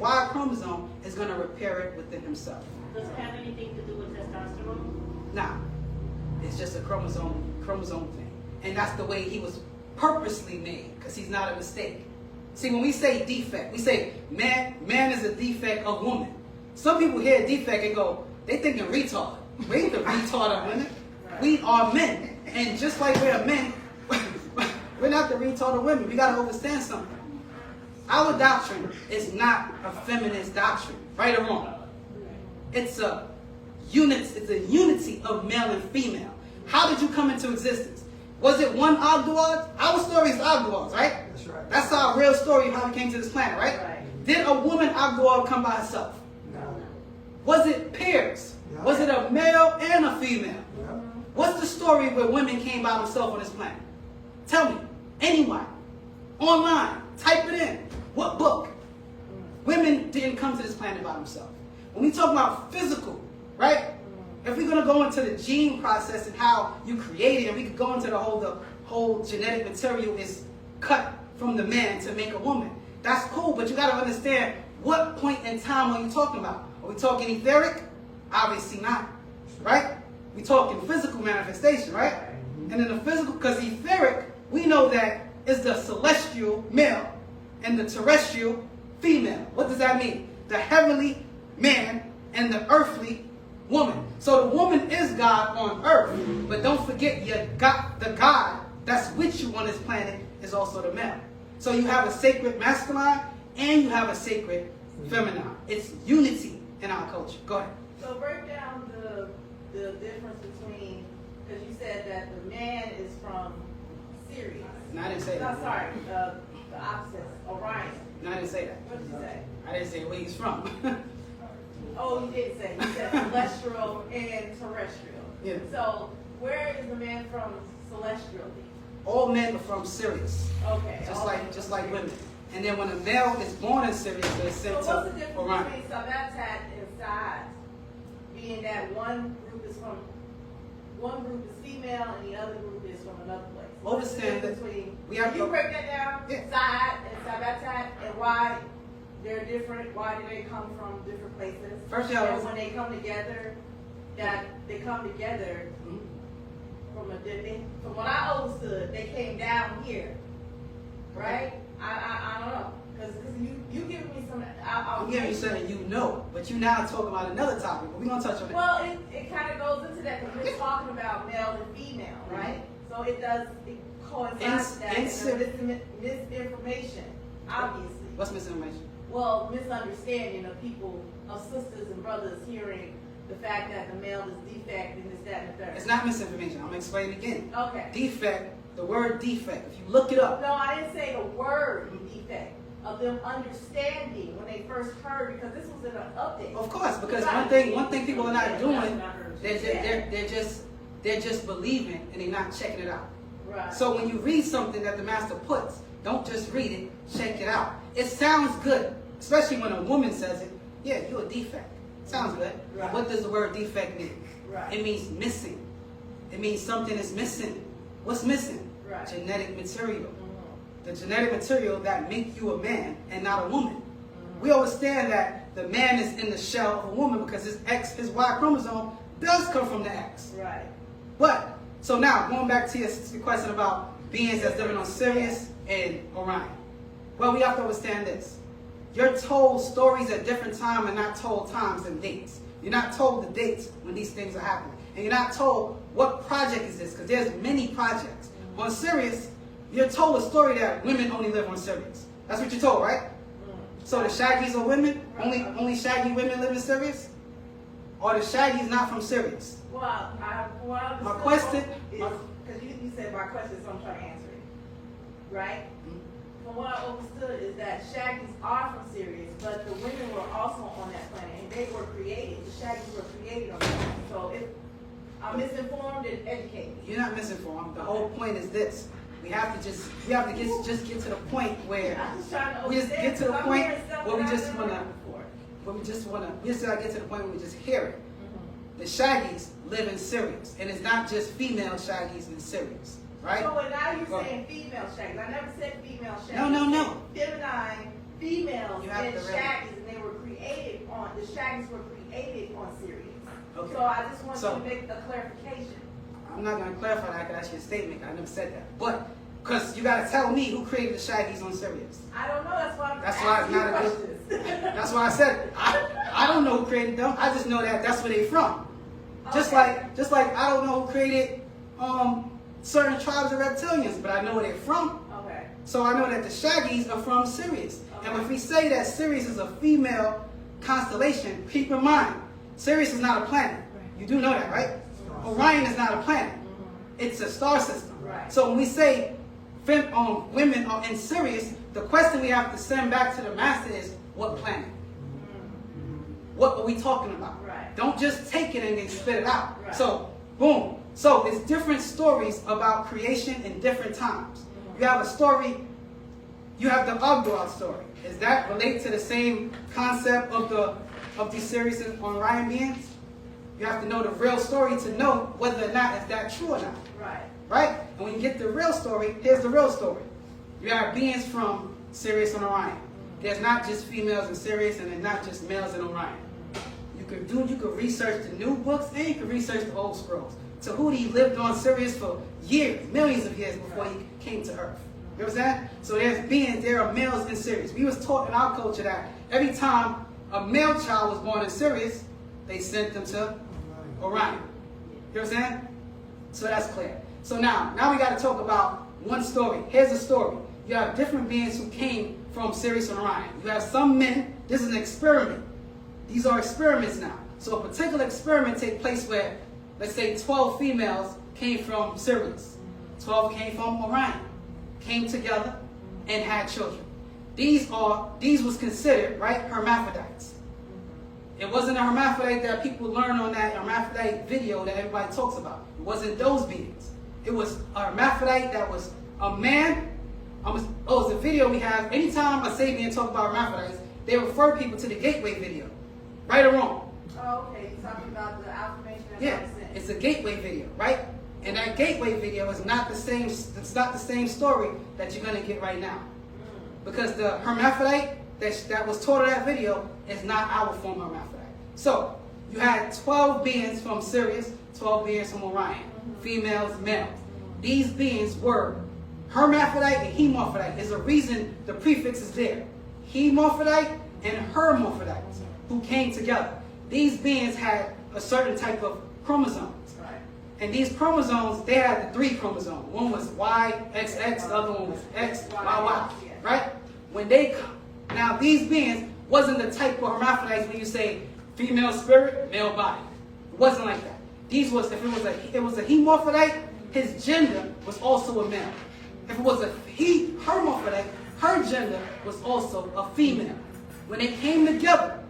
going to repair it within himself. Does it have anything to do with testosterone? Nah, it's just a chromosome thing. And that's the way he was purposely made, because he's not a mistake. See, when we say defect, we say man is a defect of woman. Some people hear defect and go, they thinking retard. We ain't the retard of women. We are men. And just like we're men, we're not the retard of women. We got to understand something. Our doctrine is not a feminist doctrine, right or wrong. It's a unity of male and female. How did you come into existence? Was it one Ogdoad? Our story is Ogdoads, right? That's right. That's our real story of how we came to this planet, right? Right. Did a woman Ogdoad come by herself? No. Was it pairs? No. Was it a male and a female? No. What's the story where women came by themselves on this planet? Tell me. Anyone. Online. Type it in. What book? Women didn't come to this planet by themselves. When we talk about physical, right? If we're going to go into the gene process and how you create it, and we could go into the whole genetic material is cut from the man to make a woman. That's cool, but you got to understand what point in time are you talking about? Are we talking etheric? Obviously not, right? We talking physical manifestation, right? And in the physical, because etheric, we know that is the celestial male and the terrestrial female. What does that mean? The heavenly man and the earthly woman. So the woman is God on earth, but don't forget the God that's with you on this planet is also the male. So you have a sacred masculine and you have a sacred feminine. It's unity in our culture. Go ahead. So break down the difference between, because you said that the man is from Sirius. No, I didn't say No, that. sorry, the opposite, Orion. No, I didn't say that. What did you say? I didn't say where he's from. Oh, you did say. You said celestial and terrestrial. Yeah. So where is the man from celestially? All men are from Sirius, Okay. just like women. And then when a male is born in Sirius, they're So sent what's the to difference Orion. between Sobek and Side? Being that one group is female and the other group is from another place. What's the Understand difference that between, we have can you to- break that down? Yeah. Side and Sobek and why they're different? Why do they come from different places? First, and when they come together, that they come together Mhm. from what I understood, they came down here, right? I don't know, because you giving me some. I'm giving you something you know, but you now talking about another topic, but we're going to touch on it. Well, it kind of goes into that because we're talking about male and female, right? So it coincides with that. And the misinformation, obviously. What's misinformation? Well, misunderstanding of people, of sisters and brothers hearing the fact that the male is defect and this, that, and the third. It's not misinformation. I'm going to explain it again. Okay. Defect, the word defect, if you look it up. No, I didn't say the word defect. Of them understanding when they first heard, because this was in an update. Of course, because Right. one thing people are not doing, Yeah. they're just believing and they're not checking it out. Right. So when you read something that the master puts, don't just read it, check it out. It sounds good, especially when a woman says it. Yeah, you're a defect. Sounds good. Right. What does the word defect mean? Right. It means missing. It means something is missing. What's missing? Right. Genetic material. Mhm. The genetic material that make you a man and not a woman. Mhm. We understand that the man is in the shell of a woman because his Y chromosome does come from the X. Right. But, so now, going back to your question about beings that's living on Sirius and Orion. Well, we have to understand this. You're told stories at different times and not told times and dates. You're not told the dates when these things are happening. And you're not told what project is this, because there's many projects. On Sirius, you're told a story that women only live on Sirius. That's what you're told, right? So the Shaggies are women? Only Shaggy women live in Sirius? Or the Shaggies not from Sirius? Well, My question- because you said my question, so I'm trying to answer it. Right? From what I understood is that Shaggies are from Sirius, but the women were also on that planet, and they were created. The Shaggies were created on that planet. So if I'm misinformed and educated. You're not misinformed. The whole point is this. We have to just get to the point where I'm just trying to we just get to the understand, 'cause I'm point hearing stuff where we that I've just never wanna heard before. we just gotta get to the point where we just hear it. The Shaggies live in Sirius, and it's not just female Shaggies in Sirius, right? So but now you're Go saying female Shaggies. I never said female Shaggies. No. Feminine females You have and to really- Shaggies, and they were created on, the Shaggies were created on Sirius. Okay. So I just want So- you to make a clarification. I'm not gonna clarify that. I could ask you a statement. I never said that, but because you gotta tell me who created the Shaggies on Sirius. I don't know, that's why I'm That's why it's asking you not a good. questions. That's why I said I don't know who created them. I just know that that's where they from. Just Okay. like I don't know who created certain tribes of reptilians, but I know where they're from. Okay. So I know that the Shaggies are from Sirius. And if we say that Sirius is a female constellation, keep in mind, Sirius is not a planet. You do know that, right? Orion is not a planet. It's a star system. Right. So when we say women are in Sirius, the question we have to send back to the master is, what planet? What are we talking about? Right. Don't just take it and then spit it out. Right. So, boom. So it's different stories about creation in different times. You have a story, you have the Agdor story. Does that relate to the same concept of these series on Orion beings? You have to know the real story to know whether or not is that true or not. Right. Right? And when you get the real story, here's the real story. You have beings from Sirius and Orion. There's not just females in Sirius and there's not just males in Orion. You could research the new books and you could research the old scrolls. Tahuti lived on Sirius for years, millions of years before he came to Earth. You know what I'm saying? So there are males in Sirius. We was taught in our culture that every time a male child was born in Sirius, they sent them to Orion. You know what I'm saying? So that's clear. So now we got to talk about one story. Here's a story. You have different beings who came from Sirius and Orion. You have some men. This is an experiment. These are experiments now. So a particular experiment takes place where, let's say 12 females came from Sirius. 12 came from Orion. Came together and had children. These was considered, right, hermaphrodites. It wasn't a hermaphrodite that people learn on that hermaphrodite video that everybody talks about. It wasn't those beings. It was a hermaphrodite that was a man. It's a video we have. Anytime a Sabian talk about hermaphrodites, they refer people to the Gateway video. Right or wrong? Oh, okay. You're talking about the affirmation that's Yeah, on sin. it's a Gateway video, right? And that Gateway video is not the same. It's not the same story that you're gonna get right now, because the hermaphrodite that was taught in that video is not our form of hermaphrodite. So you had 12 beings from Sirius, 12 beings from Orion, females, males. These beings were hermaphrodite and hemorphodite. There's a reason the prefix is there. Hemorphodite and hermaphrodite, who came together. These beings had a certain type of chromosomes. And these chromosomes, they had the 3 chromosomes. One was YXX, the other one was XYY, right? When they come, now these beings wasn't the type of hermaphrodites when you say female spirit, male body. It wasn't like that. These was, if it was a hemorphodite, his gender was also a male. If it was a hermaphrodite, her gender was also a female. When they came together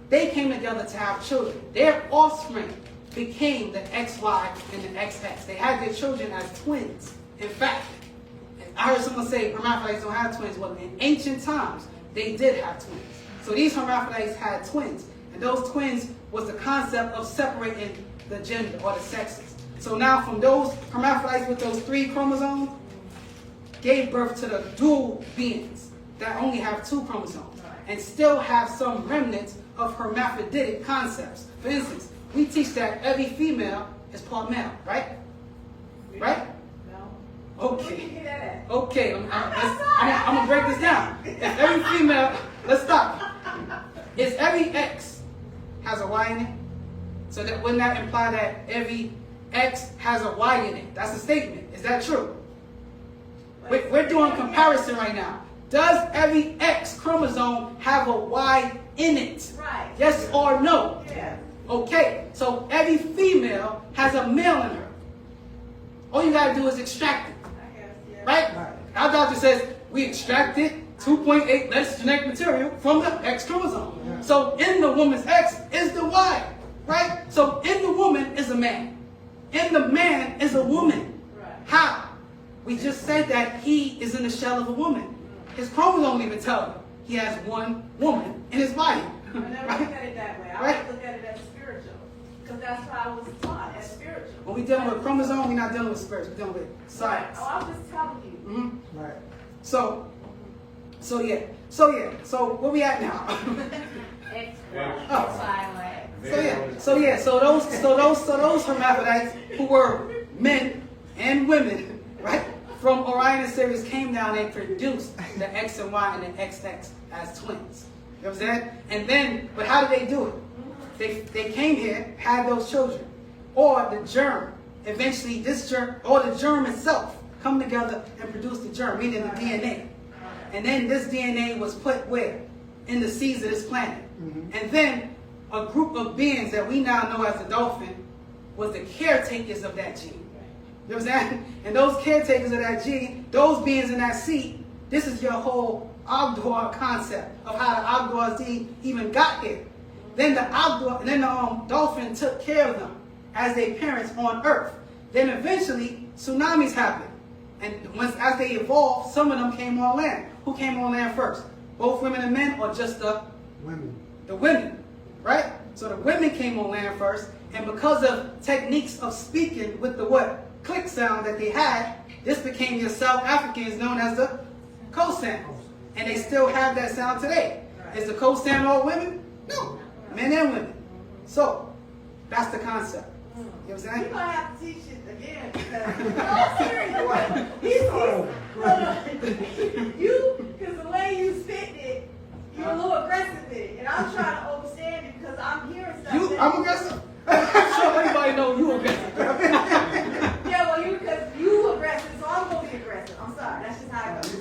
to have children. Their offspring became the XY and the XX. They had their children as twins. In fact, I heard someone say hermaphrodites don't have twins. Well, in ancient times, they did have twins. So these hermaphrodites had twins. And those twins was the concept of separating the gender or the sexes. So now from those hermaphrodites with those 3 chromosomes, gave birth to the dual beings that only have 2 chromosomes and still have some remnants of hermaphroditic concepts. For instance, we teach that every female is part male, right? Right? No. Okay. Okay, I'm going to break this down. If every female, let's stop. If every X has a Y in it, so that wouldn't that imply that every X has a Y in it? That's a statement. Is that true? We're doing comparison right now. Does every X chromosome have a Y in it? Right. Yes or no? Yeah. Okay, so every female has a male in her. All you gotta do is extract it. I guess, yeah. Right? Our doctor says we extracted 2.8 less genetic material from the X chromosome. So in the woman's X is the Y, right? So in the woman is a man. In the man is a woman. Right. How? We just said that he is in the shell of a woman. His chromosome even tell him he has one woman in his body. I never look at it that way. I Right? always look at it as spiritual. Because that's how I was taught, as spiritual. When we dealing with chromosome, we're not dealing with spirits. We're dealing with science. Oh, I'm just telling you. Right. So where we at now? So those hermaphrodites who were men and women, right, from Orion and Sirius came down and produced the X and Y and the XX as twins. You know what I'm saying? And then, but how did they do it? They came here, had those children, or the germ. Eventually, this germ, or the germ itself, come together and produce the germ, meaning the DNA. And then this DNA was put where? In the seeds of this planet. And then a group of beings that we now know as the dolphin was the caretakers of that gene. You know what I'm saying? And those caretakers of that gene, those beings in that seed, this is your whole Ogdoad concept of how the Ogdoad gene even got here. Then the dolphin took care of them as their parents on Earth. Then eventually tsunamis happened. And as they evolved, some of them came on land. Who came on land first? Both women and men, or just the women? The women, right? So the women came on land first, and because of techniques of speaking with the what? Click sound that they had, this became your South Africans known as the coast-sound. And they still have that sound today. Is the coast-sound all women? No, men and women. So that's the concept. You know what I'm saying? You're gonna have to teach it again because because the way you spit it, you're a little aggressive with it, and I'm trying to understand it because I'm hearing stuff. I'm aggressive. I'm sure everybody knows you aggressive. Yeah, well, because you aggressive, so I'm gonna be aggressive. I'm sorry, that's just how it goes.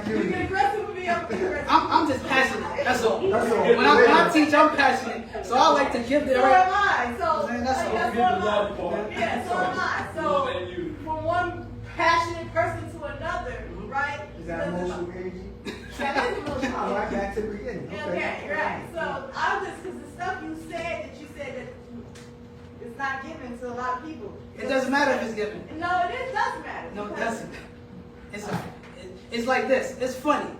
You get aggressive with me, I'm aggressive. I'm just passionate. That's all. When I teach, I'm passionate. So I like to give the. So am I. So that's all. Yeah, so am I. So from one passionate person to another, right? Is that emotional energy? That is emotional. I like that to the beginning. Okay, right. So I'm just because the stuff you said that it's not given to a lot of people. It doesn't matter if it's given. No, it doesn't matter. No, it doesn't. It's like this. It's funny.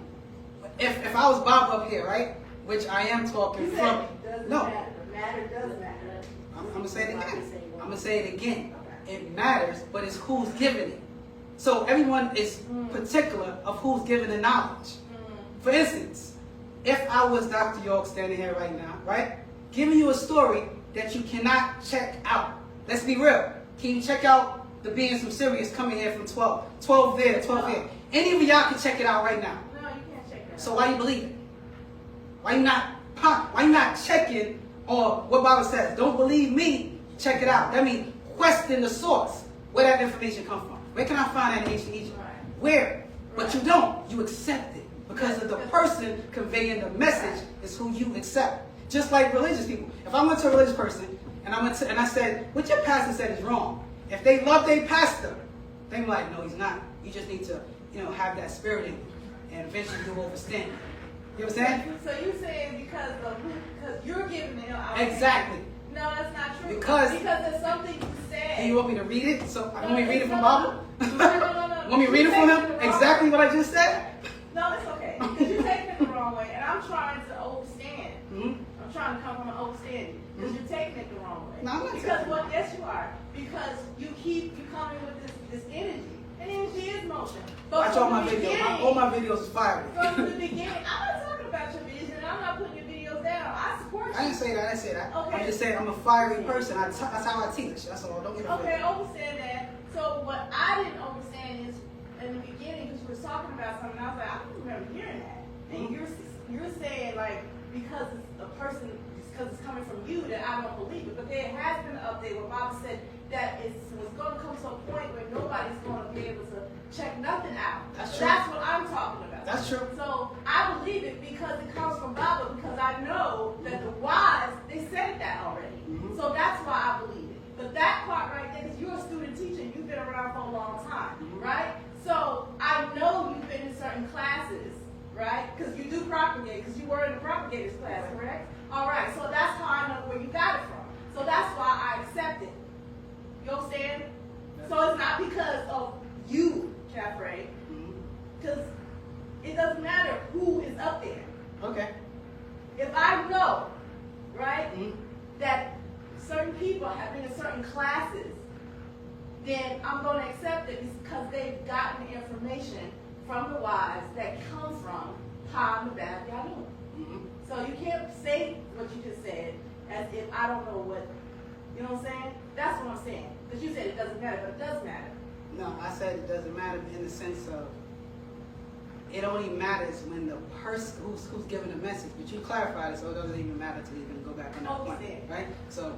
If I was Bob up here, right? Which I am talking You from. Doesn't No. matter does matter. I'm gonna say it again. I'm gonna say it again. It matters, but it's who's giving it. So everyone is particular of who's giving the knowledge. For instance, if I was Dr. York standing here right now, right? Giving you a story that you cannot check out. Let's be real. Can you check out the beings from Sirius coming here from 12? 12 there, 12 there. Any of y'all can check it out right now. No, you can't check that. So why you believe it? Why you not checking or what Bible says? Don't believe me, check it out. That means question the source. Where that information come from? Where can I find that in ancient Egypt? Where? But you don't. You accept it. Because of the person conveying the message is who you accept. Just like religious people. If I went to a religious person and I said, what your pastor said is wrong. If they love their pastor, they're like, no, he's not. You just need to, have that spirit in you. And eventually you'll understand. You know what I'm saying? So you're saying because you're giving it out. Exactly. No, that's not true. Because there's something you said. Do you want me to read it? So I want me to read it from Bible? No. Want me to read it from him? Exactly what I just said? No, it's okay. Because you're taking it the wrong way, and I'm trying to understand. I'm trying to come from an understanding. Because you're taking it the wrong way. No, I'm not because yes, you are. Because you coming with this energy. And energy is motion. Watch all my videos. All my videos is fire. From the beginning, I'm not talking about your vision. I'm not putting your videos down. I support you. I didn't say that. Okay. I'm just saying I'm a fiery person. That's how I teach. That's all. Don't get offended. Okay, I understand that. So what I didn't understand is in the beginning, because you were talking about something, I was like, I don't remember hearing that. And you're saying like because it's coming from you that I don't believe it. But there has been an update where Bob said that it was going to come to a point where nobody's going to be able to check nothing out. That's true. That's what I'm talking about. That's true. So I believe it because it comes from Baba, because I know that the wise, they said that already. So that's why I believe it. But that part right there, because you're a student teacher, you've been around for a long time, right? So I know you've been in certain classes, right? Because you do propagate, because you were in the propagators class, correct? All right, so that's how I know where you got it from. So that's why I accept it. You understand? So it's not because of you, Jeffrey, because it doesn't matter who is up there. Okay. If I know, right, that certain people have been in certain classes, then I'm going to accept it because they've gotten the information from the wise that come from BABAH YAANAN. So you can't say what you just said as if I don't know what, you know what I'm saying? That's what I'm saying. Because you said it doesn't matter, but it does matter. No, I said it doesn't matter in the sense of it only matters when the person who's giving the message. But you clarified it, so it doesn't even matter to even go back on that point, right? So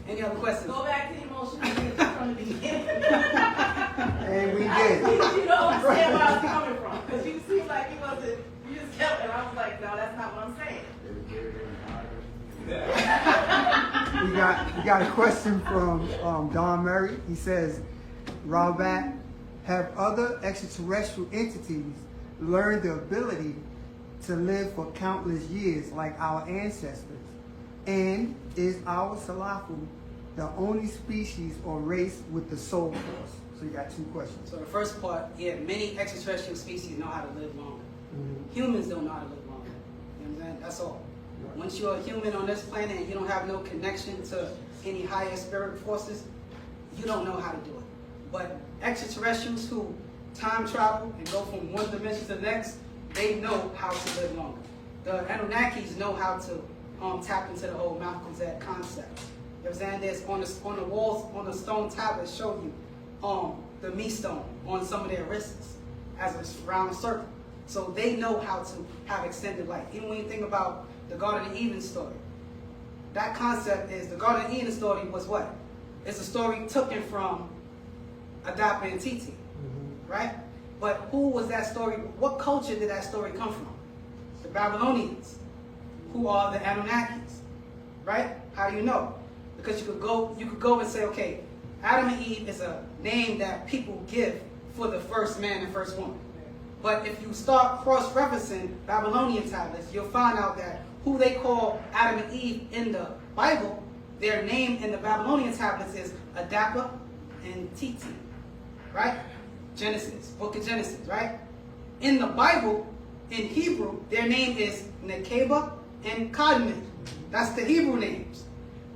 Any other questions? Go back to the emotional from the beginning. And we did. You don't understand where I was coming from, because you seemed like you wasn't, you just kept, and I was like, no, that's not what I'm saying. We got a question from Don Murray. He says, Robert, have other extraterrestrial entities learned the ability to live for countless years like our ancestors? And is our Salafu the only species or race with the soul force? So you got two questions. So the first part, yeah, many extraterrestrial species know how to live longer. Humans don't know how to live longer. You know what I'm saying? That's all. Once you're a human on this planet and you don't have no connection to any higher spirit forces, you don't know how to do it. But extraterrestrials who time travel and go from one dimension to the next, they know how to live longer. The Anunnakis know how to tap into the whole Malcolm Z concept. You know what I'm saying? There's on the walls, on the stone tablets show you the me stone on some of their wrists as a round circle. So they know how to have extended life. Even when you think about the Garden of Eden story, that concept is, the Garden of Eden story was what? It's a story taken from Adapa and Titi, right? But who was that story? What culture did that story come from? The Babylonians, who are the Anunnakis, right? How do you know? Because you could go and say, okay, Adam and Eve is a name that people give for the first man and first woman. But if you start cross-referencing Babylonian tablets, you'll find out that who they call Adam and Eve in the Bible, their name in the Babylonian tablets is Adapa and Titi, right? Genesis, book of Genesis, right? In the Bible, in Hebrew, their name is Nekeba and Kadmon. That's the Hebrew names.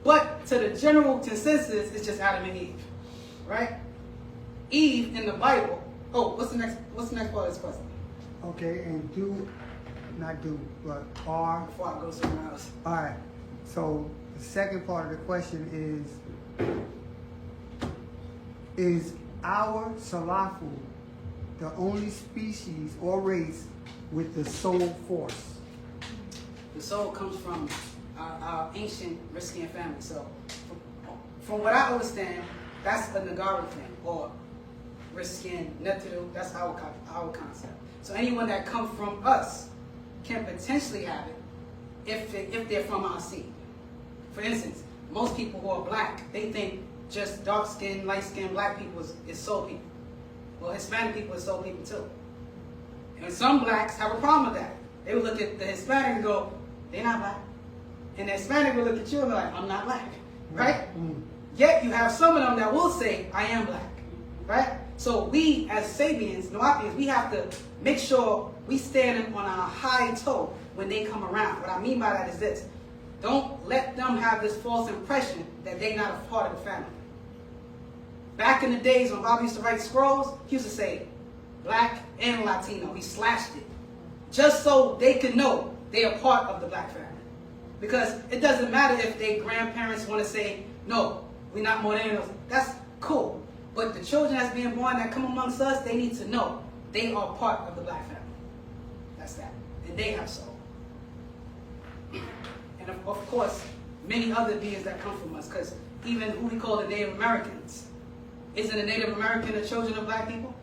But to the general consensus, it's just Adam and Eve, right? Eve in the Bible. Oh, what's the next part of this question? Okay, and but are. Before I go somewhere else. All right. So the second part of the question is our Salafu the only species or race with the soul force? The soul comes from our ancient Riskian family. So from what I understand, that's a Nagaru thing, or Riskian Netiru, that's our concept. So anyone that comes from us can potentially have it if they're from our seed. For instance, most people who are black, they think just dark-skinned, light-skinned black people is soul people. Well, Hispanic people is soul people too. And some blacks have a problem with that. They would look at the Hispanic and go, they're not black. And the Hispanic will look at you and be like, I'm not black, right? Yet you have some of them that will say, I am black, right? So we as Sabians, Nuapians, we have to make sure we stand on our high toe when they come around. What I mean by that is this. Don't let them have this false impression that they're not a part of the family. Back in the days when Bob used to write scrolls, he used to say, black and Latino. He slashed it. Just so they could know they are part of the black family. Because it doesn't matter if their grandparents want to say, no, we're not Morenos. That's cool. But the children that's being born that come amongst us, they need to know they are part of the black family. That's that. And they have soul. And of course, many other beings that come from us. Because even who we call the Native Americans, isn't a Native American the children of black people?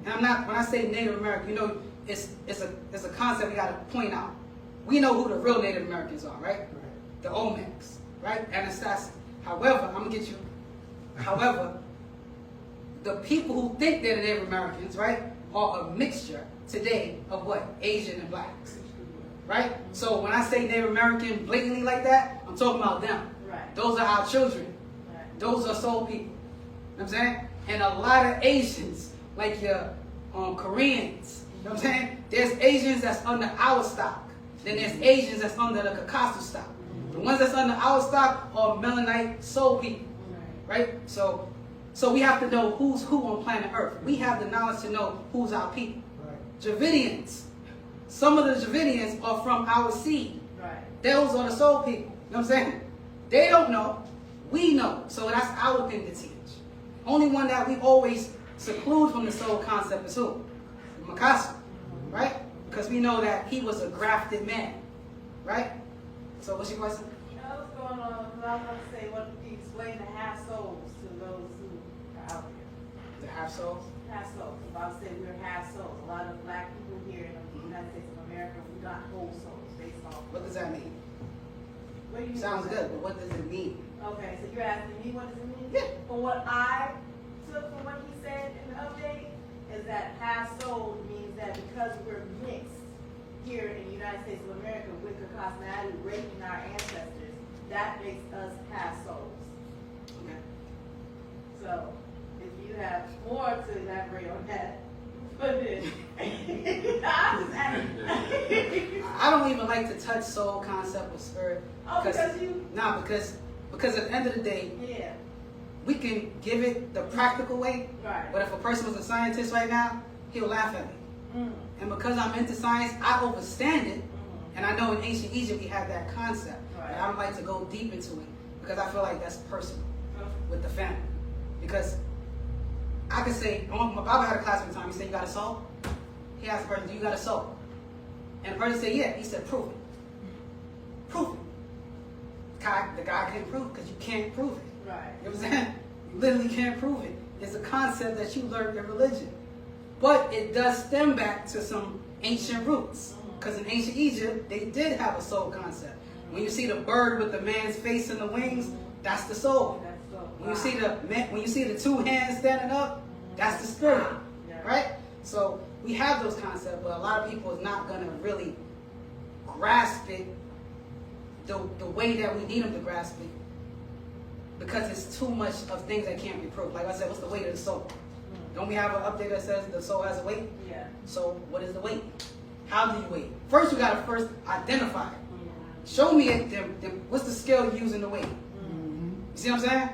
And I'm not, when I say Native American, you know, it's a concept we got to point out. We know who the real Native Americans are, right? The Olmecs, right? Anasazi. However, I'm going to get you. However, the people who think they're the Native Americans, right, are a mixture today of what? Asian and blacks, right? So when I say Native American blatantly like that, I'm talking about them. Right. Those are our children. Right. Those are soul people. You know what I'm saying? And a lot of Asians, like your Koreans, you know what I'm saying? There's Asians that's under our stock. Then there's Asians that's under the Kakasu stock. The ones that's under our stock are Melanite soul people, right? So we have to know who's who on planet Earth. We have the knowledge to know who's our people. Right. Javidians. Some of the Javidians are from our seed. Right. Those are the soul people. You know what I'm saying? They don't know. We know. So that's our thing to teach. Only one that we always seclude from the soul concept is who? Makasu. Right? Because we know that he was a grafted man. Right? So what's your question? I was going on, because I was going to say, what do you explain the half souls to those who are out there? The half souls. Half souls. If I say we're half souls, a lot of black people here in the United States of America, we got whole souls based off. What does that mean? What do you mean? Sounds good, but what does it mean? Okay, so you're asking me what does it mean? Yeah. From what I took from what he said in the update, is that half soul means that because we're mixed here in the United States of America with the cosmetic raping our ancestors, that makes us half souls. Okay. So, if you have more to elaborate on that, put it. I don't even like to touch soul concept or spirit. Oh, because you? Nah, because at the end of the day, Yeah. we can give it the practical way, Right. but if a person was a scientist right now, he'll laugh at me. Mm. And because I'm into science, I understand it, and I know in ancient Egypt we had that concept. Right. But I don't like to go deep into it because I feel like that's personal Okay. with the family. Because I could say, my Baba had a class one time, he said, you got a soul? He asked the person, do you got a soul? And the person said, yeah. He said, prove it. Prove it. The guy couldn't prove it because you can't prove it. Right. You know what I'm saying? You literally can't prove it. It's a concept that you learned in religion. But it does stem back to some ancient roots. Because in ancient Egypt, they did have a soul concept. When you see the bird with the man's face and the wings, that's the soul. That's so. When you see the two hands standing up, that's the spirit. Yeah. Right? So we have those concepts, but a lot of people is not going to really grasp it the way that we need them to grasp it, because it's too much of things that can't be proved. Like I said, what's the weight of the soul? Don't we have an update that says the soul has a weight? Yeah. So what is the weight? How do you weigh it? First, you got to first identify it. Show me it. What's the scale you use in the weight? You see what I'm saying?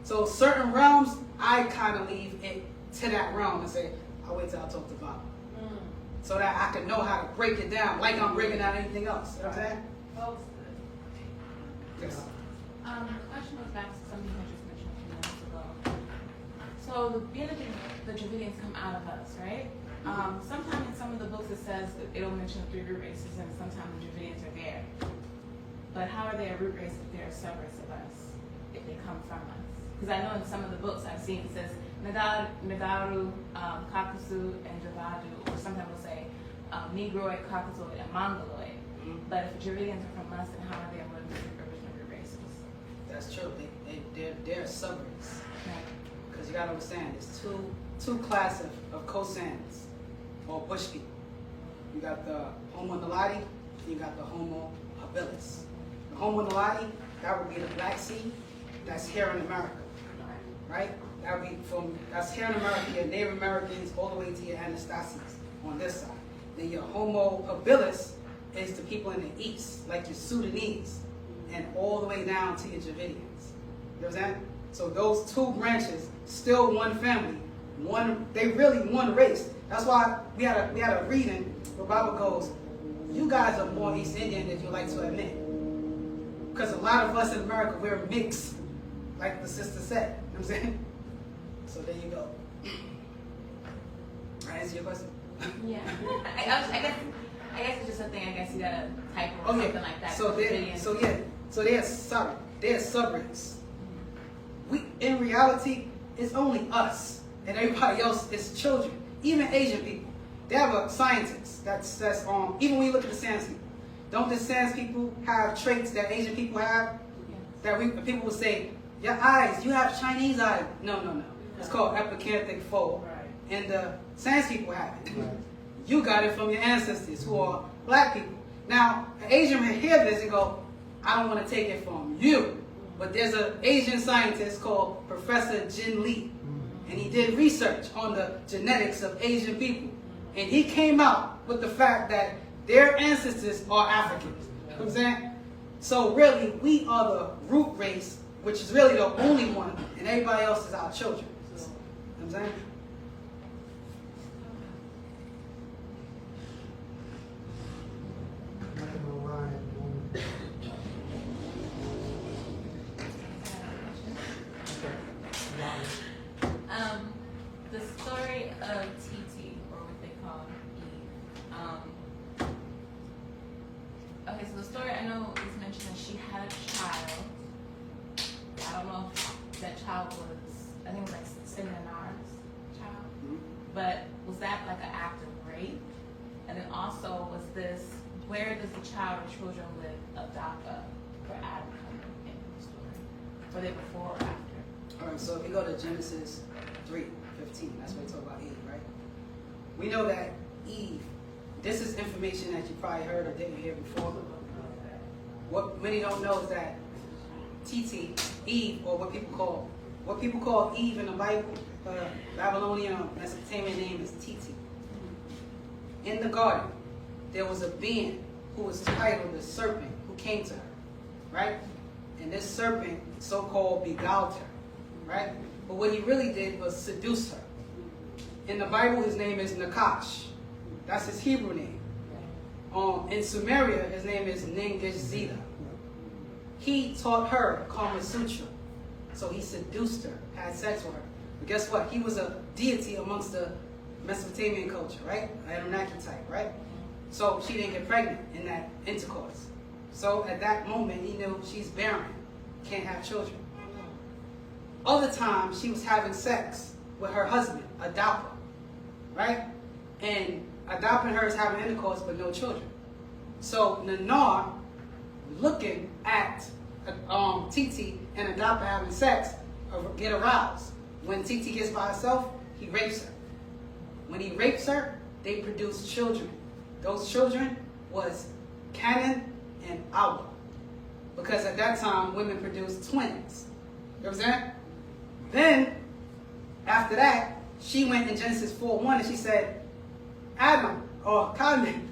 So certain realms, I kind of leave it to that realm and say, I'll wait till I talk to Bob. So that I can know how to break it down like I'm breaking down anything else. You know what I'm saying? Folks, Yes. The question goes back to something you just mentioned a few minutes ago. So being that the Dravidians come out of us, right? Sometimes in some of the books it says that it'll mention 3 root races, and sometimes the Dravidians are there. But how are they a root race if they're separate of us, if they come from us? Because I know in some of the books I've seen it says Nagaru, Kakasu, and Javadu, or sometimes we'll say Negroid, Caucasoid, and Mongoloid. But if Dravidians are from us, then how are they one of the original root races? That's true. They're suburbs. Because you got to understand, there's two classes of Kosans, or bush people. You got the Homo naledi, and you got the Homo habilis. The Homo naledi, that would be the Black Sea, that's here in America, right? That would be that's here in America, your Native Americans, all the way to your Anastasies on this side. Then your Homo habilis is the people in the east, like your Sudanese, and all the way down to your Dravidians. You know what I'm saying? So those 2 branches, still one family, they really one race. That's why we had a reading where Baba goes, you guys are more East Indian than you like to admit. Because a lot of us in America, we're mixed, like the sister said. You know what I'm saying? So there you go. I answer your question? Yeah. I guess it's just a thing. I guess you gotta type or something like that. So they're suburbs. We, in reality, it's only us, and everybody else is children. Even Asian people, they have a scientist that's even when you look at the Sans people, don't the Sans people have traits that Asian people have? That people will say, your eyes, you have Chinese eyes. No. It's called epicanthic fold. right. And the Sans people have it. You got it from your ancestors who are black people. Now, an Asian will hear this and go, I don't want to take it from you. But there's an Asian scientist called Professor Jin Lee. And he did research on the genetics of Asian people. And he came out with the fact that their ancestors are Africans. You know what I'm saying? So really, we are the root race, which is really the only one, and everybody else is our children. You know what I'm saying? The story of TT, or what they call Eve. Okay, so the story I know is mentioned that she had a child child was, I think it was like Sinanar's child, Mhm. but was that like an act of rape? And then also was this, where does the child or children live of DACA for Adam coming in the story? Were they before or after? All right, so if you go to Genesis 3:15, that's where we talk about Eve, right? We know that Eve, this is information that you probably heard or didn't hear before. What many don't know is that Titi, Eve, or what people call Eve in the Bible, Babylonian or Mesopotamian name is Titi. In the garden, there was a being who was titled the serpent who came to her, right? And this serpent, so-called, beguiled her, right? But what he really did was seduce her. In the Bible, his name is Nakash. That's his Hebrew name. In Sumeria, his name is Ningishzida. He taught her Kama Sutra. So he seduced her, had sex with her. But guess what? He was a deity amongst the Mesopotamian culture, right? Anunnaki type, right? So she didn't get pregnant in that intercourse. So at that moment, he knew she's barren, can't have children. Other times, she was having sex with her husband, Adapa, right? And Adapa and her is having intercourse, but no children. So Nanar, looking at Titi and Adapa having sex, get aroused. When Titi gets by herself, he rapes her. When he rapes her, they produce children. Those children was Canaan and Awa. Because at that time, women produced twins. You understand? Then, after that, she went in Genesis 4:1 and she said, Adam, or Canaan,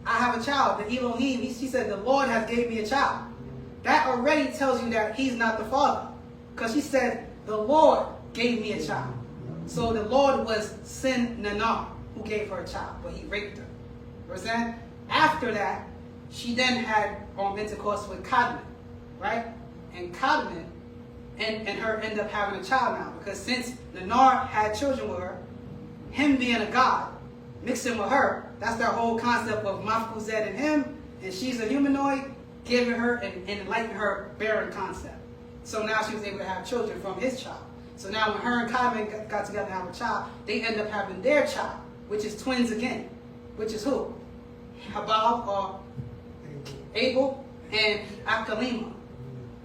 I have a child, the Elohim. She said, the Lord has gave me a child. That already tells you that he's not the father. Because she said, the Lord gave me a child. So the Lord was Sin Nanar, who gave her a child, but he raped her. You understand? After that, she then had intercourse with Kadmon, right? And Kadmon and her end up having a child now. Because since Nanar had children with her, him being a god, mixing with her, that's their whole concept of Mafkuzet and him, and she's a humanoid, giving her and enlightening her barren concept. So now she was able to have children from his child. So now when her and Kadmon got together to have a child, they end up having their child, which is twins again. Which is who? Habab or Abel and Akalima.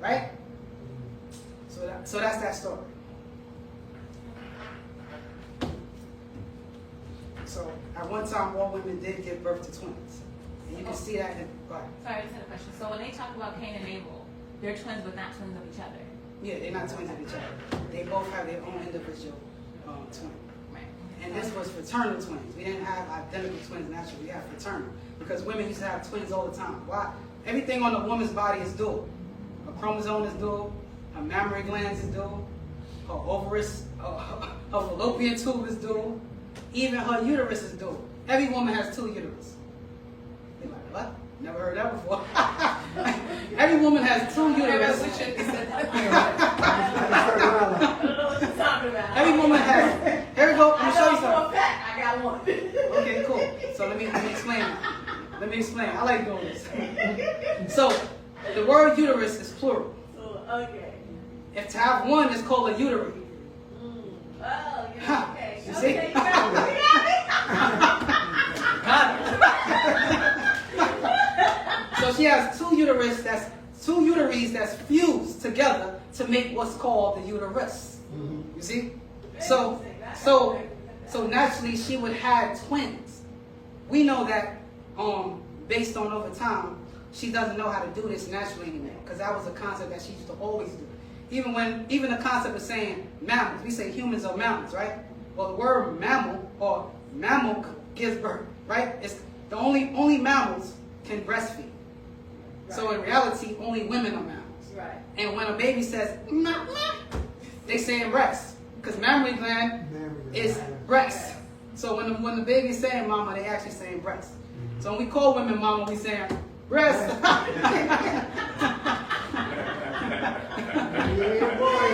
Right? So that's that story. So at one time, all women did give birth to twins. And you can see that in... Right. Sorry, I just had a question. So when they talk about Cain and Abel, they're twins but not twins of each other. Yeah, they're not twins of each other. They both have their own individual twin. Right. And this was fraternal twins. We didn't have identical twins naturally. We have fraternal. Because women used to have twins all the time. Why? Everything on a woman's body is dual. Her chromosome is dual. Her mammary glands is dual. Her ovaries, her fallopian tube is dual. Even her uterus is dual. Every woman has two uterus. You're like, what? Never heard that before. Every woman has two uterus. I don't know what you're talking about. Every woman has. Here we go. Let me show you I know for a something. fact I got one. Okay, cool. So let me explain that. Let me explain. I like doing this. So the word uterus is plural. Okay. If to have one is called a uterine. Oh, yeah, okay. You Okay, see? you got it. So she has two uteries that's fused together to make what's called the uterus. You see? So naturally she would have twins. We know that based on over time, she doesn't know how to do this naturally anymore, because that was a concept that she used to always do. Even the concept of saying mammals, we say humans are mammals, right? Well, the word mammal or mammal gives birth, right? It's the only mammals can breastfeed. Right. So in reality, only women are mammals. Right. And when a baby says mama, they saying breast, because mammary gland is breast. So when the baby is saying mama, they actually saying breast. So when we call women mama, we saying breast. Yeah, boy.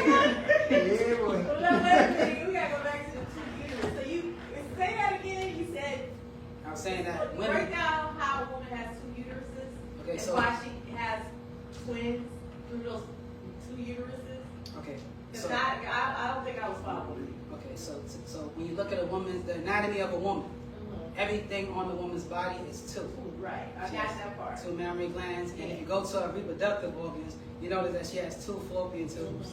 Yeah, boy. Well, now, wait a minute. We gotta go back to the two uterus. So you say that again. You said. I'm saying that Break women. down how a woman has two uteruses. Okay, and so why she has twins through those two uteruses. okay, If So- not, I don't think I was following. Okay, so when you look at a woman, the anatomy of a woman, everything on the woman's body is two. Right, I She got has that part. Two mammary glands, and if you go to her reproductive organs, you notice that she has two fallopian tubes,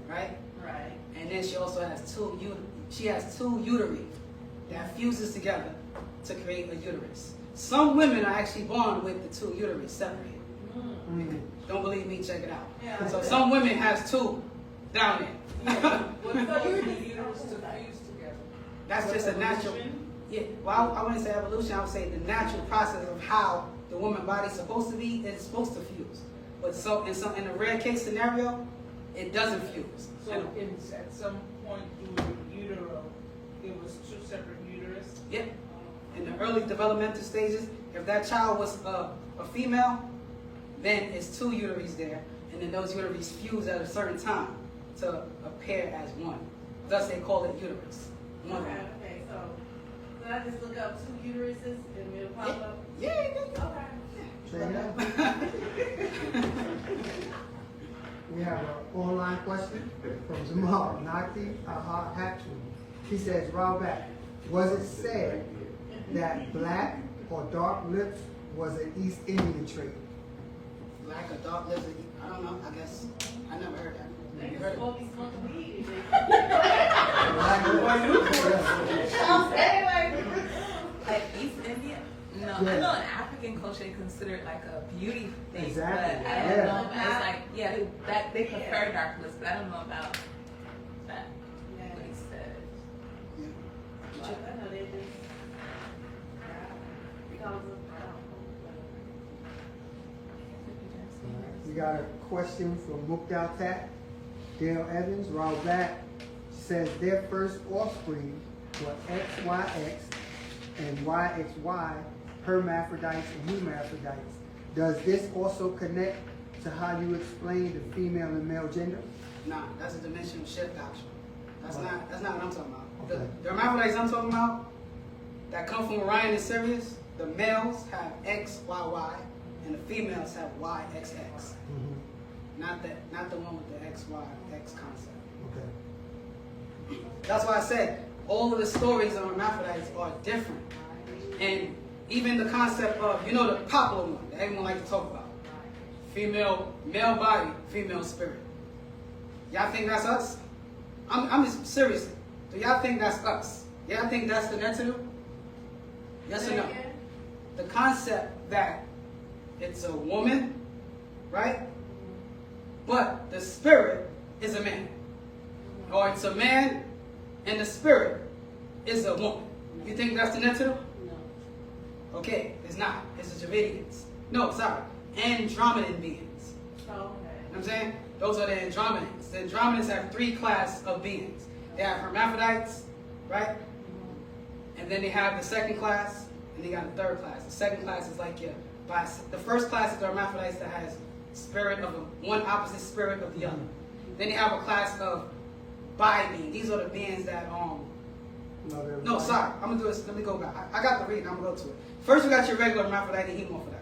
right? Right. And then she also has two uteri that fuses together to create a uterus. Some women are actually born with the two uteri separated. Don't believe me? Check it out. Yeah. So some women have two down there. What causes the uterus to fuse together? That's just a natural. Yeah. Well, I wouldn't say evolution. I would say the natural process of how the woman body's supposed to be. It's supposed to fuse. But in a rare case scenario, it doesn't fuse. So at some point through the utero, it was two separate uterus? Yep. In the early developmental stages, if that child was a female, then it's two uteries there, and then those uteries fuse at a certain time to appear as one. Thus, they call it uterus. One. Okay, so I just look up two uteruses and it'll pop up? Yeah. Okay. Check it out. We have an online question from Jamal Naki Hatchu. He says, Robert, was it said that black or dark lips was an East Indian trait? Black or dark lips? I don't know. I guess I never heard that. They You heard it? supposed to be smoking weed. Black I'm saying Like East India? No, Yeah. I know in African culture they consider it like a beauty thing, Exactly. but I don't Yeah. know if it's like, they prefer dark lips, but I don't know about that, what he said. I know they just, because of, We got a question from Mukdal Tat, Dale Evans, Raul Black. She says their first offspring were XYX and YXY, hermaphrodites and hermaphrodites. Does this also connect to how you explain the female and male gender? Nah, that's a dimensional shift doctrine. That's not what I'm talking about. Okay. The hermaphrodites I'm talking about that come from Orion and Sirius, the males have XYY and the females have YXX. Not the one with the XYX concept. Okay. That's why I said all of the stories of hermaphrodites are different. And even the concept of, the popular one that everyone likes to talk about. Male body, female spirit. Y'all think that's us? I'm just seriously. Do y'all think that's us? Y'all think that's the Netanyahu? Yes or no? The concept that it's a woman, right? But the spirit is a man. Or it's a man and the spirit is a woman. You think that's the Netanyahu? No. Okay, it's not. It's the Javedians. No, sorry. Andromedan beings. oh, okay. You know what I'm saying? Those are the Andromedans. The Andromedans have three classes of beings. They have hermaphrodites, right? And then they have the second class, and they got a third class. The second class is like the first class is the hermaphrodites that has spirit of one opposite spirit of the other. Then they have a class of bi-beings. These are the beings that No, sorry. I'm gonna do this. Let me go back. I got the reading. I'm gonna go to it. First, you got your regular hermaphrodite and hermaphrodites.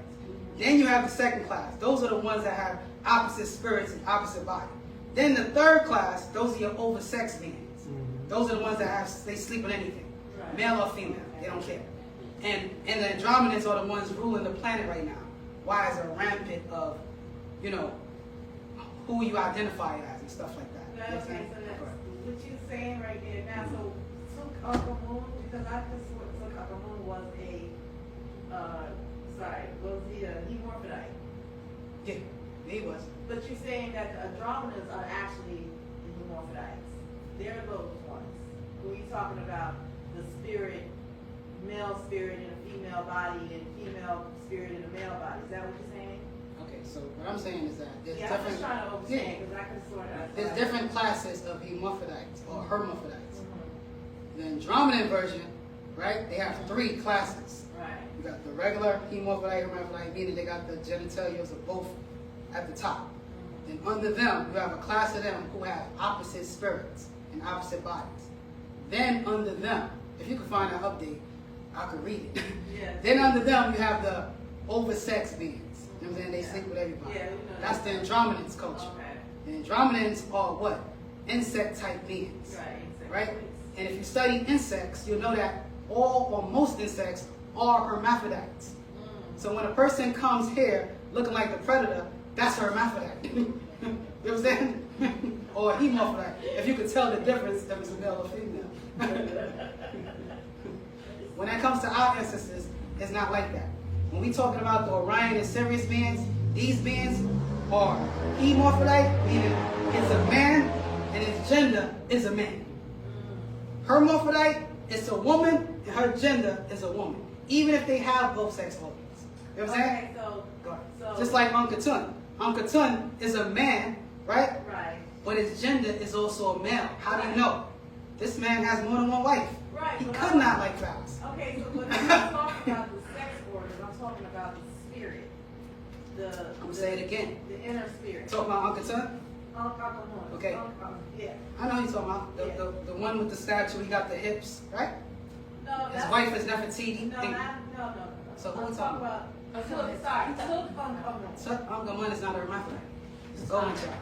Then you have the second class. Those are the ones that have opposite spirits and opposite body. Then the third class, those are your oversex beings. Those are the ones that they sleep with anything, male or female. They don't care. And the Andromedans are the ones ruling the planet right now. Why is a rampant of, who you identify as and stuff like that. You Okay, understand? so that's what you're saying right there. Now, so Tutankhamun, because I just thought Tutankhamun was was he a hermaphrodite? Yeah, he was. But you're saying that the Andromedans are actually the hermaphrodites. They're those ones. When you're talking about the spirit, male spirit in a female body and female spirit in a male body. Is that what you're saying? Okay, so what I'm saying is that there's I'm different. just trying to understand because I can sort of. There's different classes of hermaphrodites or hermaphrodites. The Andromedan version, right? They have three classes. Right. You got the regular hermaphrodite, meaning they got the genitalia of both at the top. Then under them, you have a class of them who have opposite spirits and opposite bodies. Then under them, if you could find an update, I could read it. Yeah. Then under them, you have the oversex beings. You know what I'm saying? They sleep with everybody. Yeah, we know That's that. the Andromedans culture. Okay. The Andromedans are what? insect type beings. Right, insect Right? beings. And if you study insects, you'll know that all or most insects are hermaphrodites. So when a person comes here looking like the predator, that's a hermaphrodite. You know what I'm saying? Or a hermaphrodite. If you could tell the difference if it's a male or female. When it comes to our ancestors, it's not like that. When we talking about the Orion and Sirius beings, these beings are hermaphrodite, meaning it's a man and his gender is a man. Hermaphrodite is a woman and her gender is a woman, even if they have both sex organs. You know what I'm saying? Okay, so Just like Uncle Tun. Uncle Tun is a man, right? right. But his gender is also a male. How do you know? This man has more than one wife. Right. He but could not like fouls. Okay, so but I'm not talking about the sex organ. I'm talking about the spirit. I'm gonna say it again. The inner spirit. Talking about Uncle Tun? Okay. Yeah. I know you're talking about the one with the statue. He got the hips, right? No, His that's, wife is Nefertiti. No, no. So who I'm we talking talking about? about. Tut Uncle is not a hermaphrodite. He's a golden child.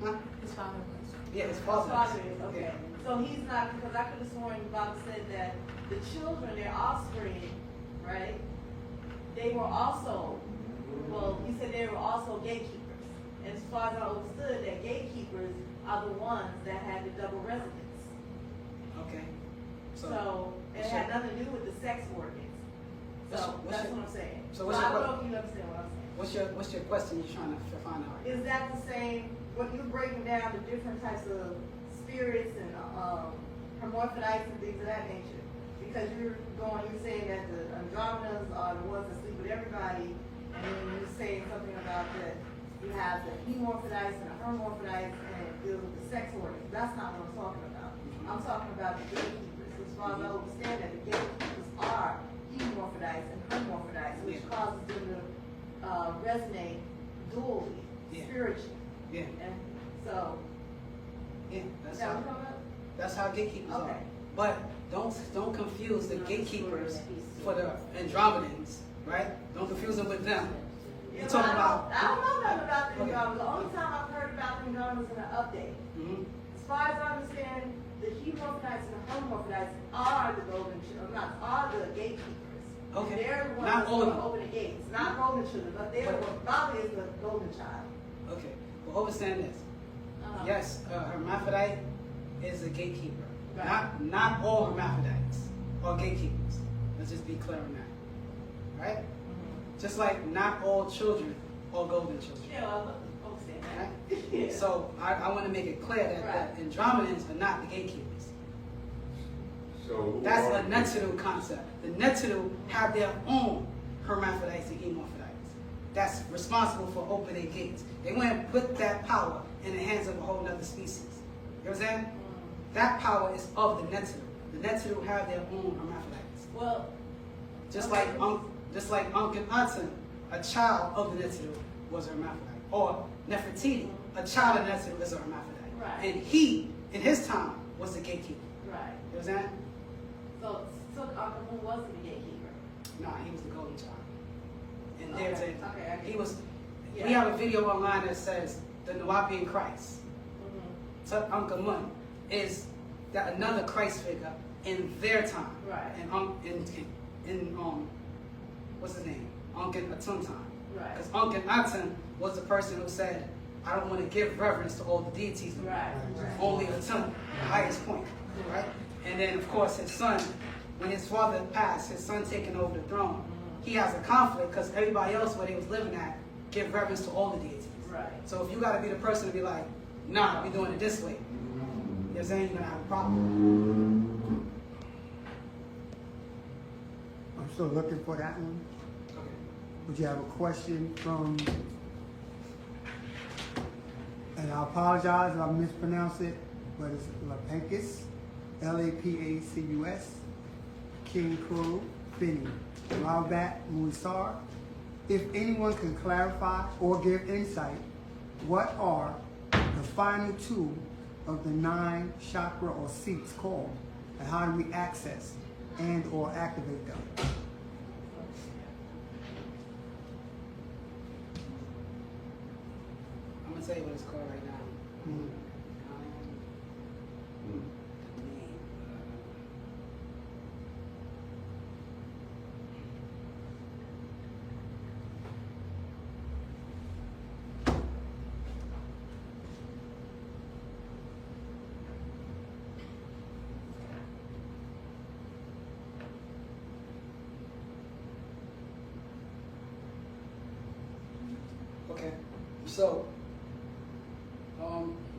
Huh? His father was. Yeah, his His father. father is, okay. Yeah. So he's not, because I could have sworn the Bible said that the children, their offspring, right? They were also, well, he said they were also gatekeepers. And as far as I understood, that gatekeepers are the ones that had the double residence. Okay. So it had nothing to do with the sex organs. So that's what I'm saying. So So what's I your don't know if you understand what I'm saying. What's your question you're trying to find out? Is that the same, when you're breaking down the different types of spirits and hermaphrodites and things of that nature? Because you're saying that the Andromedas are the ones that sleep with everybody, and then you're saying something about that you have the hermaphrodites and the hermaphrodites and it deals with the sex organs. That's not what I'm talking about. I'm talking about the gatekeepers. As far as I understand that the gatekeepers are hermaphrodites and hermaphrodites, which causes them to resonate dually, spiritually. Yeah. And so, Yeah, is that what you're talking about? that's how gatekeepers Okay. are. But don't confuse the gatekeepers for the Andromedans, right? Don't confuse them with them. Yeah, You're but talking about. I don't know nothing about the Okay. Andromedas. The only time I've heard about the Andromedas in an update. Mhm. As far as I understand, the hermaphrodites and the hermaphrodites are the golden children, are the gatekeepers. Okay. They're the ones Not who all of them. open the gates. Not golden children, but they're the ones. Bobby is the golden child. Okay. Well, understand this. Yes, a hermaphrodite is a gatekeeper. Right. Not all hermaphrodites are gatekeepers. Let's just be clear on that. Right? Just like not all children are golden children. Yeah, I understand that. Right? Yeah. So I want to make it clear that Right. the Andromedans are not the gatekeepers. So who That's are a Neteru concept. The Neteru have their own hermaphrodites and hermaphrodites. That's responsible for opening gates. They wouldn't put that power in the hands of a whole other species. You know what I'm saying? That power is of the Neteru. The Neteru have their own hermaphrodites. Well, Just okay. like Ankh and Aten, a child of the Neteru was a hermaphrodite. Or Nefertiti, a child of the Neteru is a hermaphrodite. Right. And he, in his time, was the gatekeeper. right. You know what I'm saying? So Uncle wasn't the gatekeeper. Nah, he was the golden child. And Okay, there's okay, I get he it. was. Yeah. We have a video online that says the Nuwapian Christ. Mm-hmm. Tut Uncle Mun is that another Christ figure in their time. Right. In what's his name? Ankh and Aten time. Right. Because Ankh and Aten was the person who said, I don't want to give reverence to all the deities. Right. Only Aten, the highest point. Right? And then of course his son, when his father passed, his son taking over the throne, he has a conflict because everybody else where they was living at give reverence to all the deities. Right. So if you got to be the person to be like, nah, we're doing it this way, you know what I'm saying? You're going to have a problem. I'm still looking for that one. Okay. Would you have a question from, and I apologize if I mispronounce it, but it's Lapacus, Lapacus, King Kuru, Finney, Wu-Sabat, Muisar. If anyone can clarify or give insight, what are the final two of the 9 chakra or seats called, and how do we access and or activate them? I'm going to tell you what it's called right now. So,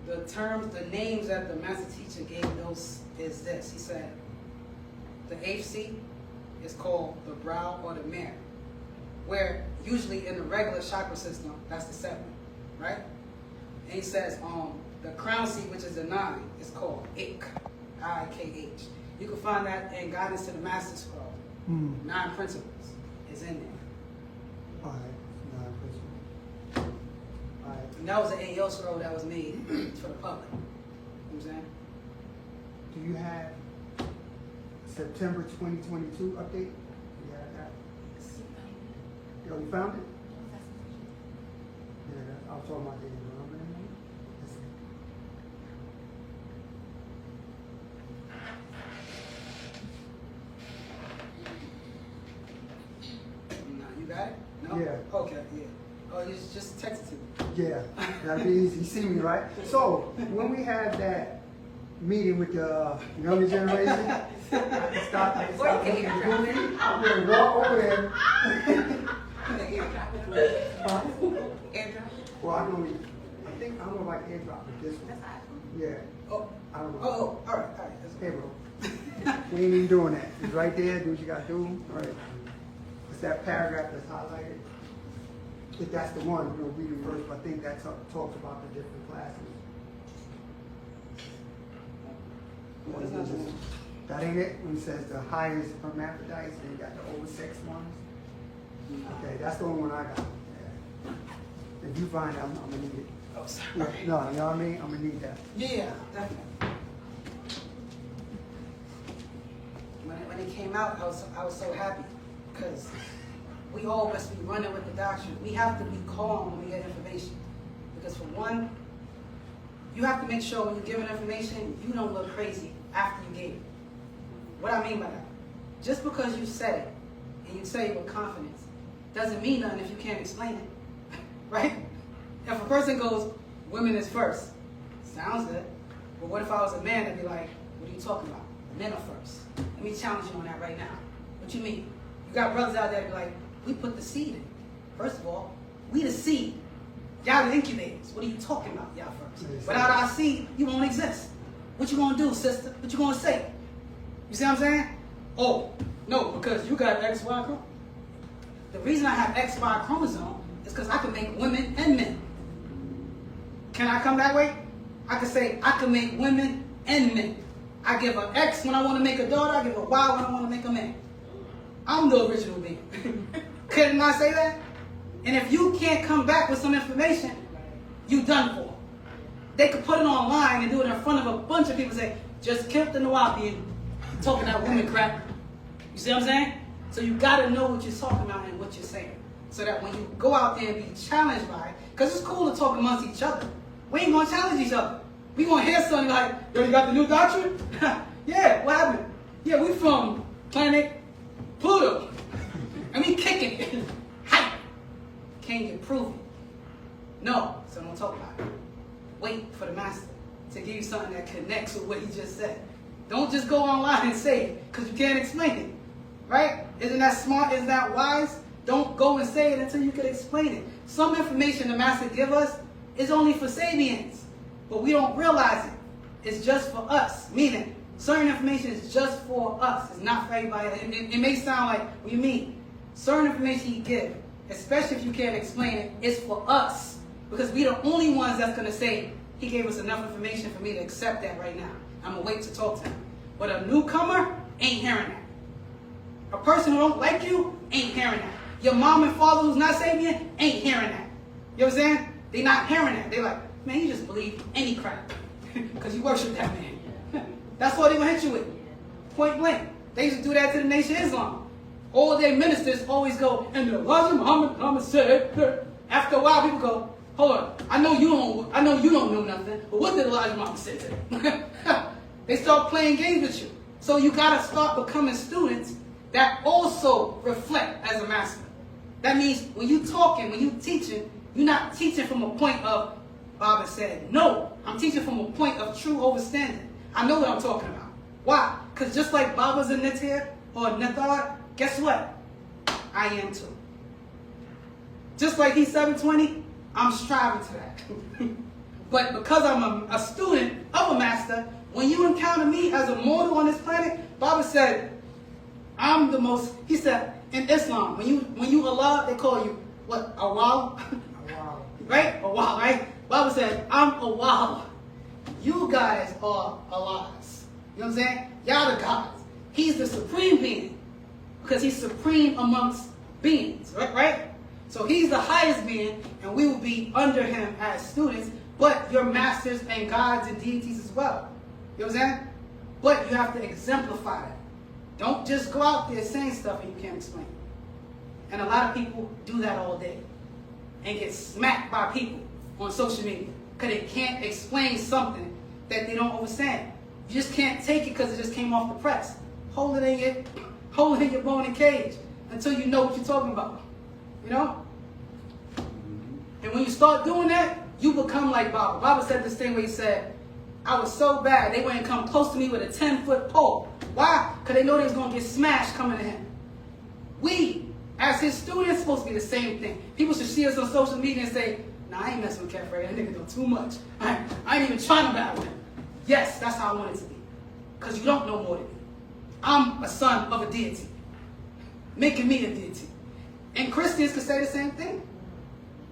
the terms, the names that the master teacher gave those is this. He said, the 8th seat is called the brow or the mirror, where usually in the regular chakra system, that's the 7th, right? And he says, the crown seat, which is the 9, is called Ik, I-K-H. You can find that in Guidance to the Master Scroll. 9 principles is in there. All right, 9 principles. All right. And that was an AO scroll that was made for the public. You know what I'm saying? Do you have September 2022 update? You have that? Yo, you found it? Yeah, I was talking about the environment. No, you got it? No? Yeah. Okay, yeah. Oh, you just text it to me. Yeah, that'd be easy. You see me, right? So, when we had that meeting with the younger generation, I can stop looking at the movie. I'm going to walk over there. Well, I don't know if I can airdrop it this one. Yeah. Oh, I don't know. all right. That's Hey, bro. We ain't even doing that. It's right there. Do what you got to do. All right. It's that paragraph that's highlighted. If that's the one, we'll read it first, but I think that talks about the different classes. What is that? That ain't it? When it says the highest hermaphrodites, then you got the oversex ones. Okay, that's the only one I got. Yeah. If you find it, I'm gonna need it. Oh, sorry. No, you know what I mean? I'm gonna need that. Yeah, definitely. When it came out, I was so happy because we all must be running with the doctrine. We have to be calm when we get information, because for one, you have to make sure when you're giving information, you don't look crazy after you gave it. What I mean by that, just because you said it and you say it with confidence doesn't mean nothing if you can't explain it, right? If a person goes, women is first, sounds good, but what if I was a man and be like, what are you talking about? Men are first. Let me challenge you on that right now. What you mean? You got brothers out there that be like, we put the seed in. First of all, we the seed. Y'all the incubators. What are you talking about, y'all first? Without our seed, you won't exist. What you gonna do, sister? What you gonna say? You see what I'm saying? Oh, no, because you got XY chromosome. The reason I have XY chromosome is because I can make women and men. Can I come that way? I can say I can make women and men. I give an X when I want to make a daughter. I give a Y when I want to make a man. I'm the original being. Couldn't I say that? And if you can't come back with some information, you done for. They could put it online and do it in front of a bunch of people and say, just killed the Nawapian, talking that woman crap. You see what I'm saying? So you got to know what you're talking about and what you're saying. So that when you go out there and be challenged by it, because it's cool to talk amongst each other. We ain't going to challenge each other. We going to hear something like, yo, you got the new doctrine? Yeah, what happened? Yeah, we from planet Pluto. And we kicking it. Hype. Can you prove it? No, so don't talk about it. Wait for the master to give you something that connects with what he just said. Don't just go online and say it, because you can't explain it. Right? Isn't that smart? Isn't that wise? Don't go and say it until you can explain it. Some information the master give us is only for Sabians, but we don't realize it. It's just for us. Meaning, certain information is just for us. It's not for everybody. It may sound like, what do you mean? Certain information he give, especially if you can't explain it, is for us. Because we the only ones that's going to say, he gave us enough information for me to accept that right now. I'm going to wait to talk to him. But a newcomer ain't hearing that. A person who don't like you ain't hearing that. Your mom and father who's not Sabian ain't hearing that. You know what I'm saying? They not hearing that. They like, man, you just believe any crap. Because you worship that man. That's what they going to hit you with. Point blank. They used to do that to the Nation of Islam. All their ministers always go, and the Elijah Muhammad said, after a while people go, hold on, I know you don't know nothing, but what did Elijah Muhammad say today? They start playing games with you. So you got to start becoming students that also reflect as a master. That means when you talking, when you teaching, you're not teaching from a point of, Baba said, no, I'm teaching from a point of true understanding. I know what I'm talking about. Why? Because just like Baba's a Nitir or a Nithar, guess what? I am too. Just like he's 720, I'm striving to that. But because I'm a student of a master, when you encounter me as a mortal on this planet, Baba said, I'm the most, he said, in Islam, when you Allah, they call you, what, Allah? Right? Allah, right? Baba said, I'm Allah. You guys are Allahs. You know what I'm saying? Y'all the gods. He's the supreme being. Because he's supreme amongst beings, right? So he's the highest being, and we will be under him as students, but you're masters and gods and deities as well. You know what I'm saying? But you have to exemplify that. Don't just go out there saying stuff and you can't explain. And a lot of people do that all day and get smacked by people on social media because they can't explain something that they don't understand. You just can't take it because it just came off the press. Hold it in your bone and cage until you know what you're talking about. You know? And when you start doing that, you become like Baba. Baba said this thing where he said, I was so bad, they wouldn't come close to me with a 10-foot pole. Why? Because they know they was going to get smashed coming to him. We, as his students, supposed to be the same thing. People should see us on social media and say, nah, I ain't messing with Cafe. That nigga know too much. I ain't even trying to battle him. Yes, that's how I want it to be. Because you don't know more than me. I'm a son of a deity. Making me a deity. And Christians can say the same thing.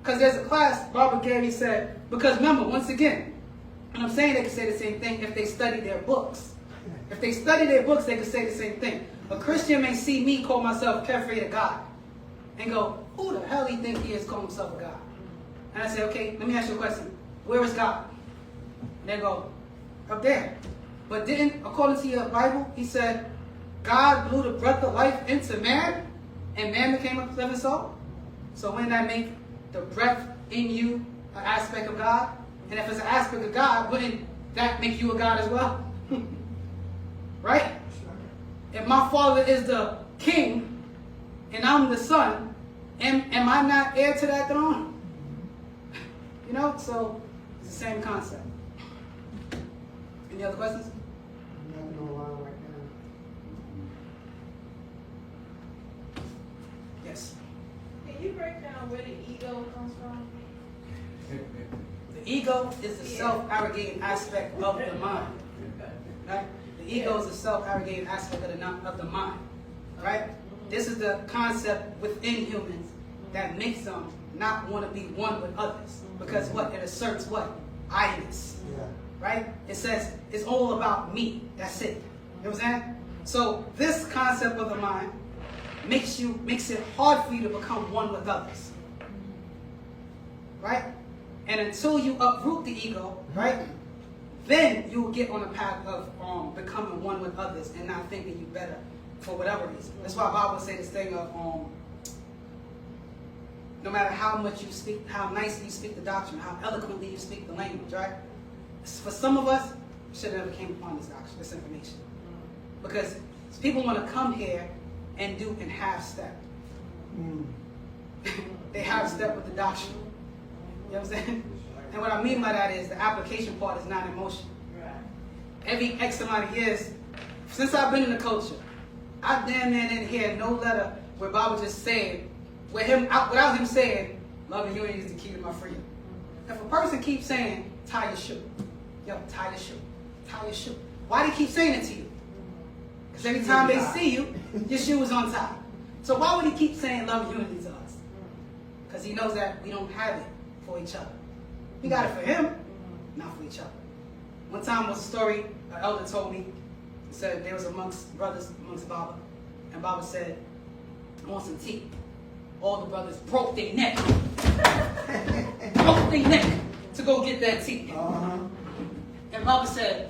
Because there's a class, Barbara Gary said, because remember, once again, and I'm saying they can say the same thing if they study their books. If they study their books, they can say the same thing. A Christian may see me call myself Cafe to God and go, who the hell do you think he is calling himself a God? And I say, okay, let me ask you a question. Where is God? And they go, up there. But didn't, according to your Bible, he said, God blew the breath of life into man, and man became a living soul? So wouldn't that make the breath in you an aspect of God? And if it's an aspect of God, wouldn't that make you a God as well? Right? If my father is the king, and I'm the son, am I not heir to that throne? You know, so it's the same concept. Any other questions? Nothing online right now. Yes. Can you break down where the ego comes from? The ego is the self-arrogating aspect of the mind. Right? The ego is the self-arrogating aspect of the mind. Right? This is the concept within humans that makes them not want to be one with others. Because what? It asserts what? I-ness. Yeah. Right? It says it's all about me. That's it. You know what I'm saying? So this concept of the mind makes it hard for you to become one with others. Right? And until you uproot the ego, right, then you will get on a path of becoming one with others and not thinking you better for whatever reason. That's why Bible say this thing of no matter how much you speak, how nicely you speak the doctrine, how eloquently you speak the language, right? For some of us, we should have never came upon this doctrine, this information. Because people want to come here and do in half step. They half step with the doctrine. You know what I'm saying? And what I mean by that is the application part is not in motion. Every X amount of years, since I've been in the culture, I damn near didn't hear no letter where Baba just said, without him saying, love and unity is the key to my freedom. If a person keeps saying, tie your shoe, yo, tie your shoe, tie your shoe. Why do they keep saying it to you? Because every time they see you, your shoe is on top. So why would he keep saying love and unity to us? Because he knows that we don't have it for each other. We got it for him, not for each other. One time was a story an elder told me. He said there was brothers amongst Baba, and Baba said, I want some tea. All the brothers broke their neck. Broke their neck to go get that tea. And Baba said,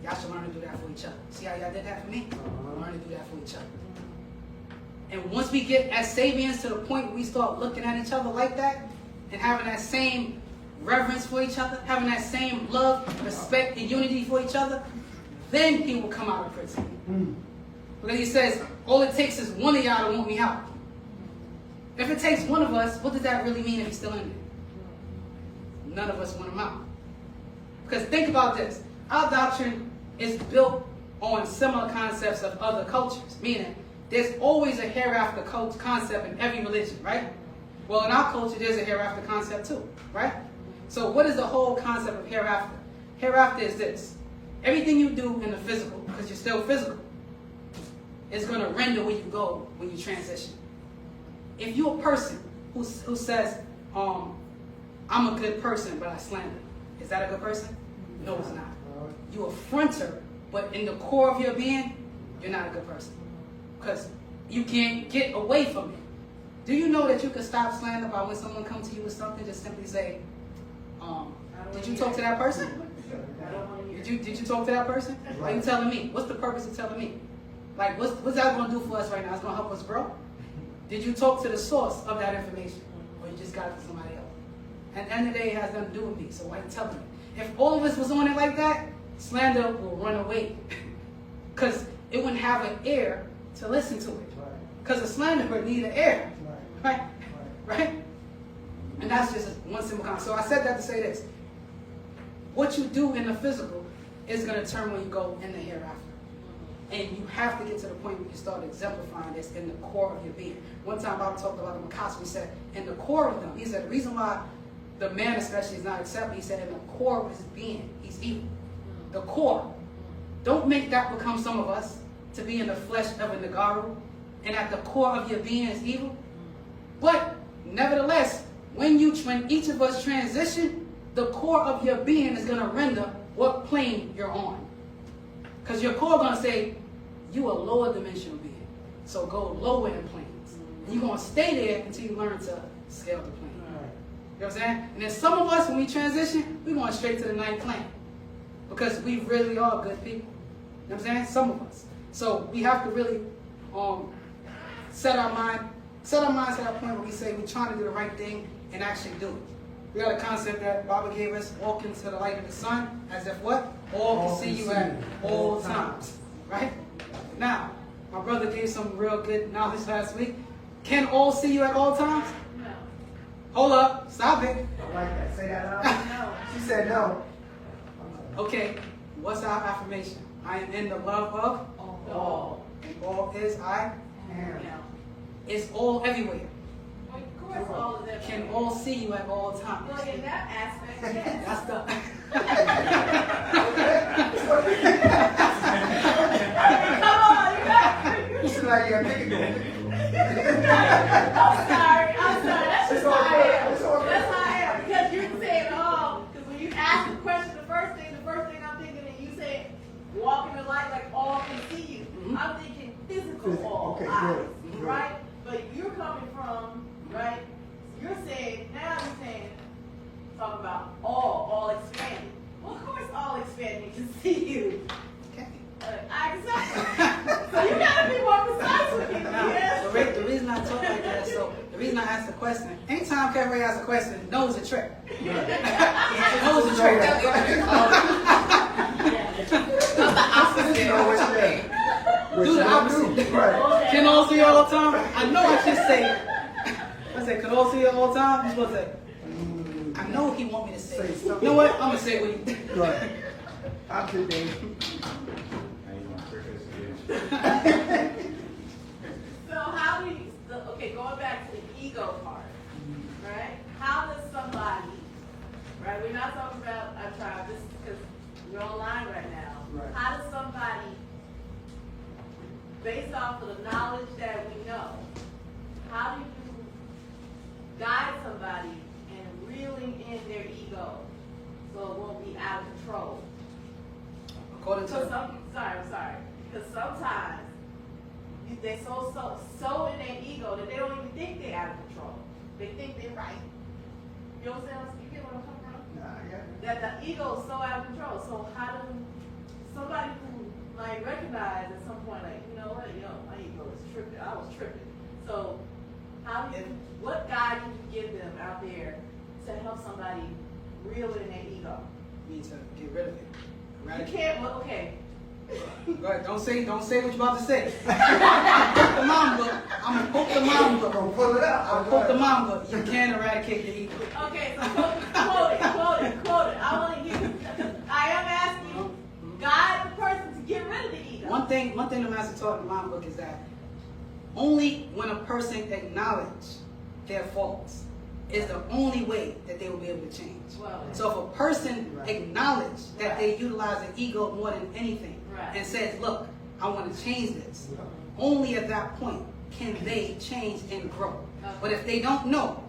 y'all should learn to do that for each other. See how y'all did that for me? Learn to do that for each other. And once we get as Sabians to the point where we start looking at each other like that, and having that same reverence for each other, having that same love, respect, and unity for each other, then he will come out of prison. Because he says, all it takes is one of y'all to want me out. If it takes one of us, what does that really mean if he's still in there? None of us want him out. Because think about this. Our doctrine is built on similar concepts of other cultures, meaning there's always a hereafter concept in every religion, right? Well, in our culture, there's a hereafter concept too, right? So what is the whole concept of hereafter? Hereafter is this. Everything you do in the physical, because you're still physical, is going to render where you go when you transition. If you're a person who says, I'm a good person, but I slander, is that a good person? No, it's not. You're a fronter, but in the core of your being, you're not a good person. Because you can't get away from it. Do you know that you can stop slander by when someone comes to you with something, just simply say, did you talk to that person? Did you talk to that person? Why are you telling me? What's the purpose of telling me? Like, what's that going to do for us right now? It's going to help us grow? Did you talk to the source of that information? Or you just got it from somebody else? At the end of the day, it has nothing to do with me, so why are you telling me? If all of us was on it like that, slander will run away. Because it wouldn't have an ear to listen to it. Because a slanderer needs an ear. Right? And that's just one simple concept. So I said that to say this. What you do in the physical is going to determine where you go in the hereafter. And you have to get to the point where you start exemplifying this in the core of your being. One time I talked about the Mikasa, he said, in the core of them, he said the reason why the man especially is not accepted, he said in the core of his being, he's evil. The core. Don't make that become some of us, to be in the flesh of a Nagaru, and at the core of your being is evil. But nevertheless, when each of us transition, the core of your being is going to render what plane you're on. Because your core is going to say, you a lower dimensional being. So go lower in planes. And you're going to stay there until you learn to scale the plane. You know what I'm saying? And then some of us, when we transition, we're going straight to the 9th plane. Because we really are good people. You know what I'm saying? Some of us. So we have to really set our minds to that point where we say we're trying to do the right thing and actually do it. We got a concept that Baba gave us, walk into the light of the sun, as if what? All can see you at all times. Right? Now, my brother gave some real good knowledge last week. Can all see you at all times? No. Hold up. Stop it. I like that. Say that out. No. She said no. Okay. What's our affirmation? I am in the love of all. All is I am. It's all everywhere. Well, of course, all of that. Can all see you at all times. Well, in that aspect, yes. That's the... Come on, you got She's like, yeah, pick it. I'm sorry. That's just how I am. It's all good. That's how I am. Because you're saying, because when you ask the question, the first thing I'm thinking, and you say, walk in the light like all can see you. Mm-hmm. I'm thinking physical all Okay, eyes, good. right? But you're coming from, right? You're saying, talk about all expanding. Well, of course all expanding can see you. Okay. Exactly. So you gotta be more precise with me, Now, yes? the reason I talk like that, so the reason I ask the question, anytime Kevin asks a question, knows a trick. Knows a trick. Do the opposite. Right. Can all see you all the time? I know I just say, I said, can all see you all the time? He's supposed to say, I know he want me to say it. You know what? I'm going to say it with you. Right. I'm kidding. So how do you, going back to the ego part, right? How does somebody, right? We're not talking about our tribe, this is because we're online right now. Right. How does somebody, based off of the knowledge that we know, how do you guide somebody in reeling in their ego so it won't be out of control? According to I'm sorry. Because sometimes they're so in their ego that they don't even think they're out of control. They think they're right. You know what I'm saying? You get what I'm coming from? Nah, yeah. That the ego is so out of control. So how do somebody who like recognize at some point, like, you know what, my ego is tripping. I was tripping. So how do you, what guide can you give them out there to help somebody reel in their ego? You need to get rid of it. You can't, well, okay. Go ahead. Don't say what you're about to say. I'm gonna quote the mom book. Don't pull it out. I'm gonna quote the mom book. You can eradicate the ego. Okay, so quote it. I want to hear. I am asking you, guide the person to get rid of the ego. One thing the master taught in the mom book is that only when a person acknowledges their faults is the only way that they will be able to change. Well, So if a person Right. acknowledges that Right. they utilize their ego more than anything Right. and says, look, I want to change this, only at that point can they change and grow. Okay. But if they don't know,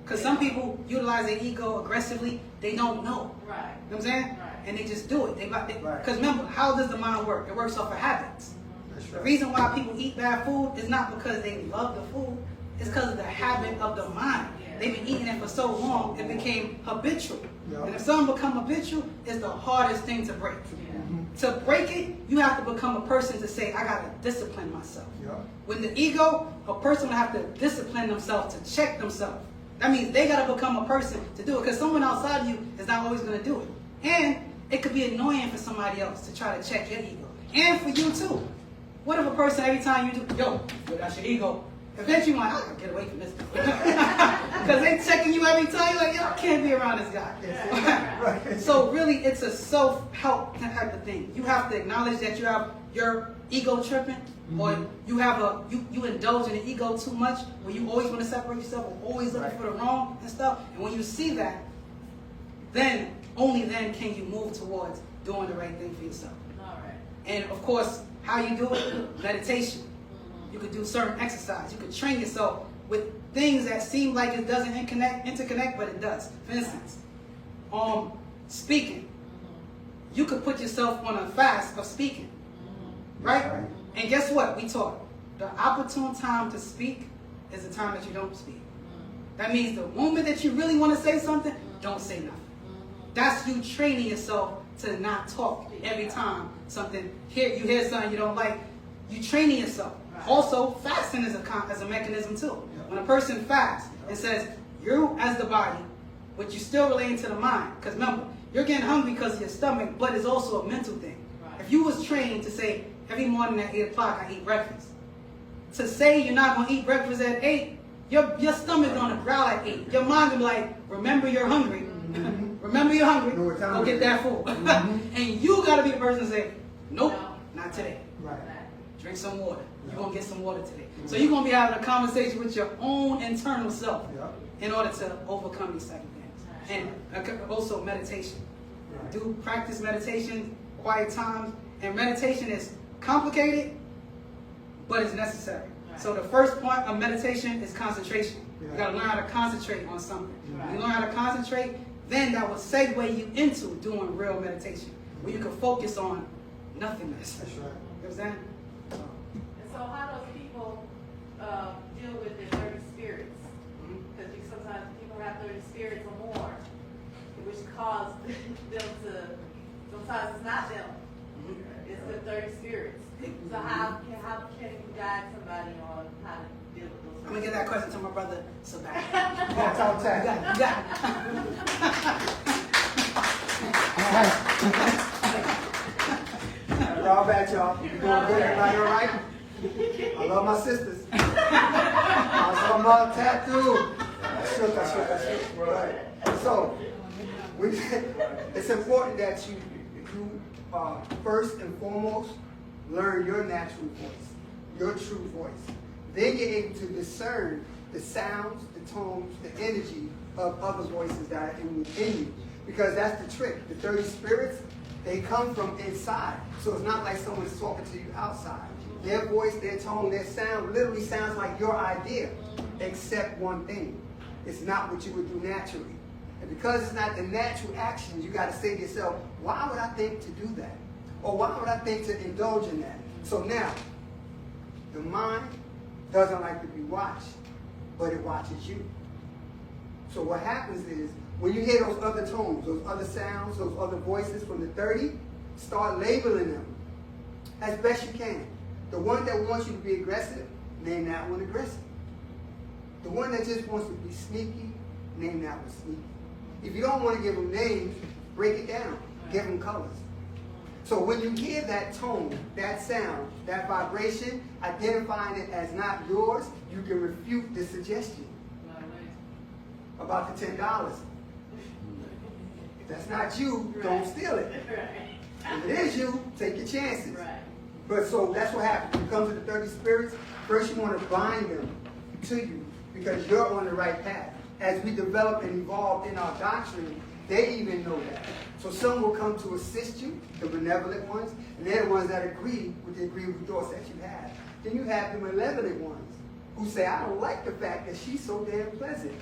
because some people utilize their ego aggressively, they don't know. right. You know what I'm saying? Right. And they just do it. Right. Because remember, how does the mind work? It works off of habits. That's The right. reason why people eat bad food is not because they love the food, it's because of the habit of the mind. Yeah. They've been eating it for so long, it became habitual. Yeah. And if something become habitual, it's the hardest thing to break. Yeah. To break it, you have to become a person to say, I gotta discipline myself. Yeah. With the ego, a person will have to discipline themselves to check themselves. That means they gotta become a person to do it, because someone outside of you is not always gonna do it. And it could be annoying for somebody else to try to check your ego. And for you too. What if a person every time you do, yo, that's your ego. Eventually you're like, I gotta get away from this. Because they checking you every time, you're like, yo, I can't be around this guy. Right. So really, it's a self-help type of thing. You have to acknowledge that you have your ego tripping, or you have you indulge in the ego too much, where you always want to separate yourself, or always looking for the wrong and stuff. And when you see that, then only then can you move towards doing the right thing for yourself. All right. And of course, how you do it? Meditation. You could do certain exercise. You could train yourself with things that seem like it doesn't interconnect, but it does. For instance, speaking. You could put yourself on a fast of speaking, right? And guess what? We taught the opportune time to speak is the time that you don't speak. That means the moment that you really want to say something, don't say nothing. That's you training yourself to not talk every time you hear something you don't like. You training yourself. Also, fasting is a mechanism too. When a person fasts, it says you as the body, but you still relating to the mind. Because remember, you're getting hungry because of your stomach, but it's also a mental thing. If you was trained to say every morning at 8 o'clock I eat breakfast, to say you're not gonna eat breakfast at 8, your stomach gonna growl at 8. Your mind gonna be like, remember you're hungry. Remember you're hungry. Go get that food. And you gotta be the person to say, nope, not today. Right. Drink some water. You're gonna get some water today. So you're gonna be having a conversation with your own internal self in order to overcome these type of things. And also meditation. Do practice meditation, quiet times. And meditation is complicated, but it's necessary. So the first point of meditation is concentration. You gotta learn how to concentrate on something. When you learn how to concentrate, then that will segue you into doing real meditation, where you can focus on nothingness. That's right. You know what I'm saying? And so how do people deal with their 30 spirits? Because sometimes people have 30 spirits or more, which cause them to, sometimes it's not them, it's the 30 spirits. So how can you guide somebody on how to deal with those? I'm gonna get that question to my brother Sobek. That's all tag. You got it. All back, y'all. You doing good? Everybody all right? I love my sisters. I saw my tattoo. I shook. Right. So, it's important that you first and foremost learn your natural voice, your true voice. Then you're able to discern the sounds, the tones, the energy of other voices that are within you. Because that's the trick. The 30 spirits, they come from inside. So it's not like someone's talking to you outside. Their voice, their tone, their sound literally sounds like your idea, except one thing. It's not what you would do naturally. And because it's not the natural actions, you got to say to yourself, why would I think to do that? Or why would I think to indulge in that? So now, the mind doesn't like to be watched, but it watches you. So what happens is, when you hear those other tones, those other sounds, those other voices from the 30, start labeling them as best you can. The one that wants you to be aggressive, name that one aggressive. The one that just wants to be sneaky, name that one sneaky. If you don't want to give them names, break it down. Give them colors. So when you hear that tone, that sound, that vibration, identifying it as not yours, you can refute the suggestion about the $10. If that's not you, don't steal it. If it is you, take your chances. But so that's what happens. When it comes to the 30 spirits, first you want to bind them to you because you're on the right path. As we develop and evolve in our doctrine, they even know that. So some will come to assist you, the benevolent ones, and they're the ones that agree with the agreeable thoughts that you have. Then you have the malevolent ones who say, I don't like the fact that she's so damn pleasant.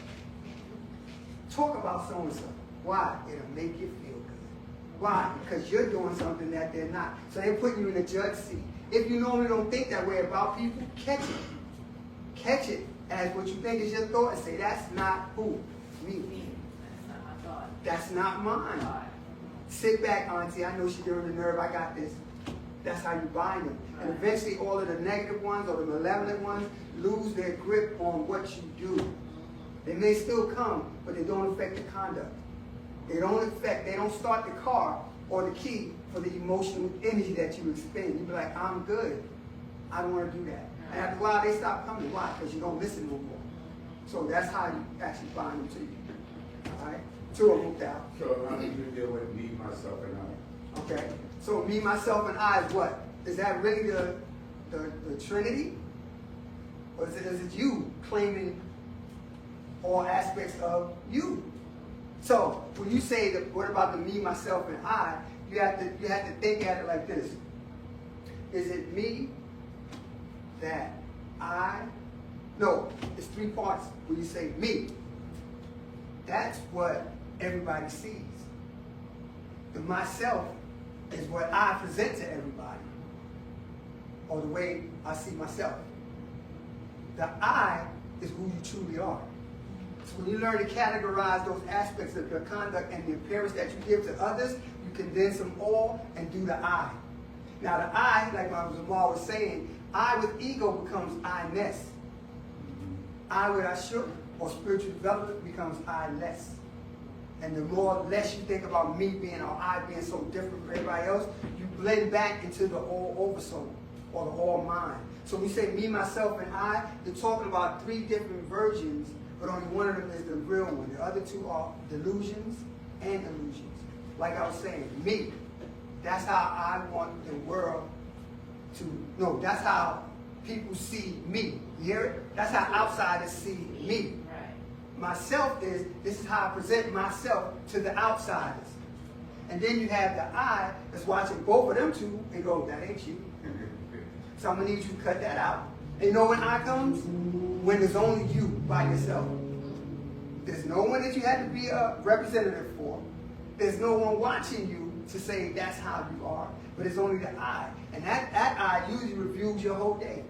Talk about so-and-so. Why? It'll make you feel good. Why? Because you're doing something that they're not. So they're putting you in the judge seat. If you normally don't think that way about people, catch it. Catch it as what you think is your thought and say, that's not who? Me. That's not my thought. That's not mine. Sit back, auntie. I know she's doing the nerve. I got this. That's how you bind them. And eventually all of the negative ones or the malevolent ones lose their grip on what you do. They may still come, but they don't affect the conduct. They don't start the car or the key for the emotional energy that you expend. You be like, I'm good. I don't want to do that. And after a while, they stop coming. Why? Because you don't listen no more. So that's how you actually bind them to you. All right? Two of them moved out. So how do you deal with me, myself, and I? Okay. So me, myself, and I is what? Is that really the Trinity? Or is it you claiming all aspects of you? So when you say that, what about the me, myself, and I? You have to think at it like this. Is it me that I? No, it's three parts when you say me. That's what everybody sees. The myself is what I present to everybody, or the way I see myself. The I is who you truly are. So when you learn to categorize those aspects of your conduct and the appearance that you give to others, you condense them all and do the I. Now the I, like my Zamal was saying, I with ego becomes I-ness. I with Ashur, or spiritual development, becomes I-less. And the more less you think about me being or I being so different from everybody else, you blend back into the all oversoul or the all mind. So when you say me, myself, and I, you're talking about three different versions, but only one of them is the real one. The other two are delusions and illusions. Like I was saying, me, that's how I want the world to, no, that's how people see me. You hear it? That's how outsiders see me. Myself is, this is how I present myself to the outsiders. And then you have the I that's watching both of them two and go, that ain't you. So I'm going to need you to cut that out. And you know when I comes? When there's only you by yourself. There's no one that you had to be a representative for. There's no one watching you to say that's how you are. But it's only the I. And that I usually reviews your whole day.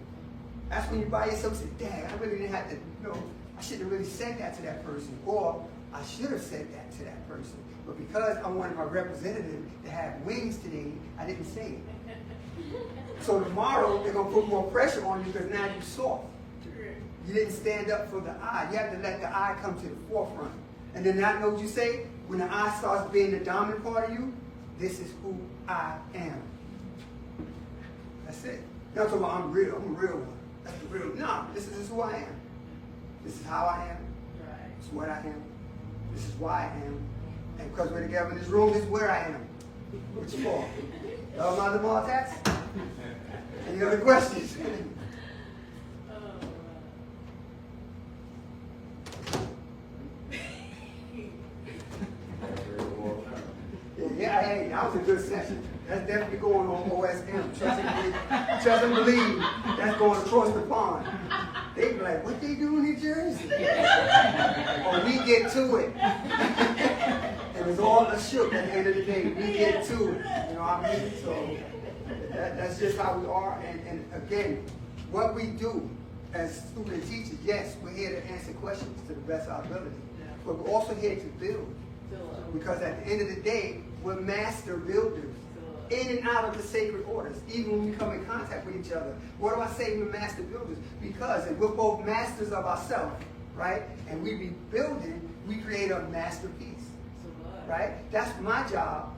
That's when you by yourself say, dang, I really didn't have to, I shouldn't have really said that to that person. Or I should have said that to that person. But because I wanted my representative to have wings today, I didn't say it. So tomorrow, they're going to put more pressure on you because now you're soft. You didn't stand up for the I. You have to let the I come to the forefront. And then I know what you say? When the I starts being the dominant part of you, this is who I am. That's it. You're not talking about I'm real. I'm a real one. That's the real. No, this is who I am. This is how I am. This is what I am. This is why I am. And because we're together in this room, this is where I am. What's your fault? Love my little tax? Any other questions? Yeah, hey, that was a good session. That's definitely going on OSM. Trust and believe that's going across the pond. They be like, what they do in New Jersey? Or we get to it. And it's all a shook at the end of the day. We get to it. You know what I mean? So that's just how we are. And again, what we do as student teachers, yes, we're here to answer questions to the best of our ability. But we're also here to build. Because at the end of the day, we're master builders. In and out of the sacred orders, even when we come in contact with each other. What do I say we're master builders? Because if we're both masters of ourselves, right? And we be building, we create a masterpiece. Right? That's my job,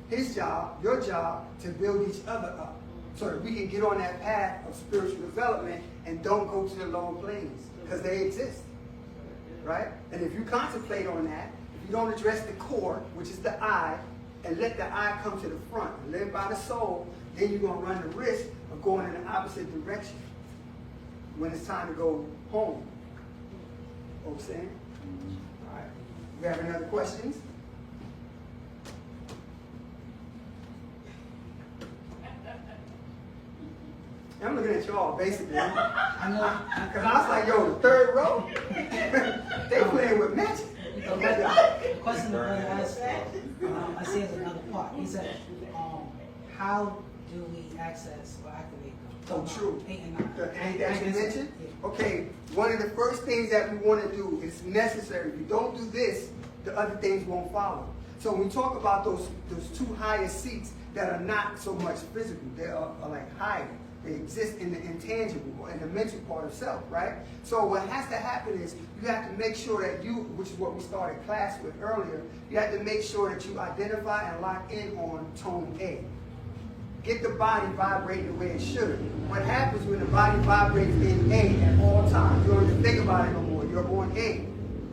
his job, your job, to build each other up. So that we can get on that path of spiritual development and don't go to the lower planes. Because they exist. Right? And if you contemplate on that, if you don't address the core, which is the I, and let the I come to the front, led by the soul, then you're going to run the risk of going in the opposite direction when it's time to go home. what I'm saying? All right. We have any other questions? I'm looking at y'all basically. I know. Because I was like, yo, the third row? They playing with magic. The question that I asked, I see as another part. He said, how do we access or activate them? Oh, true. 8 and 9. The 8 that you mentioned? Yeah. Okay, one of the first things that we want to do is necessary. If you don't do this, the other things won't follow. So when we talk about those two highest seats that are not so much physical, they are like higher. They exist in the intangible or in the mental part of self, right? So what has to happen is you have to make sure that you, which is what we started class with earlier, you have to make sure that you identify and lock in on tone A. Get the body vibrating the way it should. What happens when the body vibrates in A at all times? You don't even think about it no more. You're on A.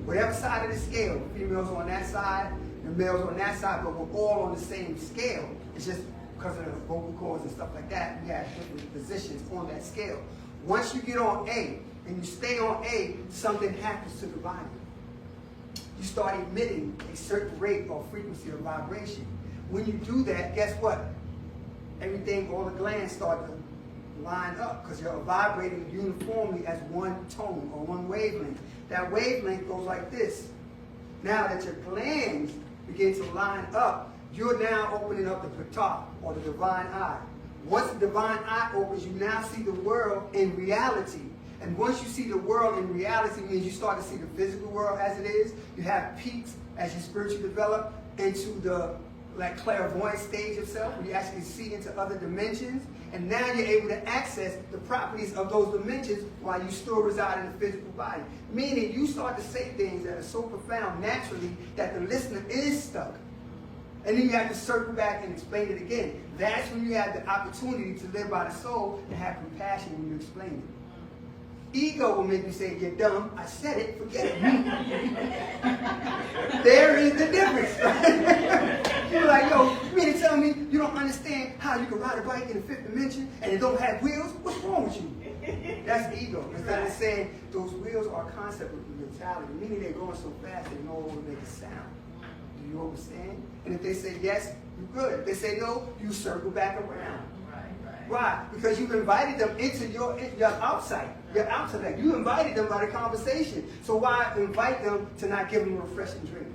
Whatever side of the scale, females on that side, the males on that side, but we're all on the same scale. It's just because of the vocal cords and stuff like that, we have different positions on that scale. Once you get on A and you stay on A, something happens to the body. You start emitting a certain rate or frequency of vibration. When you do that, guess what? Everything, all the glands start to line up because you're vibrating uniformly as one tone or one wavelength. That wavelength goes like this. Now that your glands begin to line up, you're now opening up the patah, or the divine eye. Once the divine eye opens, you now see the world in reality. And once you see the world in reality, means you start to see the physical world as it is. You have peaks as you spiritually develop into the clairvoyant stage of self, where you actually see into other dimensions. And now you're able to access the properties of those dimensions while you still reside in the physical body. Meaning you start to say things that are so profound naturally that the listener is stuck. And then you have to circle back and explain it again. That's when you have the opportunity to live by the soul and have compassion when you explain it. Ego will make you say, you're dumb. I said it, forget it. There is the difference. You're like, yo, you mean to tell me you don't understand how you can ride a bike in the 5th dimension and it don't have wheels? What's wrong with you? That's ego. Instead of saying those wheels are a concept of mentality, meaning they're going so fast they know what make a sound. Do you understand? And if they say yes, you're good. If they say no, you circle back around. Why? Because you've invited them into your outside, your intellect. You invited them by the conversation. So why invite them to not give them a refreshing drink?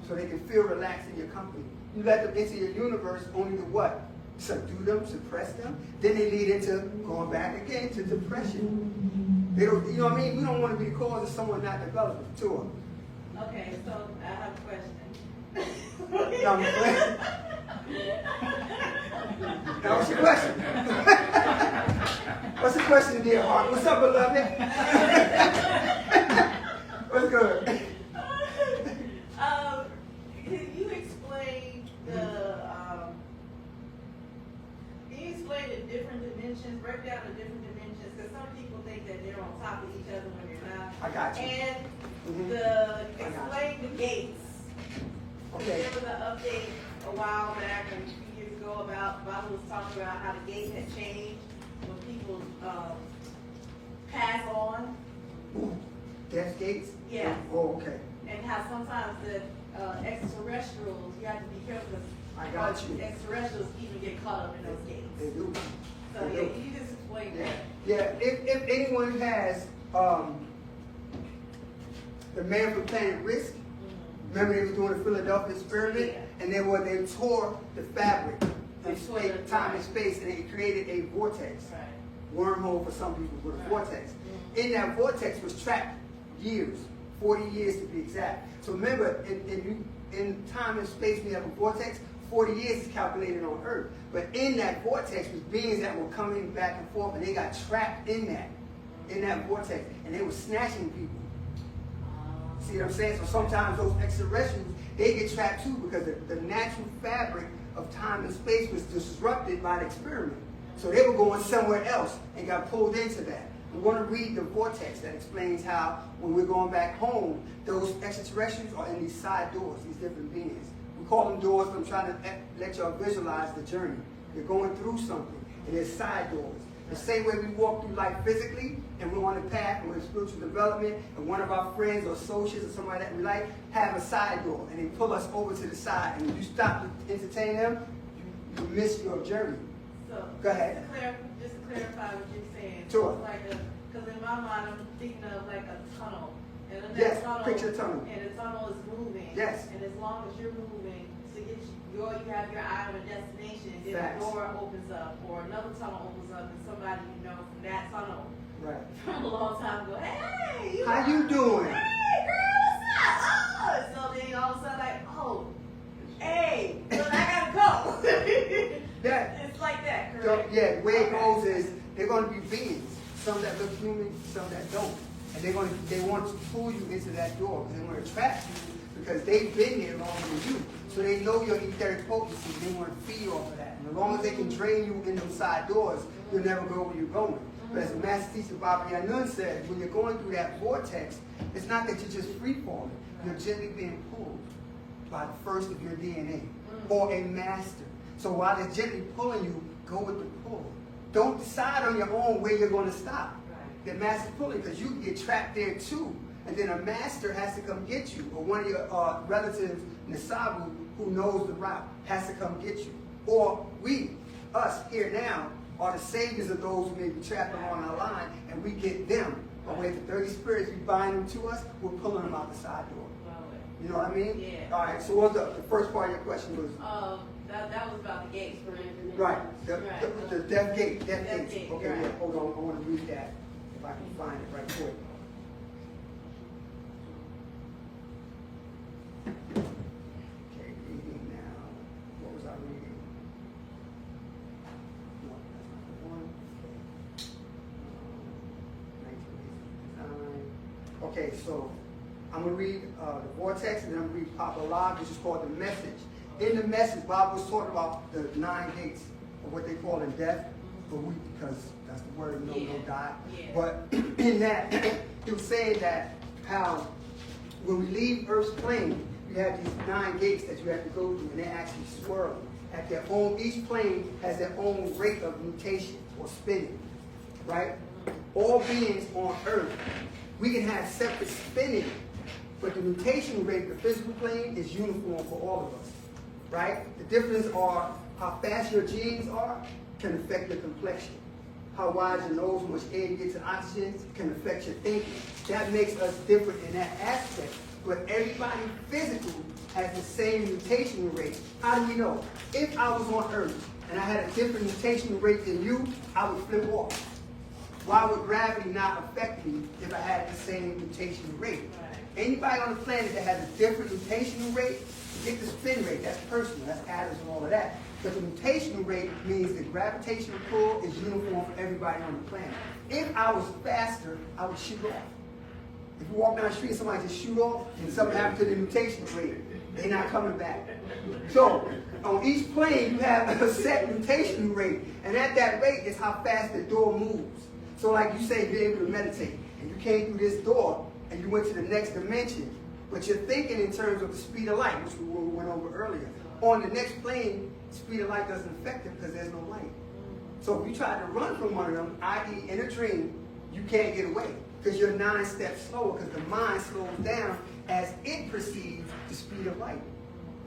So they can feel relaxed in your company. You let them into your universe only to what? Subdue them, suppress them. Then they lead into going back again to depression. They don't, you know what I mean? We don't want to be the cause of someone not developing to them. Okay, so I have a question. Now, what's your question? What's the question, dear heart? What's up, beloved? What's good? Can you explain the different dimensions, break down the different dimensions? Because some people think that they're on top of each other when they're not. I got you. And explain the gates. Okay. There was an update a while back, a few years ago, about BABAH was talking about how the gates had changed when people pass on. Death gates? Yeah. Oh, okay. And how sometimes the extraterrestrials, you have to be careful I got you. extraterrestrials even get caught up in those gates. They do. So yeah, you just explain that. Yeah, if anyone has the man from Planet Risk, remember they were doing the Philadelphia experiment, and they tore the fabric of time and space, and they created a vortex, wormhole for some people, but a vortex. In that vortex was trapped years, 40 years to be exact. So remember, in time and space, we have a vortex. 40 years is calculated on Earth, but in that vortex was beings that were coming back and forth, and they got trapped in that vortex, and they were snatching people. See what I'm saying? So sometimes those extraterrestrials, they get trapped too because the natural fabric of time and space was disrupted by the experiment. So they were going somewhere else and got pulled into that. I'm going to read the vortex that explains how when we're going back home, those extraterrestrials are in these side doors, these different beings. We call them doors, but I'm trying to let y'all visualize the journey. You're going through something, and there's side doors. The same way we walk through life physically, and we're on a path, and we're in spiritual development, and one of our friends or associates or somebody that we like have a side door, and they pull us over to the side, and when you stop to entertain them, you miss your journey. So, Go ahead. Just to clarify what you're saying. Sure. It's like because in my mind I'm thinking of like a tunnel. And in that Yes, tunnel, picture a tunnel. And the tunnel is moving. Yes. And as long as you're moving to get you have your eye on a destination, then Facts. a door opens up or another tunnel opens up and somebody you know from that tunnel Right. from a long time ago, hey, How you doing? Hey girl, what's up? Oh, so then all of a sudden like, oh, hey, well, I gotta go. Yeah. It's like that, So, correct? yeah, the way it goes is they're going to be beings, some that look human, some that don't, and they want to pull you into that door because they want to trap you because they've been there longer than you, so they know your etheric potency. They want to feed off of that, and as long as they can drain you in those side doors, you'll never go where you're going. But as the Master Teacher BABAH said, when you're going through that vortex, it's not that you're just free falling; you're gently being pulled by the first of your DNA or a master. So while they're gently pulling you, go with the pull. Don't decide on your own where you're going to stop. The master's pulling because you can get trapped there too. And then a master has to come get you. Or one of your relatives, Nasabu, who knows the route, has to come get you. Or us here now, are the saviors of those who may be trapped along our line, and we get them away. The 30 spirits, we bind them to us, we're pulling them out the side door. You know what I mean? Yeah. All right, so what was the first part of your question was? That was about the gates. Right, the death gate, Death gates. gate, Okay, right. yeah, hold on, I want to read that, if I can find it right quick. Okay, reading now, what was I reading? No, that's not the one, okay. 1989. Okay, so I'm going to read the vortex, and then I'm going to read Papa Log, which is called the message. In the message, Bob was talking about the 9 gates of what they call in death, but because that's the word, no die. Yeah. But in that, he was saying that how when we leave Earth's plane, you have these 9 gates that you have to go through, and they're actually swirling. At their own, each plane has their own rate of mutation or spinning, right? All beings on Earth, we can have separate spinning, but the mutation rate, the physical plane, is uniform for all of us. Right? The difference are how fast your genes are can affect your complexion. How wide your nose, how much air you get to oxygen can affect your thinking. That makes us different in that aspect. But everybody physical has the same mutation rate. How do we know? If I was on Earth and I had a different mutation rate than you, I would flip off. Why would gravity not affect me if I had the same mutation rate? Anybody on the planet that has a different mutation rate, get the spin rate, that's personal, that's atoms and all of that. But the mutational rate means the gravitational pull is uniform for everybody on the planet. If I was faster, I would shoot off. If you walk down the street and somebody just shoot off and something happened to the mutation rate, they're not coming back. So on each plane you have a set mutation rate, and at that rate is how fast the door moves. So like you say, you're able to meditate, and you came through this door, and you went to the next dimension, but you're thinking in terms of the speed of light, which we went over earlier. On the next plane, the speed of light doesn't affect it because there's no light. So if you try to run from one of them, i.e. in a dream, you can't get away because you're 9 steps slower because the mind slows down as it perceives the speed of light,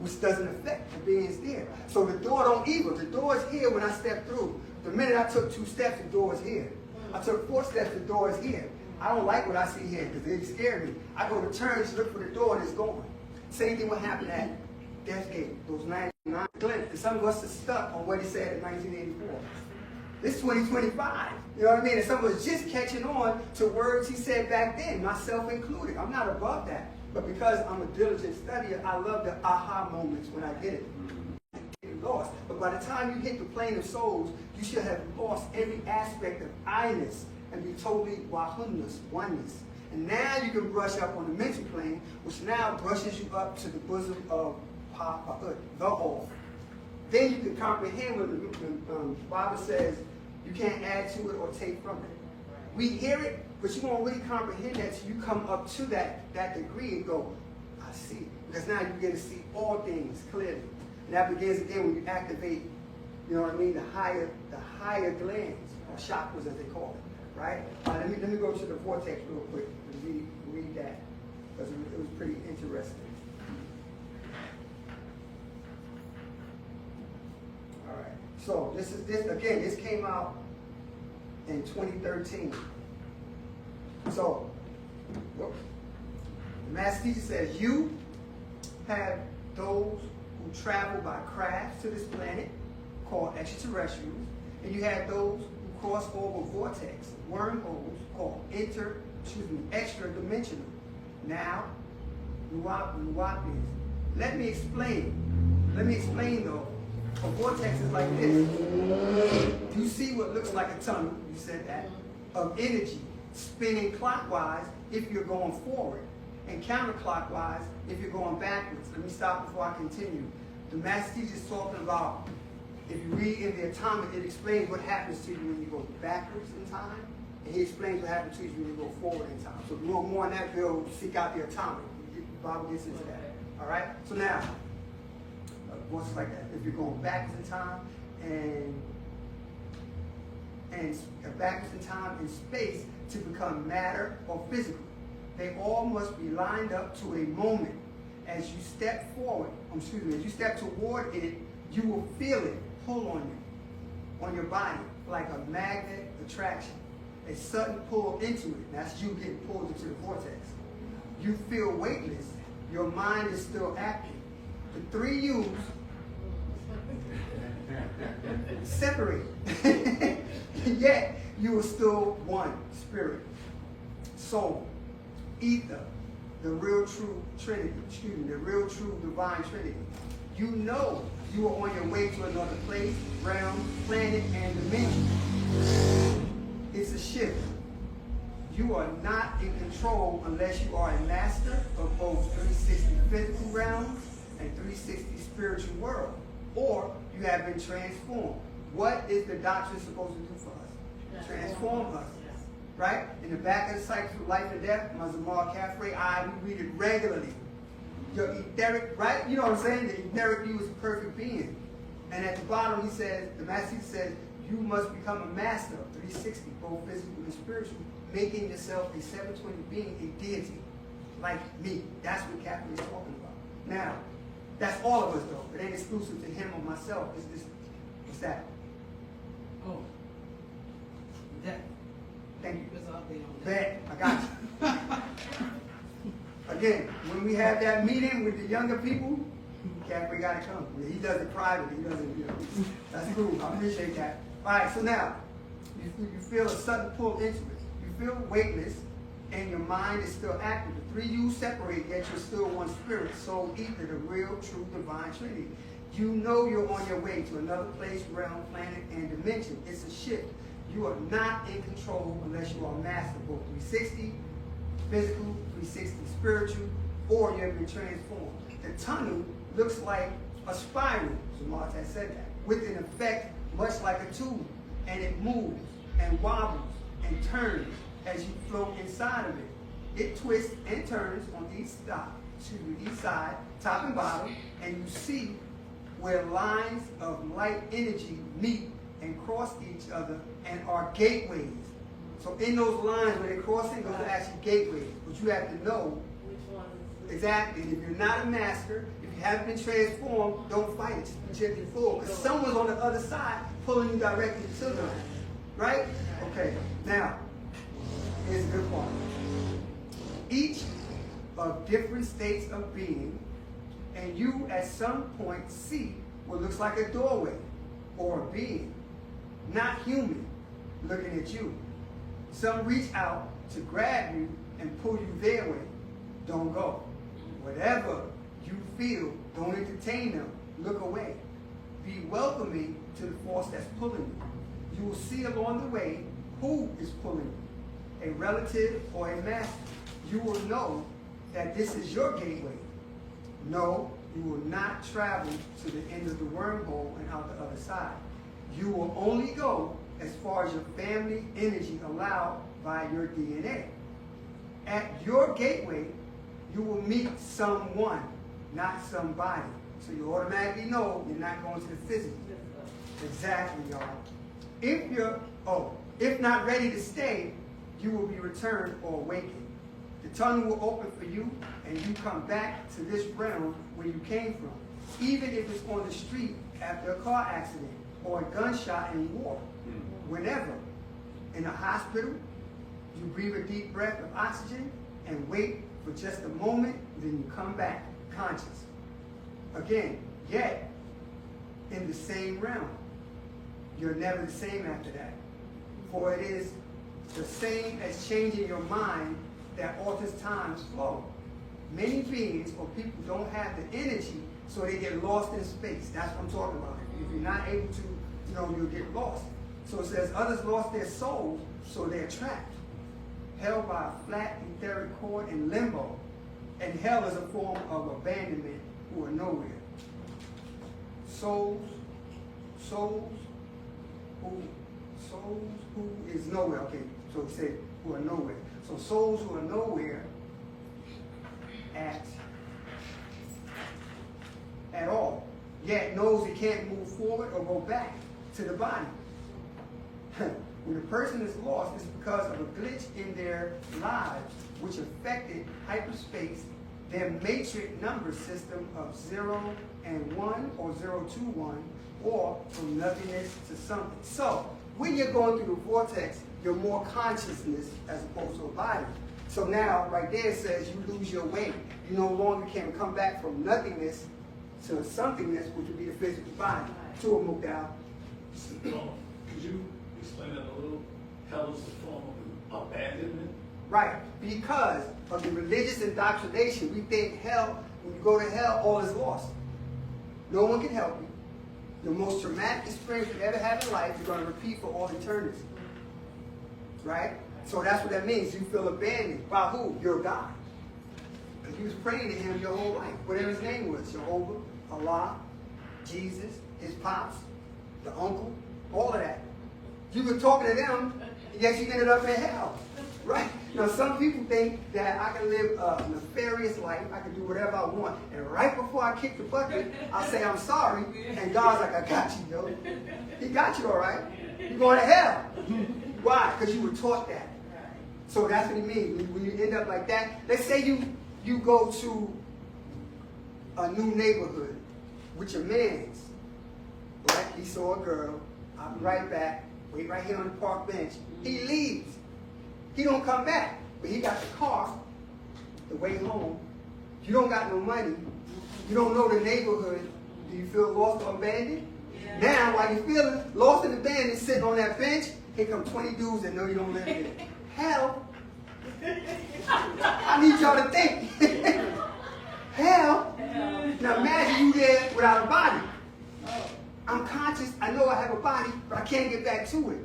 which doesn't affect the beings there. So the door don't either. The door is here when I step through. The minute I took 2 steps, the door is here. I took 4 steps, the door is here. I don't like what I see here because they scare me. I go to turn to look for the door and it's gone. Same thing what happened at Death Gate, those 99 glints. And some of us are stuck on what he said in 1984. This is 2025. You know what I mean? And some of us just catching on to words he said back then, myself included. I'm not above that. But because I'm a diligent studier, I love the aha moments when I get it. Lost. But by the time you hit the plane of souls, you should have lost every aspect of I-ness and be totally wahunnas, oneness. And now you can brush up on the mental plane, which now brushes you up to the bosom of Pa'ut, the all. Then you can comprehend when the Bible says you can't add to it or take from it. We hear it, but you won't really comprehend that till you come up to that degree and go, I see. Because now you begin to see all things clearly. And that begins again when you activate, you know what I mean, the higher glands. or chakras as they call it, right? Let me go to the vortex real quick and read that, because it was pretty interesting. All right, so this came out in 2013. So, the Master Teacher says, you have those who travel by craft to this planet, called extraterrestrials, and you have those who cross over vortex, wormholes, called extra-dimensional. Now, Nuwapians. Let me explain though. A vortex is like this. You see what looks like a tunnel, you said that, of energy spinning clockwise if you're going forward, and counterclockwise if you're going backwards. Let me stop before I continue. The Master Teacher is talking about, if you read in the Atomic, it explains what happens to you when you go backwards in time, and he explains what happens to you when you go forward in time. So if you want more on that, we'll seek out the Atomic. Bob gets into that. All right? So now, voices like that. If you're going backwards in time and backwards in time and space to become matter or physical, they all must be lined up to a moment. As you step forward, as you step toward it, you will feel it pull on you, on your body, like a magnet attraction. A sudden pull into it. That's you getting pulled into the vortex. You feel weightless. Your mind is still active. The three U's separate. Yet you are still one spirit, soul, ether, the real true Trinity, the real true divine Trinity. You know you are on your way to another place, realm, planet, and dimension. It's a shift. You are not in control unless you are a master of both 360 physical realms and 360 spiritual world, or you have been transformed. What is the doctrine supposed to do for us? Transform us. Right? In the back of the Cycle of Life and Death, Mazamal Caffrey, we read it regularly. Your etheric, right? You know what I'm saying? The etheric you is a perfect being. And at the bottom he says, the Master says, you must become a master of 360, both physical and spiritual, making yourself a 720 being, a deity, like me. That's what Caffrey is talking about. Now, that's all of us though. It ain't exclusive to him or myself. What's that? Oh. That. Thank you. There's an update on that. Bet, I got you. Again, when we have that meeting with the younger people, Caffrey got to come. He does it privately. He doesn't, that's cool. I appreciate that. All right, so now, you feel a sudden pull into it. You feel weightless, and your mind is still active. The three U's separate, yet you're still one spirit, soul, ether, the real, true, divine Trinity. You know you're on your way to another place, realm, planet, and dimension. It's a shift. You are not in control unless you are master of both 360 physical, 360 spiritual, or you have been transformed. The tunnel looks like a spiral, Zamat has said that, with an effect much like a tube, and it moves and wobbles and turns as you float inside of it. It twists and turns on each side, top and bottom, and you see where lines of light energy meet and cross each other and are gateways. So in those lines where they're crossing, those are actually gateways. But you have to know Which one is exactly. If you're not a master, if you haven't been transformed, don't fight it. Just be gently forward. Because someone's on the other side pulling you directly to them. Right? Okay. Now, here's the good part. Each of different states of being, and you at some point see what looks like a doorway or a being, not human, looking at you. Some reach out to grab you and pull you their way. Don't go. Whatever you feel, don't entertain them. Look away. Be welcoming to the force that's pulling you. You will see along the way who is pulling you, a relative or a master. You will know that this is your gateway. No, you will not travel to the end of the wormhole and out the other side. You will only go as far as your family energy allowed by your DNA. At your gateway, you will meet someone, not somebody. So you automatically know you're not going to the physical. Exactly, y'all. If your Oh, if not ready to stay, you will be returned or awakened. The tunnel will open for you, and you come back to this realm where you came from, even if it's on the street after a car accident or a gunshot in war. Whenever, in a hospital, you breathe a deep breath of oxygen and wait for just a moment, then you come back conscious. Again, yet in the same realm. You're never the same after that. For it is the same as changing your mind that alters time's flow. Many beings or people don't have the energy, so they get lost in space. That's what I'm talking about. If you're not able to, you'll get lost. So it says others lost their souls, so they're trapped, held by a flat etheric cord in limbo. And hell is a form of abandonment who are nowhere. Souls who is nowhere. Okay, so it said who are nowhere. So souls who are nowhere at all, yet knows it can't move forward or go back to the body. When a person is lost, it's because of a glitch in their lives which affected hyperspace, their matrix number system of 0 and 1 or 0 to 1, or from nothingness to something. So when you're going through the vortex, you're more consciousness as opposed to a body. So now, right there it says you lose your way. You no longer can come back from nothingness to somethingness, which would be the physical body. To a mukdal. Could you explain that a little? Hell is a form of abandonment? Right, because of the religious indoctrination, we think hell, when you go to hell, all is lost. No one can help you. The most traumatic experience you ever had in life, you're going to repeat for all eternity. Right? So that's what that means. You feel abandoned. By who? Your God. Because you was praying to him your whole life. Whatever his name was. Jehovah, Allah, Jesus, his pops, the uncle, all of that. You were talking to them, yet you ended up in hell. Right? Now some people think that I can live a nefarious life, I can do whatever I want, and right before I kick the bucket, I'll say I'm sorry, and God's like, I got you, yo. He got you, all right? You're going to hell. Why? Because you were taught that. So that's what he means. When you end up like that, let's say you go to a new neighborhood with your mans. Right? He saw a girl, I'll be right back, wait right here on the park bench. He leaves. He don't come back, but he got the car, the way home. You don't got no money. You don't know the neighborhood. Do you feel lost or abandoned? Yeah. Now, while you're feeling lost and abandoned, sitting on that bench, here come 20 dudes that know you don't live there. Hell. I need y'all to think. Hell. Now imagine you there without a body. I'm conscious. I know I have a body, but I can't get back to it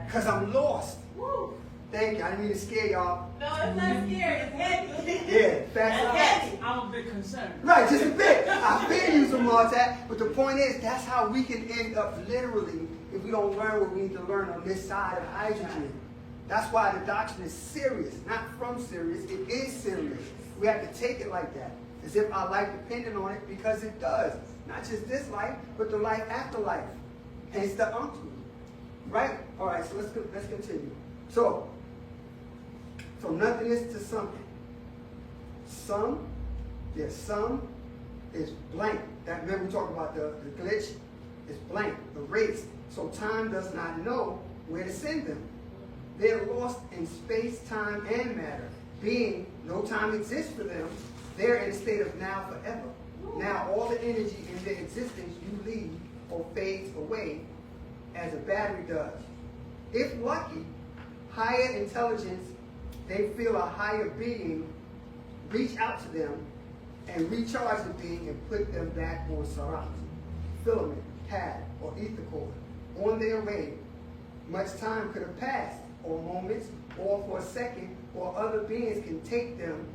because I'm lost. Woo. Thank you. I didn't mean to scare y'all. No, it's not scary. It's heavy. Yeah, facts. I'm a bit concerned. Right, just a bit. I fear you some more that, but the point is, that's how we can end up literally if we don't learn what we need to learn on this side of hydrogen. That's why the doctrine is serious, not from serious. It is serious. We have to take it like that, as if our life depended on it, because it does. Not just this life, but the life after life. Hence the uncle. Right? All right. So let's continue. So nothingness to something. Some is blank. That remember we talked about the glitch? It's blank, erased. So time does not know where to send them. They're lost in space, time, and matter. Being no time exists for them, they're in a state of now forever. Now all the energy in their existence you leave or fades away as a battery does. If lucky, higher intelligence, they feel a higher being reach out to them and recharge the being and put them back on Sarat, filament, pad, or ether cord. On their way, much time could have passed, or moments, or for a second, or other beings can take them.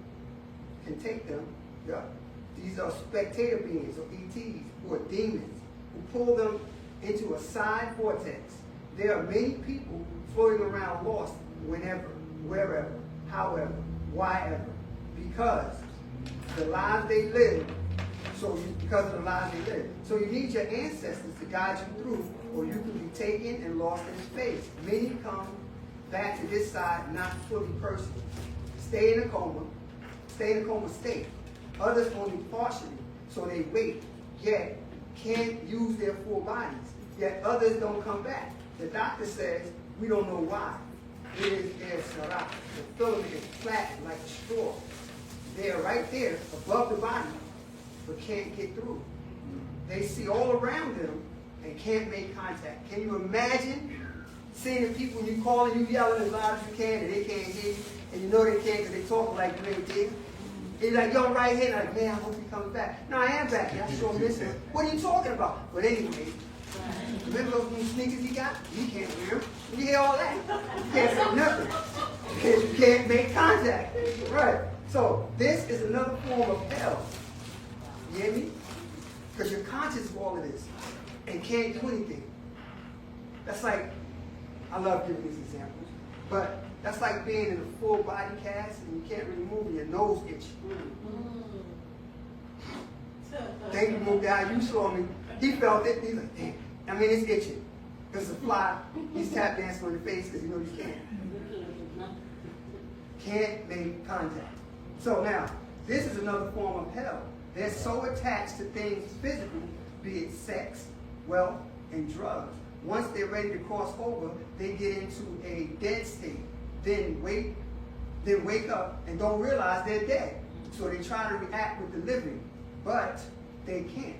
Yeah. These are spectator beings, or ETs, who are demons, who pull them into a side vortex. There are many people floating around lost whenever, wherever, however, why ever, because the lives they live So because of the lives they live. So you need your ancestors to guide you through, or you can be taken and lost in space. Many come back to this side not fully person. Stay in a coma state. Others only partially, so they wait, yet can't use their full bodies. Yet others don't come back. The doctor says, we don't know why. It is their sarah. The filament is flat like a straw. They are right there above the body, but can't get through. They see all around them and can't make contact. Can you imagine seeing the people you call and you yelling as loud as you can and they can't hear you, and you know they can't because they talk like you ain't there? And you're like, yo, I'm right here. Like, man, I hope he comes back. No, I am back. Yeah, I sure miss him. What are you talking about? But anyway, remember those new sneakers he got? You can't hear him. You hear all that? You can't say nothing. Because you can't make contact. Right. So this is another form of hell. You hear me? Because you're conscious of all of this and can't do anything. That's like, I love giving these examples, but that's like being in a full body cast and you can't really move and your nose itch. Thank you, moved out. You saw me. He felt it. He's like, damn. I mean, it's itching. There's a fly. He's tap dancing on the face because he knows he can't. Can't make contact. So now, this is another form of hell. They're so attached to things physical, be it sex, wealth, and drugs. Once they're ready to cross over, they get into a dead state. Then wake up and don't realize they're dead. So they try to react with the living, but they can't.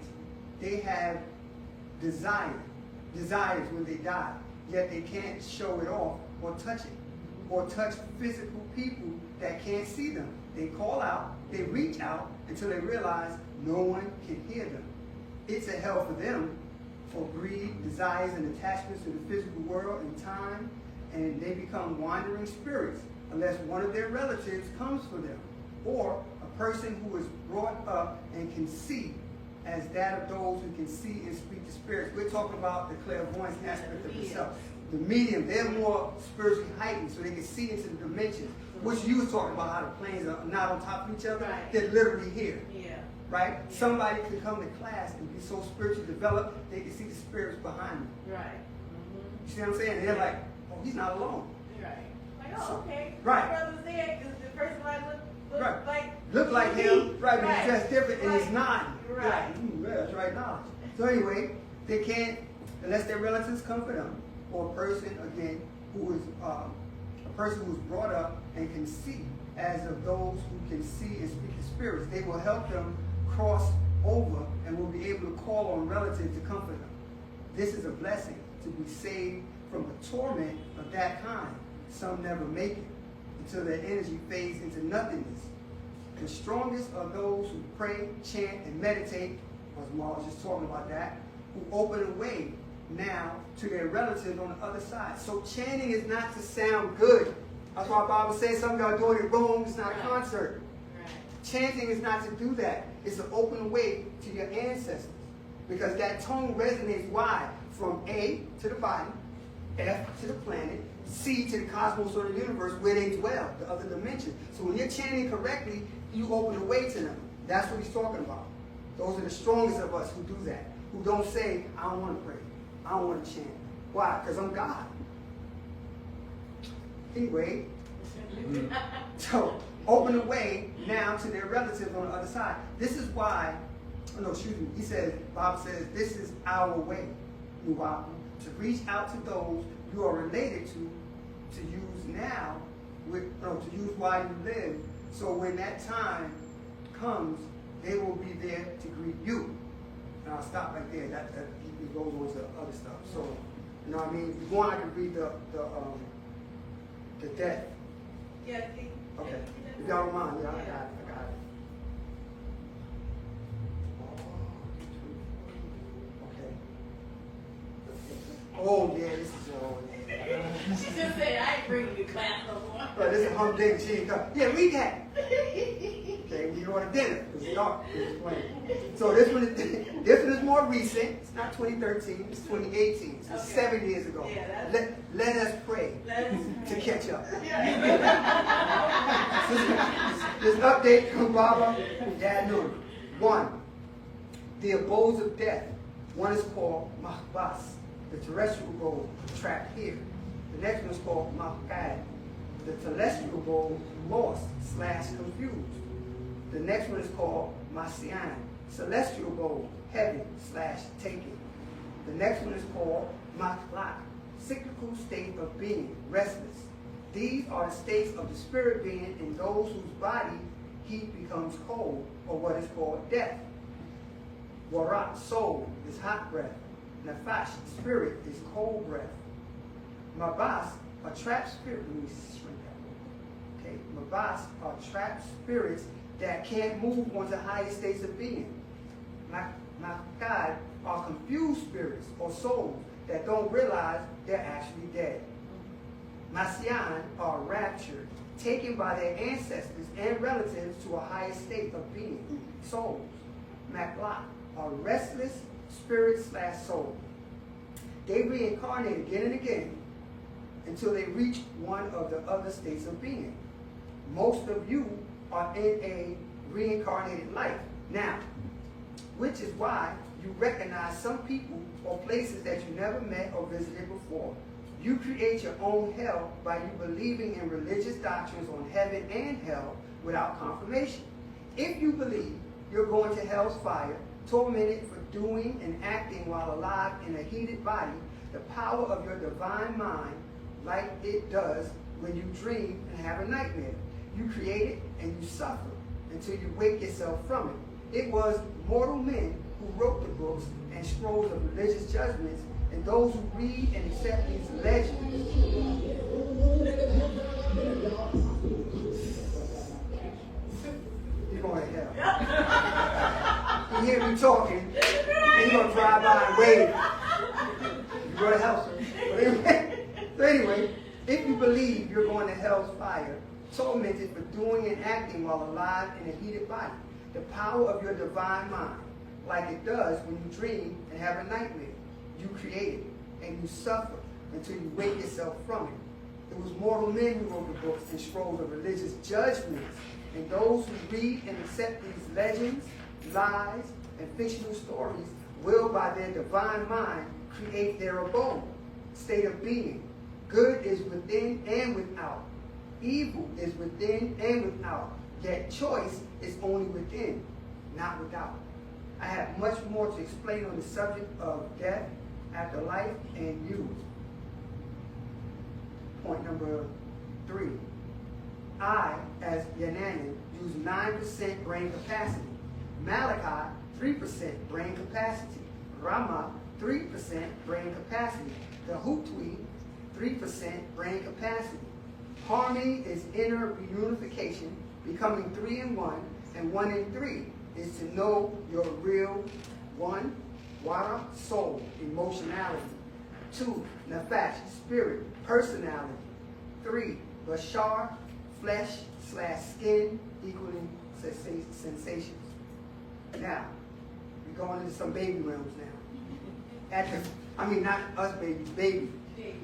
They have desires when they die, yet they can't show it off or touch it, or touch physical people that can't see them. They call out, they reach out until they realize no one can hear them. It's a hell for them, for greed, desires, and attachments to the physical world and time, and they become wandering spirits unless one of their relatives comes for them, or a person who is brought up and can see as that of those who can see and speak to spirits. We're talking about the clairvoyance aspect of itself. The medium, they're more spiritually heightened, so they can see into the dimensions. Which you was talking about, how the planes are not on top of each other. Right. They're literally here. Yeah. Right? Yeah. Somebody could come to class and be so spiritually developed, they can see the spirits behind them. Right. Mm-hmm. You see what I'm saying? And they're like, oh, he's not alone. Right. Like, oh, okay. Right. My brother's there because the person might look Right. like look like him, right? But he's dressed different, and he's Right. not. Right. Yeah, that's right knowledge. So anyway, they can't unless their relatives come for them, or a person again who is a person who's brought up and can see, as of those who can see and speak to spirits. They will help them cross over and will be able to call on relatives to comfort them. This is a blessing, to be saved from a torment of that kind. Some never make it until their energy fades into nothingness. The strongest are those who pray, chant, and meditate, as Ma was just talking about that, who open a way now to their relatives on the other side. So chanting is not to sound good. That's why the Bible says some of y'all doing it wrong. It's not a concert. Right. Chanting is not to do that. It's to open a way to your ancestors. Because that tone resonates wide from A to the body, F to the planet, C to the cosmos or the universe where they dwell, the other dimension. So when you're chanting correctly, you open the way to them. That's what he's talking about. Those are the strongest of us who do that. Who don't say, I don't want to pray. I don't want to chant. Why? Because I'm God. Anyway, so open the way now to their relatives on the other side. This is why, he says, Bob says, this is our way, Mubarak, to reach out to those you are related to use now, to use while you live, so when that time comes, they will be there to greet you. And I'll stop right there. That goes on to other stuff. So, you know what I mean? If you want, I can read the death. Yeah. Okay. If y'all don't mind, yeah, I got it. Okay. Oh yeah, this is She just said, I ain't bringing you class no more. But this is humdinger. She ain't come. Yeah, read that. Okay, we go to dinner. It's dark. It's plain. So this one is more recent. It's not 2013. It's 2018. It's 7 years ago. Yeah, let us pray to catch up. This update from BABAH and YAANAN. 1. the abodes of death. One is called Mahbas, the terrestrial abode, trapped here. The next one is called Mahkad, the celestial abode, lost / confused. The next one is called Masian, celestial abode, heaven / taken. The next one is called Maklak, cyclical state of being, restless. These are the states of the spirit being in those whose body heat becomes cold, or what is called death. Warat, soul, is hot breath. Nafash, spirit, is cold breath. Mabas, a trapped spirit. Let me shrink that one. Okay, Mabas are trapped spirits that can't move onto higher states of being. Makad are confused spirits or souls that don't realize they're actually dead. Masian are raptured, taken by their ancestors and relatives to a higher state of being, souls. Maklak are restless spirits / soul. They reincarnate again and again until they reach one of the other states of being. Most of you are in a reincarnated life now, which is why you recognize some people or places that you never met or visited before. You create your own hell by you believing in religious doctrines on heaven and hell without confirmation. If you believe you're going to hell's fire, tormented for doing and acting while alive in a heated body, the power of your divine mind, like it does when you dream and have a nightmare. You create it and you suffer until you wake yourself from it. It was mortal men who wrote the books and scrolls of religious judgments, and those who read and accept these legends. You're going to hell. You hear me talking, and you're going to drive by and wave. You go to hell, sir. So anyway, if you believe you're going to hell's fire, tormented for doing and acting while alive in a heated body, the power of your divine mind, like it does when you dream and have a nightmare, you create it and you suffer until you wake yourself from it. It was mortal men who wrote the books and scrolls of religious judgments, and those who read and accept these legends, lies, and fictional stories will, by their divine mind, create their abode, state of being. Good is within and without. Evil is within and without. Yet choice is only within, not without. I have much more to explain on the subject of death, afterlife, and you. Point number 3. I, as YAANAN, use 9% brain capacity. Malachi, 3% brain capacity. Rama, 3% brain capacity. The Hutui, 3% brain capacity. Harmony is inner reunification, becoming 3 in 1, and 1 in 3 is to know your real 1, Wara, soul, emotionality. 2, Nefesh, spirit, personality. 3, Bashar, flesh/skin, equaling sensations. Now, we're going into some baby realms now. Not us babies, baby.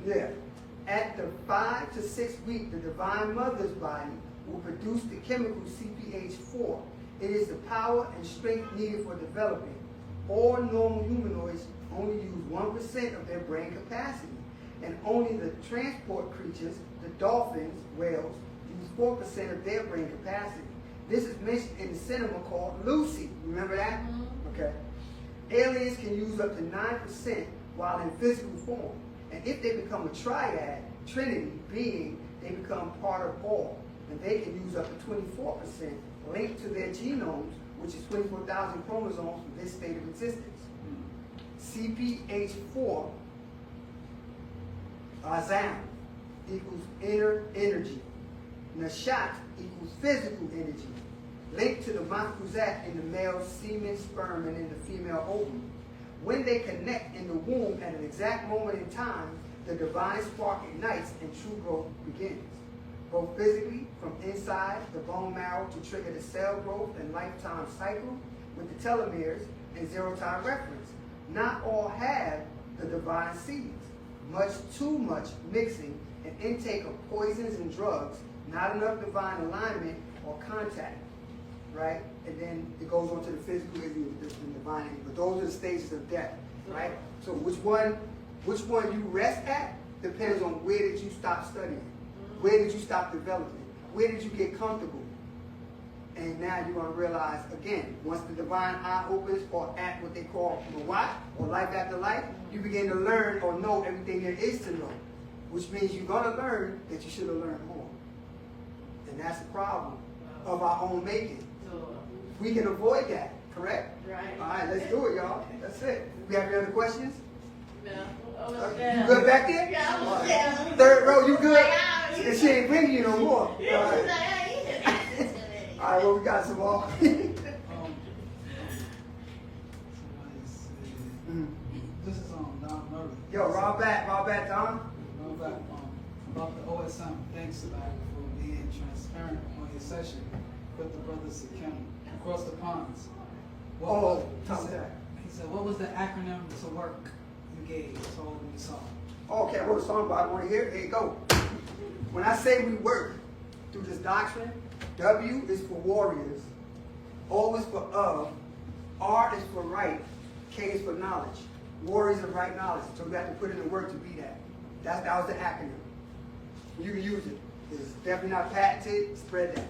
Yeah. At the 5 to 6 week, the divine mother's body will produce the chemical CPH4. It is the power and strength needed for developing. All normal humanoids only use 1% of their brain capacity, and only the transport creatures, the dolphins, whales, use 4% of their brain capacity. This is mentioned in the cinema called Lucy. Remember that? Okay. Aliens can use up to 9% while in physical form. And if they become a triad, trinity, being, they become part of all. And they can use up to 24% linked to their genomes, which is 24,000 chromosomes for this state of existence. CPH4, Azam, equals inner energy. Nashat equals physical energy, linked to the Mafuzat in the male semen, sperm, and in the female ovum. When they connect in the womb at an exact moment in time, the divine spark ignites and true growth begins. Both physically, from inside the bone marrow to trigger the cell growth and lifetime cycle with the telomeres and zero-time reference. Not all have the divine seeds. Much too much mixing and intake of poisons and drugs, not enough divine alignment or contact. right? And then it goes on to the physical and the divine entity. But those are the stages of death, right? So which one you rest at depends on where did you stop studying, where did you stop developing, where did you get comfortable. And now you're going to realize, again, once the divine eye opens, or at what they call Mawat, or life after life, you begin to learn or know everything there is to know. Which means you're going to learn that you should have learned more. And that's the problem of our own making. We can avoid that, correct? Right. All right, let's do it, y'all. That's it. We have any other questions? No. You good back there? Yeah, All right. yeah. Third row, you good? Yeah. And she ain't bringing you no more. All Yeah, right. she's like, I ain't All right, well, we got some more. Somebody said, this is on Don Murray. Yo, Rob back, Don. Rob back, about the OSM. Thanks, Sobek, for being transparent on your session with the brothers Kim across the ponds. He said, what was the acronym to work you gave? Told me song. Okay, I wrote a song, but I want to hear it. Here you go. When I say we work through this doctrine, W is for warriors, O is for of, R is for right, K is for knowledge. Warriors of right knowledge. So we have to put in the work to be that. That was the acronym. You can use it. It's definitely not patented. Spread that.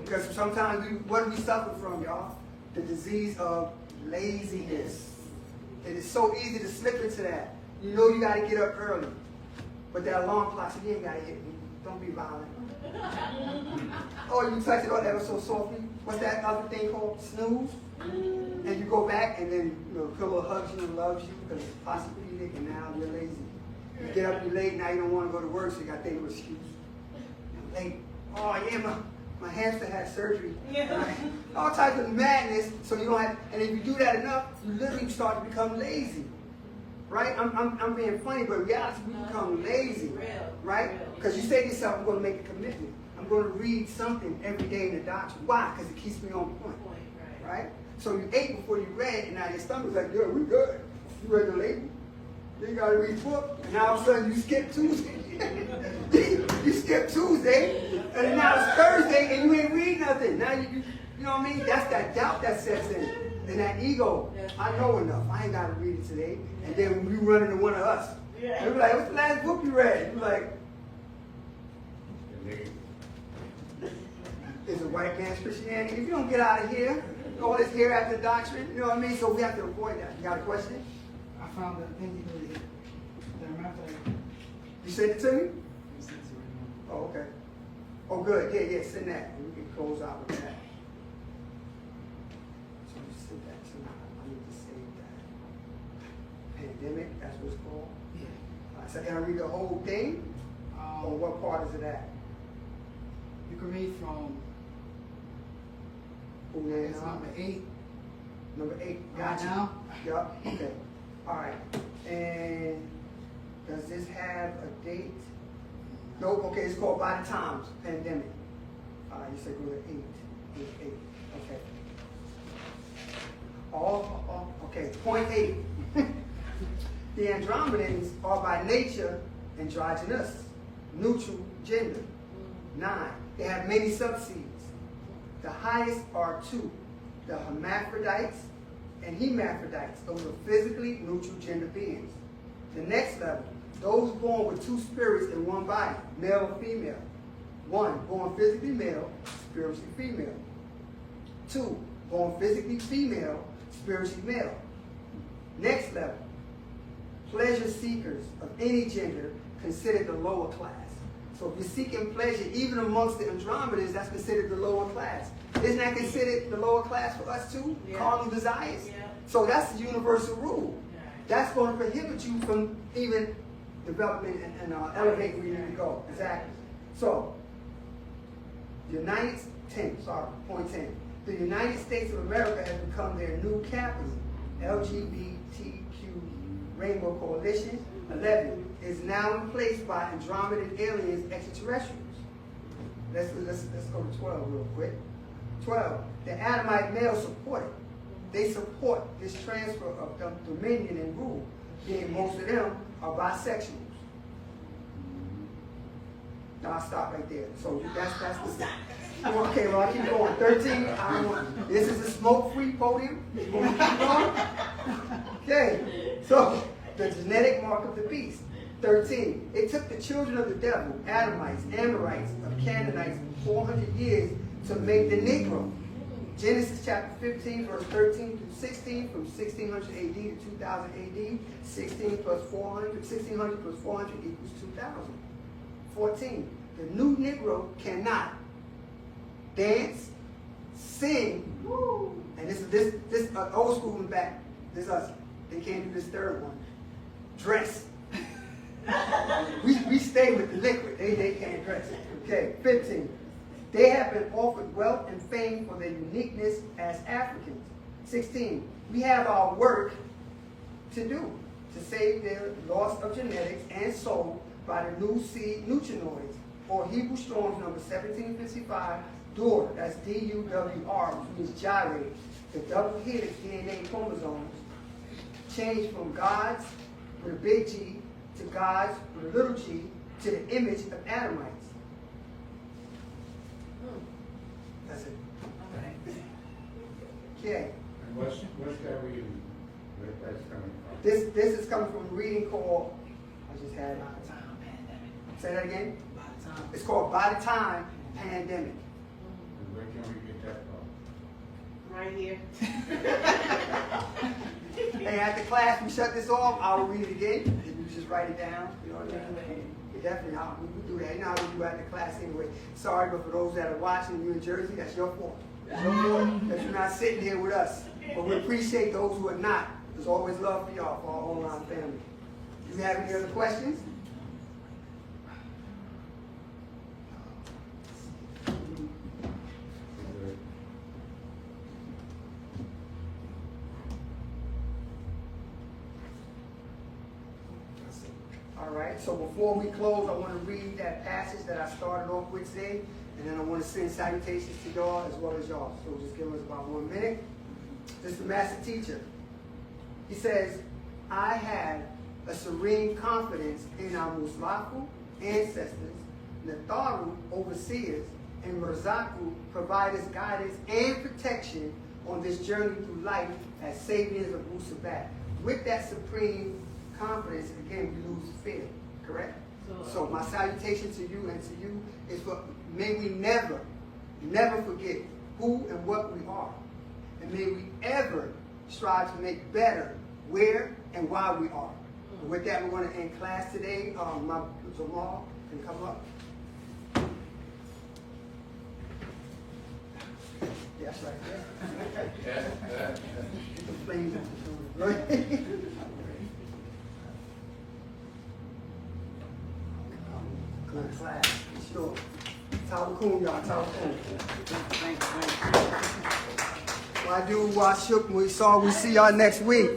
Because sometimes what do we suffer from, y'all? The disease of laziness. It is so easy to slip into that. You know you got to get up early. But that alarm clock, so you ain't got to hit me. Don't be violent. Oh, you touch it all ever so softly. What's that other thing called? Snooze? And you go back and then pillow hugs you and loves you because it's posturepedic and now you're lazy. You get up, you're late, now you don't want to go to work, so you got to think of an excuse. I'm late. Oh yeah, my hamster had surgery. Right? All types of madness, so you don't have, and if you do that enough, you literally start to become lazy. Right? I'm being funny, but in reality, we become lazy. Right? Because you say to yourself, I'm going to make a commitment. I'm going to read something every day in the doctrine. Why? Because it keeps me on point. Right? So you ate before you read, and now your stomach's like, yeah, we good. You read the label. You ain't got to read the book. And now all of a sudden you skip Tuesday. You skip Tuesday, and then now it's Thursday, and you ain't read nothing. Now you know what I mean? That's that doubt that sets in. And that ego. I know enough. I ain't got to read it today. And then when you run into one of us, they're like, what's the last book you read? You're like, is it white man's Christianity? If you don't get out of here, all this here after doctrine, you know what I mean? So we have to avoid that. You got a question? I found the thing you did. You sent it to me? Oh, okay. Oh, good. Yeah, send that. And we can close out with that. So you send that to me. I need to save that. Pandemic, that's what it's called? Yeah. So can I read the whole thing? Or what part is it at? You can read from number 8. Number 8. Right Gotcha. now? Yup. Okay. All right. And does this have a date? Nope. Okay, it's called By the Times, Pandemic. You said go to 8. Okay. Okay. Point 8. The Andromedans are by nature androgynous, neutral gender. 9. They have many subseeds. The highest are 2. The hermaphrodites and hermaphrodites. Those are physically neutral gender beings. The next level, those born with 2 spirits in one body, male and female. 1, born physically male, spiritually female. 2, born physically female, spiritually male. Next level, pleasure seekers of any gender considered the lower class. So if you're seeking pleasure, even amongst the Andromedans, that's considered the lower class. Isn't that considered the lower class for us too? Yeah. Carnal desires? Yeah. So that's the universal rule. Yeah. That's going to prohibit you from even developing and elevating where you need to go. Exactly. So, point 10. The United States of America has become their new capital. LGBTQ Rainbow Coalition 11 is now in place by Andromedan aliens, extraterrestrials. Let's go to 12 real quick. 12. The Adamite males support it. They support this transfer of dominion and rule, being most of them are bisexuals. Now I'll stop right there. So that's the Okay, well, I keep going. 13, I don't want, this is a smoke-free podium. You want me to keep going? Okay, so the genetic mark of the beast. 13, it took the children of the devil, Adamites, Amorites, of Canaanites, 400 years to make the Negro. Genesis chapter 15, verse 13 through 16, from 1600 AD to 2000 AD, 1600 plus 400 equals 2000. 14, the new Negro cannot dance, sing, and this old school in the back, this us, they can't do this third one, dress. we stay with the liquid, they can't dress. Okay, 15. They have been offered wealth and fame for their uniqueness as Africans. 16. We have our work to do to save their loss of genetics and soul by the new seed nutrionoids, or Hebrew Strong's number 1755, DUR, that's D-U-W-R, which means gyrate. The double helix DNA chromosomes change from God's with a big G to God's with a little g to the image of Adamites. That's it. Okay. And what's that reading? Where that's coming from? This is coming from a reading called, I just had it. By the time pandemic. Say that again? By the time. It's called By the Time Pandemic. And where can we get that from? Right here. Hey, after class, we shut this off, I will read it again, and you just write it down, you know what I mean? We definitely, we do that. You know how we do after class anyway. Sorry, but for those that are watching, you in Jersey, that's your fault. That's your fault that you're not sitting here with us. But we appreciate those who are not. There's always love for y'all, for our online family. Do you have any other questions? All right, so before we close, I want to read that passage that I started off with today, and then I want to send salutations to y'all as well as y'all. So just give us about 1 minute. This is the master teacher. He says, I have a serene confidence in our Muslafu ancestors, Natharu overseers, and Merzaku providers guidance and protection on this journey through life as saviors of Wu-Sabat. With that supreme confidence, again, we lose fear, correct? So my salutation to you and to you is for, may we never forget who and what we are. And may we ever strive to make better where and why we are. And with that, we're going to end class today. My Jamal can come up. Yeah, that's right there. The flames right? Good class, sure. Tawakun, y'all, Tawakun. Why do, why shook, we see y'all next week.